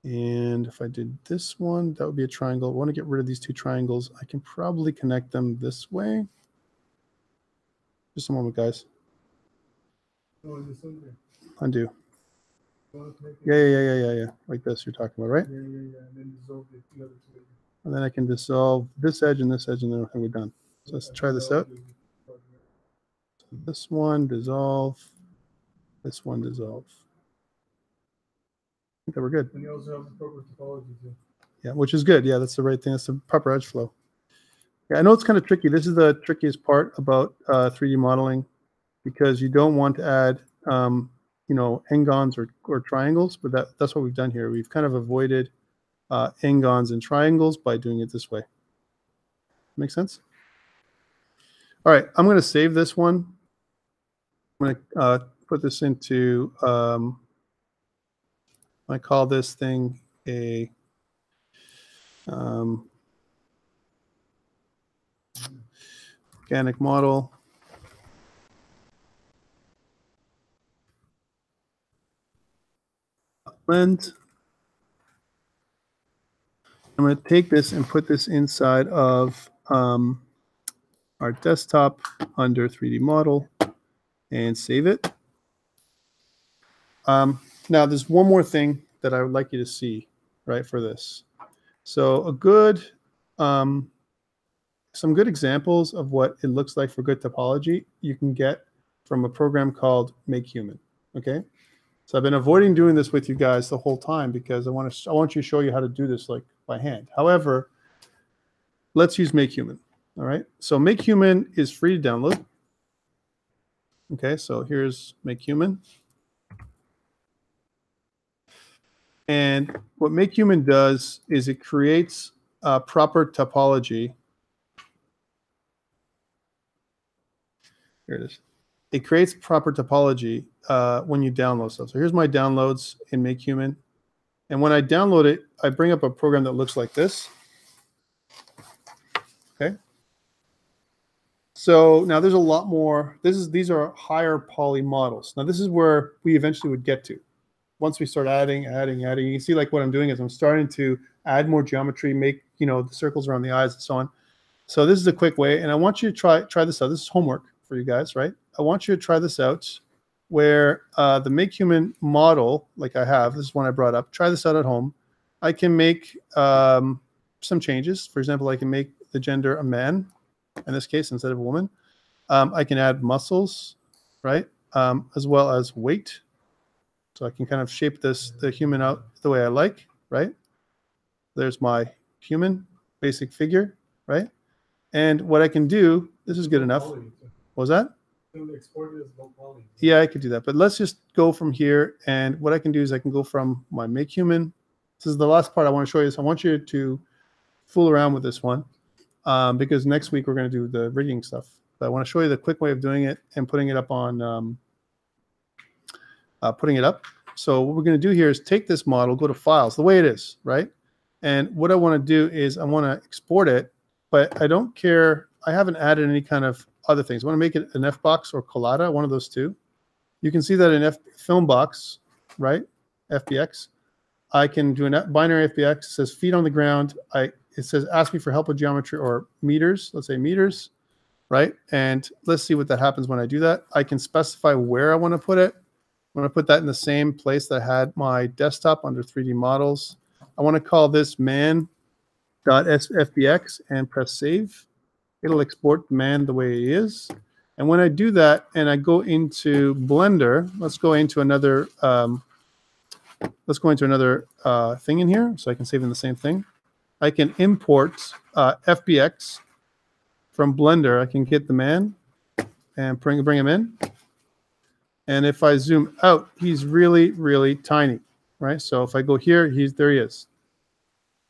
And if I did this one, that would be a triangle. I want to get rid of these 2 triangles. I can probably connect them this way. Just a moment, guys. Undo. Yeah. Like this you're talking about, right? Yeah. And then dissolve the other 2. And then I can dissolve this edge, and then we're done. So let's try this out. So this one, dissolve. This one, dissolve. I think that we're good. And you also have the proper topology too. Yeah, which is good. Yeah, that's the right thing. That's the proper edge flow. Yeah, I know it's kind of tricky. This is the trickiest part about 3D modeling because you don't want to add, you know, n-gons or triangles, but that's what we've done here. We've kind of avoided n-gons and triangles by doing it this way. Make sense? All right, I'm going to save this one. I'm going to put this into, I call this thing a organic model. Blend. I'm going to take this and put this inside of our desktop under 3D model and save it. Now, there's one more thing that I would like you to see, right, for this. So a good some good examples of what it looks like for good topology you can get from a program called Make Human. Okay, so I've been avoiding doing this with you guys the whole time because I want you to show you how to do this like by hand. However, let's use Make Human. All right, so Make Human is free to download. Okay, so here's Make Human. And what Make Human does is it creates a proper topology. Here it is. It creates proper topology when you download stuff. So here's my downloads in Make Human. And when I download it, I bring up a program that looks like this. Okay. So now there's a lot more. These are higher poly models. Now this is where we eventually would get to. Once we start adding, you can see like what I'm doing is I'm starting to add more geometry, make the circles around the eyes and so on. So this is a quick way, and I want you to try this out. This is homework for you guys, right? I want you to try this out where the Make Human model, like I have, this is one I brought up. Try this out at home. I can make some changes. For example, I can make the gender a man, in this case, instead of a woman. I can add muscles, right? As well as weight. So I can kind of shape the human out the way I like, right? There's my human basic figure, right? And what I can do, this is good enough. What was that? Yeah, I could do that. But let's just go from here. And what I can do is I can go from my Make Human. This is the last part I want to show you. So I want you to fool around with this one because next week we're going to do the rigging stuff. But I want to show you the quick way of doing it and putting it up on So what we're going to do here is take this model, go to Files, the way it is, right? And what I want to do is I want to export it, but I don't care. I haven't added any kind of other things. I want to make it an FBox or Collada, one of those two. You can see that in Filmbox, right? FBX. I can do a binary FBX. It says feet on the ground. It says ask me for help with geometry or meters. Let's say meters, right? And let's see what that happens when I do that. I can specify where I want to put it. I want to put that in the same place that I had my desktop under 3D models. I want to call this man.fbx and press save. It'll export man the way it is. And when I do that and I go into Blender, let's go into another thing in here so I can save in the same thing. I can import FBX from Blender. I can get the man and bring him in. And if I zoom out, he's really, really tiny, right? So if I go here, there he is.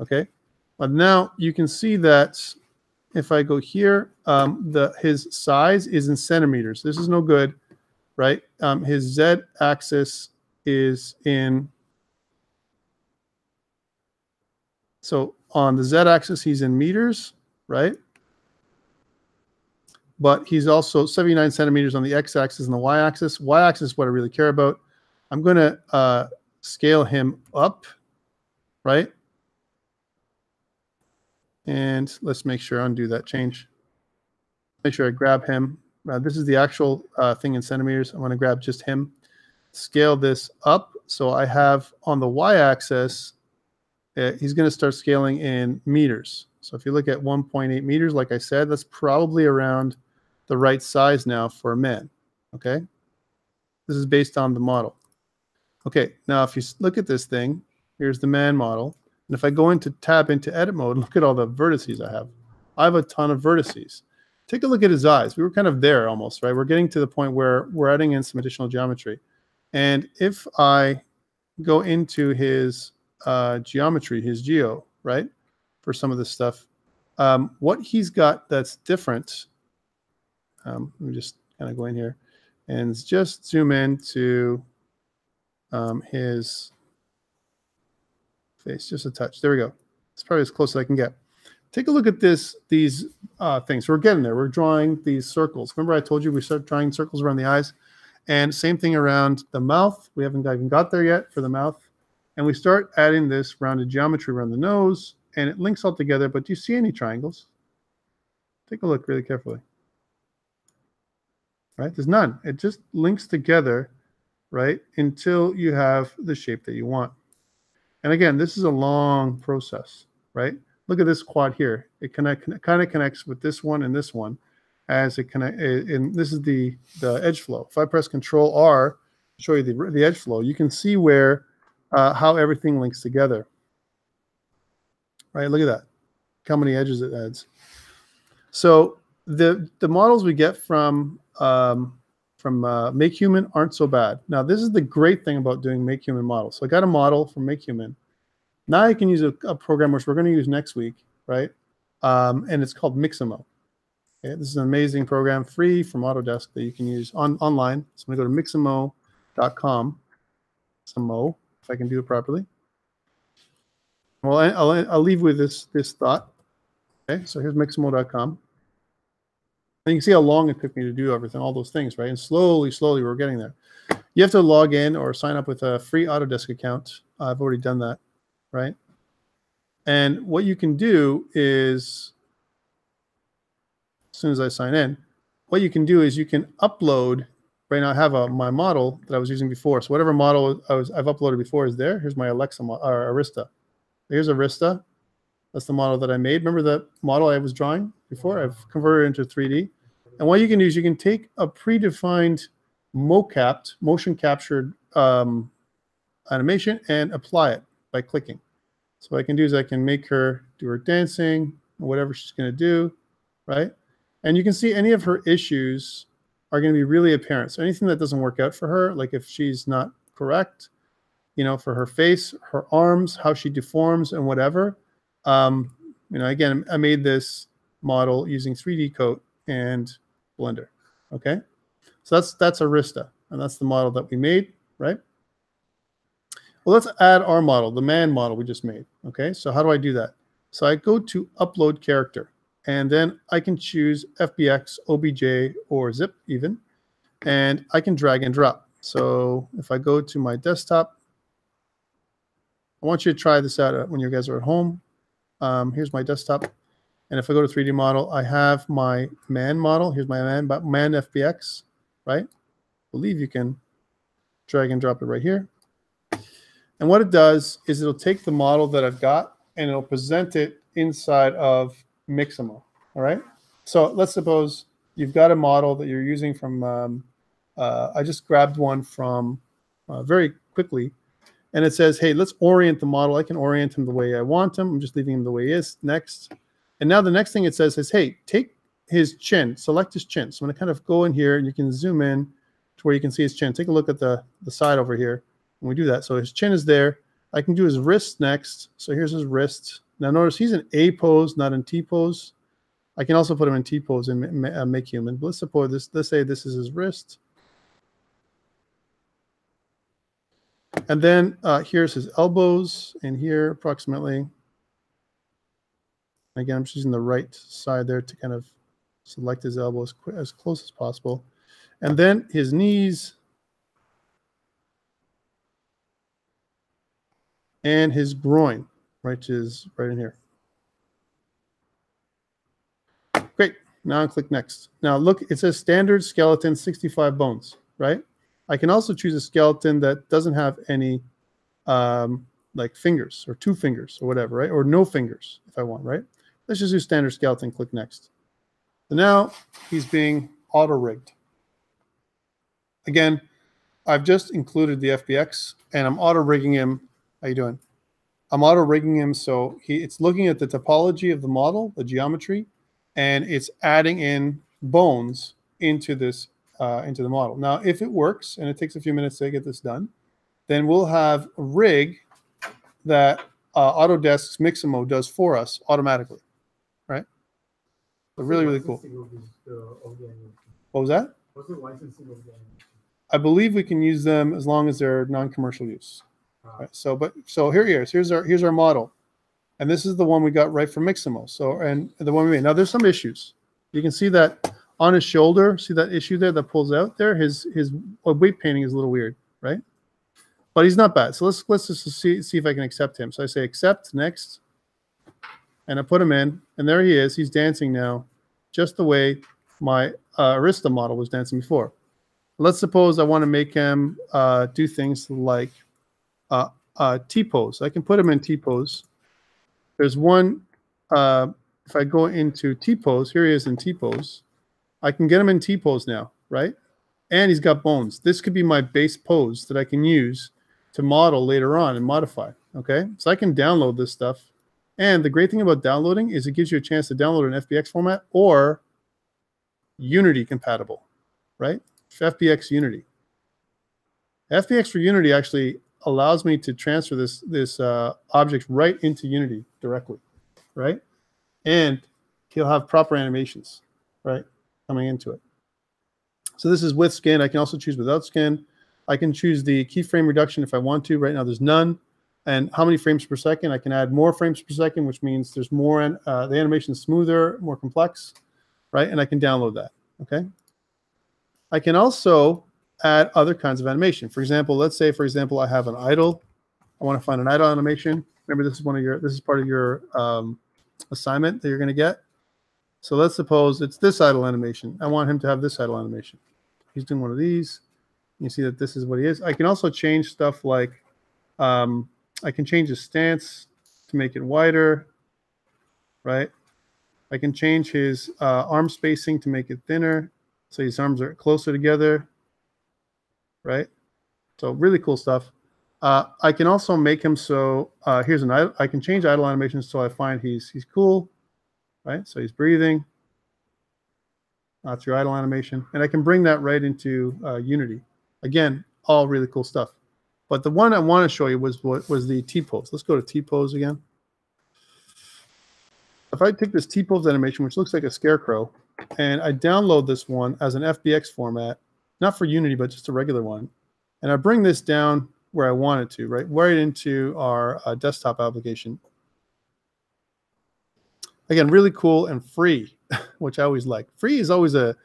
Okay. But now you can see that if I go here, his size is in centimeters. This is no good, right? His Z-axis is in. So on the Z-axis, he's in meters, right? But he's also 79 centimeters on the X-axis and the Y-axis. Y-axis is what I really care about. I'm going to scale him up, right? And let's make sure I undo that change. Make sure I grab him. This is the actual thing in centimeters. I want to grab just him. Scale this up. So I have on the Y-axis, he's going to start scaling in meters. So if you look at 1.8 meters, like I said, that's probably around the right size now for a man. Okay. This is based on the model. Okay. Now, if you look at this thing, here's the man model. And if I go into edit mode, look at all the vertices I have. I have a ton of vertices. Take a look at his eyes. We were kind of there almost, right? We're getting to the point where we're adding in some additional geometry. And if I go into his geometry, his geo, right, for some of this stuff, what he's got that's different, let me just kind of go in here and just zoom in to his face, just a touch. There we go. It's probably as close as I can get. Take a look at these things. We're getting there. We're drawing these circles. Remember I told you we start drawing circles around the eyes? And same thing around the mouth. We haven't even got there yet for the mouth. And we start adding this rounded geometry around the nose, and it links all together. But do you see any triangles? Take a look really carefully. Right? There's none. It just links together, right, until you have the shape that you want. And again, this is a long process, right? look at this quad here. It kind of connects with this one and this one as it connect. And this is the edge flow. If I press Control R, show you the edge flow, you can see where how everything links together. Right? Look at that. How many edges it adds. So the models we get from Make Human aren't so bad. Now this is the great thing about doing Make Human models. So I got a model from Make Human. Now I can use a program which we're going to use next week, right? And it's called Mixamo. Okay? This is an amazing program, free from Autodesk that you can use online. So I'm going to go to mixamo.com. Mixamo, if I can do it properly. Well, I'll leave with this thought. Okay, so here's mixamo.com. And you can see how long it took me to do everything, all those things, right? And slowly, we're getting there. You have to log in or sign up with a free Autodesk account. I've already done that, right? And what you can do is, as soon as I sign in, what you can do is you can upload. Right now I have my model that I was using before. So whatever model I've uploaded before is there. Here's my Arista. Here's Arista. That's the model that I made. Remember the model I was drawing before? I've converted it into 3D. And what you can do is you can take a predefined mocapped, motion captured animation and apply it by clicking. So what I can do is I can make her do her dancing, or whatever she's going to do, right? And you can see any of her issues are going to be really apparent. So anything that doesn't work out for her, like if she's not correct, you know, for her face, her arms, how she deforms and whatever. You know, again, I made this model using 3D Coat and Blender. Okay, so that's Arista, and that's the model that we made, right? Well, let's add our model, the man model we just made. Okay, so how do I do that? So I go to Upload Character, and then I can choose FBX, OBJ, or Zip even, and I can drag and drop. So if I go to my desktop, I want you to try this out when you guys are at home. Here's my desktop. And if I go to 3D model, I have my man model. Here's my man FBX, right? I believe you can drag and drop it right here. And what it does is it'll take the model that I've got and it'll present it inside of Mixamo, all right? So let's suppose you've got a model that you're using from, I just grabbed one from very quickly. And it says, hey, let's orient the model. I can orient him the way I want him. I'm just leaving him the way he is. Next. And now the next thing it says is, hey, take his chin, select his chin. So I'm going to kind of go in here and you can zoom in to where you can see his chin. Take a look at the side over here when we do that. So his chin is there. I can do his wrist next. So here's his wrist. Now notice he's in A pose, not in T pose. I can also put him in T pose and Make Human. But let's suppose this, let's say this is his wrist. And then here's his elbows in here approximately. Again, I'm just using the right side there to kind of select his elbow as close as possible. And then his knees and his groin, which is right in here. Great. Now I click next. Now look, it says standard skeleton 65 bones, right? I can also choose a skeleton that doesn't have any like fingers or 2 fingers or whatever, right? Or no fingers if I want, right? Let's just do standard skeleton, click next. So now he's being auto-rigged. Again, I've just included the FBX and I'm auto-rigging him. How you doing? I'm auto-rigging him so it's looking at the topology of the model, the geometry, and it's adding in bones into this into the model. Now, if it works, and it takes a few minutes to get this done, then we'll have a rig that Autodesk's Mixamo does for us automatically, right? So really, really cool. What was that? What's the licensing of the animation? I believe we can use them as long as they're non-commercial use. Right? So here he is. Here's our model, and this is the one we got right from Mixamo. So and the one we made. Now there's some issues. You can see that on his shoulder. See that issue there that pulls out there? His weight painting is a little weird, right? But he's not bad. So let's just see if I can accept him. So I say accept, next, and I put him in, and there he is. He's dancing now, just the way my Arista model was dancing before. Let's suppose I want to make him do things like T-pose. I can put him in T-pose. There's one if I go into T-pose, here he is in T-pose. I can get him in T-pose now, right? And he's got bones. This could be my base pose that I can use to model later on and modify, okay? So I can download this stuff. And the great thing about downloading is it gives you a chance to download in FBX format or Unity compatible, right? FBX Unity. FBX for Unity actually allows me to transfer this object right into Unity directly, right? And he'll have proper animations, right, coming into it. So this is with skin. I can also choose without skin. I can choose the keyframe reduction if I want to. Right now there's none. And how many frames per second? I can add more frames per second, which means there's more, the animation is smoother, more complex, right? And I can download that, okay? I can also add other kinds of animation. For example, let's say, for example, I have an idle. I want to find an idle animation. Remember, this is part of your assignment that you're going to get. So let's suppose it's this idle animation. I want him to have this idle animation. He's doing one of these. You see that this is what he is. I can also change stuff like, I can change his stance to make it wider, right? I can change his arm spacing to make it thinner, so his arms are closer together, right? So really cool stuff. I can also make him so, here's an idle. I can change idle animations so I find he's cool, right? So he's breathing. That's your idle animation. And I can bring that right into Unity. Again, all really cool stuff. But the one I want to show you was the T-pose. Let's go to T-pose again. If I take this T-pose animation, which looks like a scarecrow, and I download this one as an FBX format, not for Unity, but just a regular one, and I bring this down where I want it to, right into our desktop application. Again, really cool and free, which I always like. Free is always a,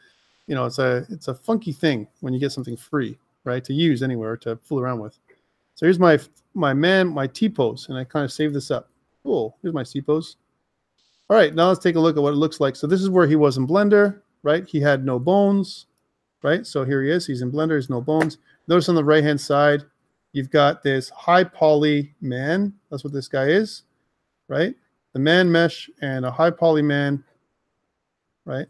it's a funky thing when you get something free, right, to use anywhere, to fool around with. So here's my T-pose, and I kind of save this up. Cool. Here's my T-pose. All right, now let's take a look at what it looks like. So this is where he was in Blender, right? He had no bones, right? So here he is. He's in Blender. There's no bones. Notice on the right-hand side, you've got this high poly man. That's what this guy is, right? The man mesh and a high poly man, right?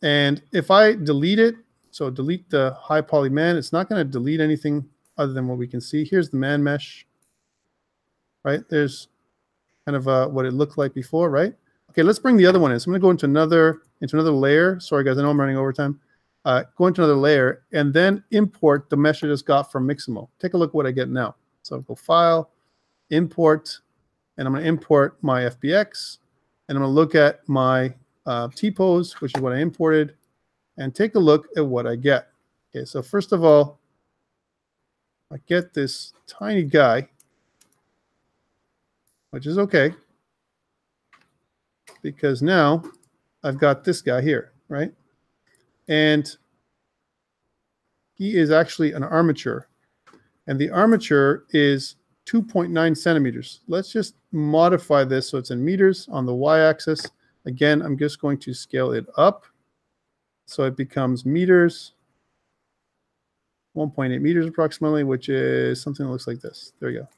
And if I delete it, so delete the high poly man, it's not going to delete anything other than what we can see. Here's the man mesh, right? There's kind of what it looked like before, right? Okay, let's bring the other one in. So I'm going to go into another layer. Sorry, guys, I know I'm running over time. Go into another layer and then import the mesh I just got from Mixamo. Take a look at what I get now. So I'll go File, Import, and I'm going to import my FBX, and I'm going to look at my T-pose, which is what I imported, and take a look at what I get. Okay, so first of all, I get this tiny guy, which is okay, because now I've got this guy here, right? And he is actually an armature, and the armature is 2.9 centimeters. Let's just modify this so it's in meters on the y-axis. Again, I'm just going to scale it up so it becomes meters, 1.8 meters approximately, which is something that looks like this. There you go.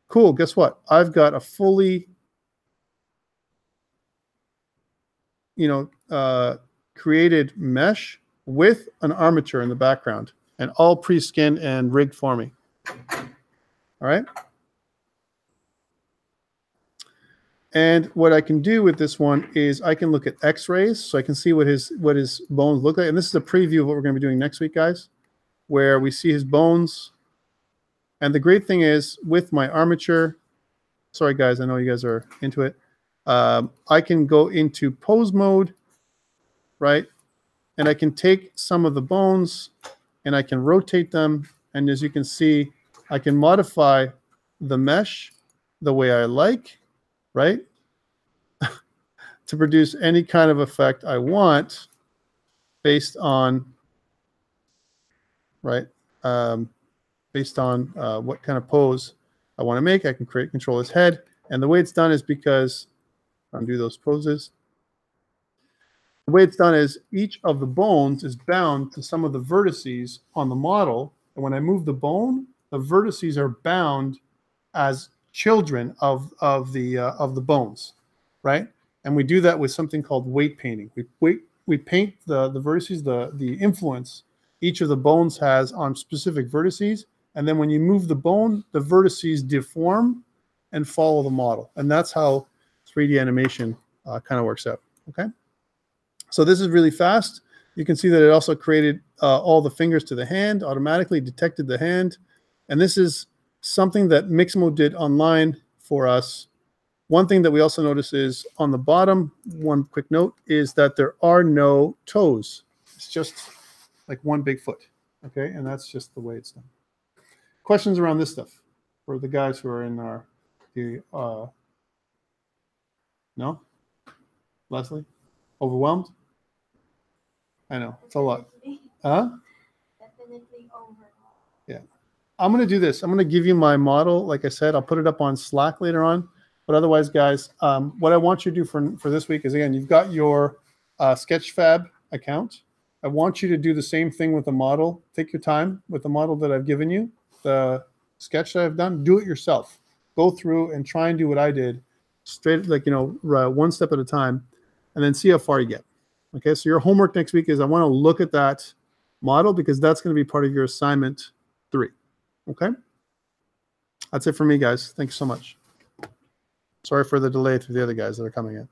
Cool. Guess what? I've got a fully, created mesh with an armature in the background, and all pre-skinned and rigged for me. All right. And what I can do with this one is I can look at X-rays, so I can see what his bones look like. And this is a preview of what we're going to be doing next week, guys, where we see his bones. And the great thing is with my armature, sorry guys, I know you guys are into it. I can go into pose mode, right? And I can take some of the bones and I can rotate them. And as you can see, I can modify the mesh the way I like, right? To produce any kind of effect I want based on, right? Based on what kind of pose I want to make. I can control his head. And the way it's done is because, undo those poses. The way it's done is each of the bones is bound to some of the vertices on the model. And when I move the bone, the vertices are bound as children of the bones. right? And we do that with something called weight painting. We paint the vertices, the influence each of the bones has on specific vertices. And then when you move the bone, the vertices deform and follow the model. And that's how 3D animation kind of works out, okay? So this is really fast. You can see that it also created all the fingers to the hand, automatically detected the hand. And this is something that Mixamo did online for us. One thing that we also notice is on the bottom, one quick note, is that there are no toes. It's just like one big foot, okay? And that's just the way it's done. Questions around this stuff for the guys who are in our, no? Leslie? Overwhelmed? I know, it's a lot. Huh? Definitely overwhelmed. Yeah. I'm going to do this. I'm going to give you my model. Like I said, I'll put it up on Slack later on. But otherwise, guys, what I want you to do for this week is, again, you've got your Sketchfab account. I want you to do the same thing with the model. Take your time with the model that I've given you, the sketch that I've done. Do it yourself. Go through and try and do what I did, straight, like, you know, one step at a time, and then see how far you get. Okay, so your homework next week is I want to look at that model because that's going to be part of your assignment 3. Okay? That's it for me, guys. Thank you so much. Sorry for the delay to the other guys that are coming in.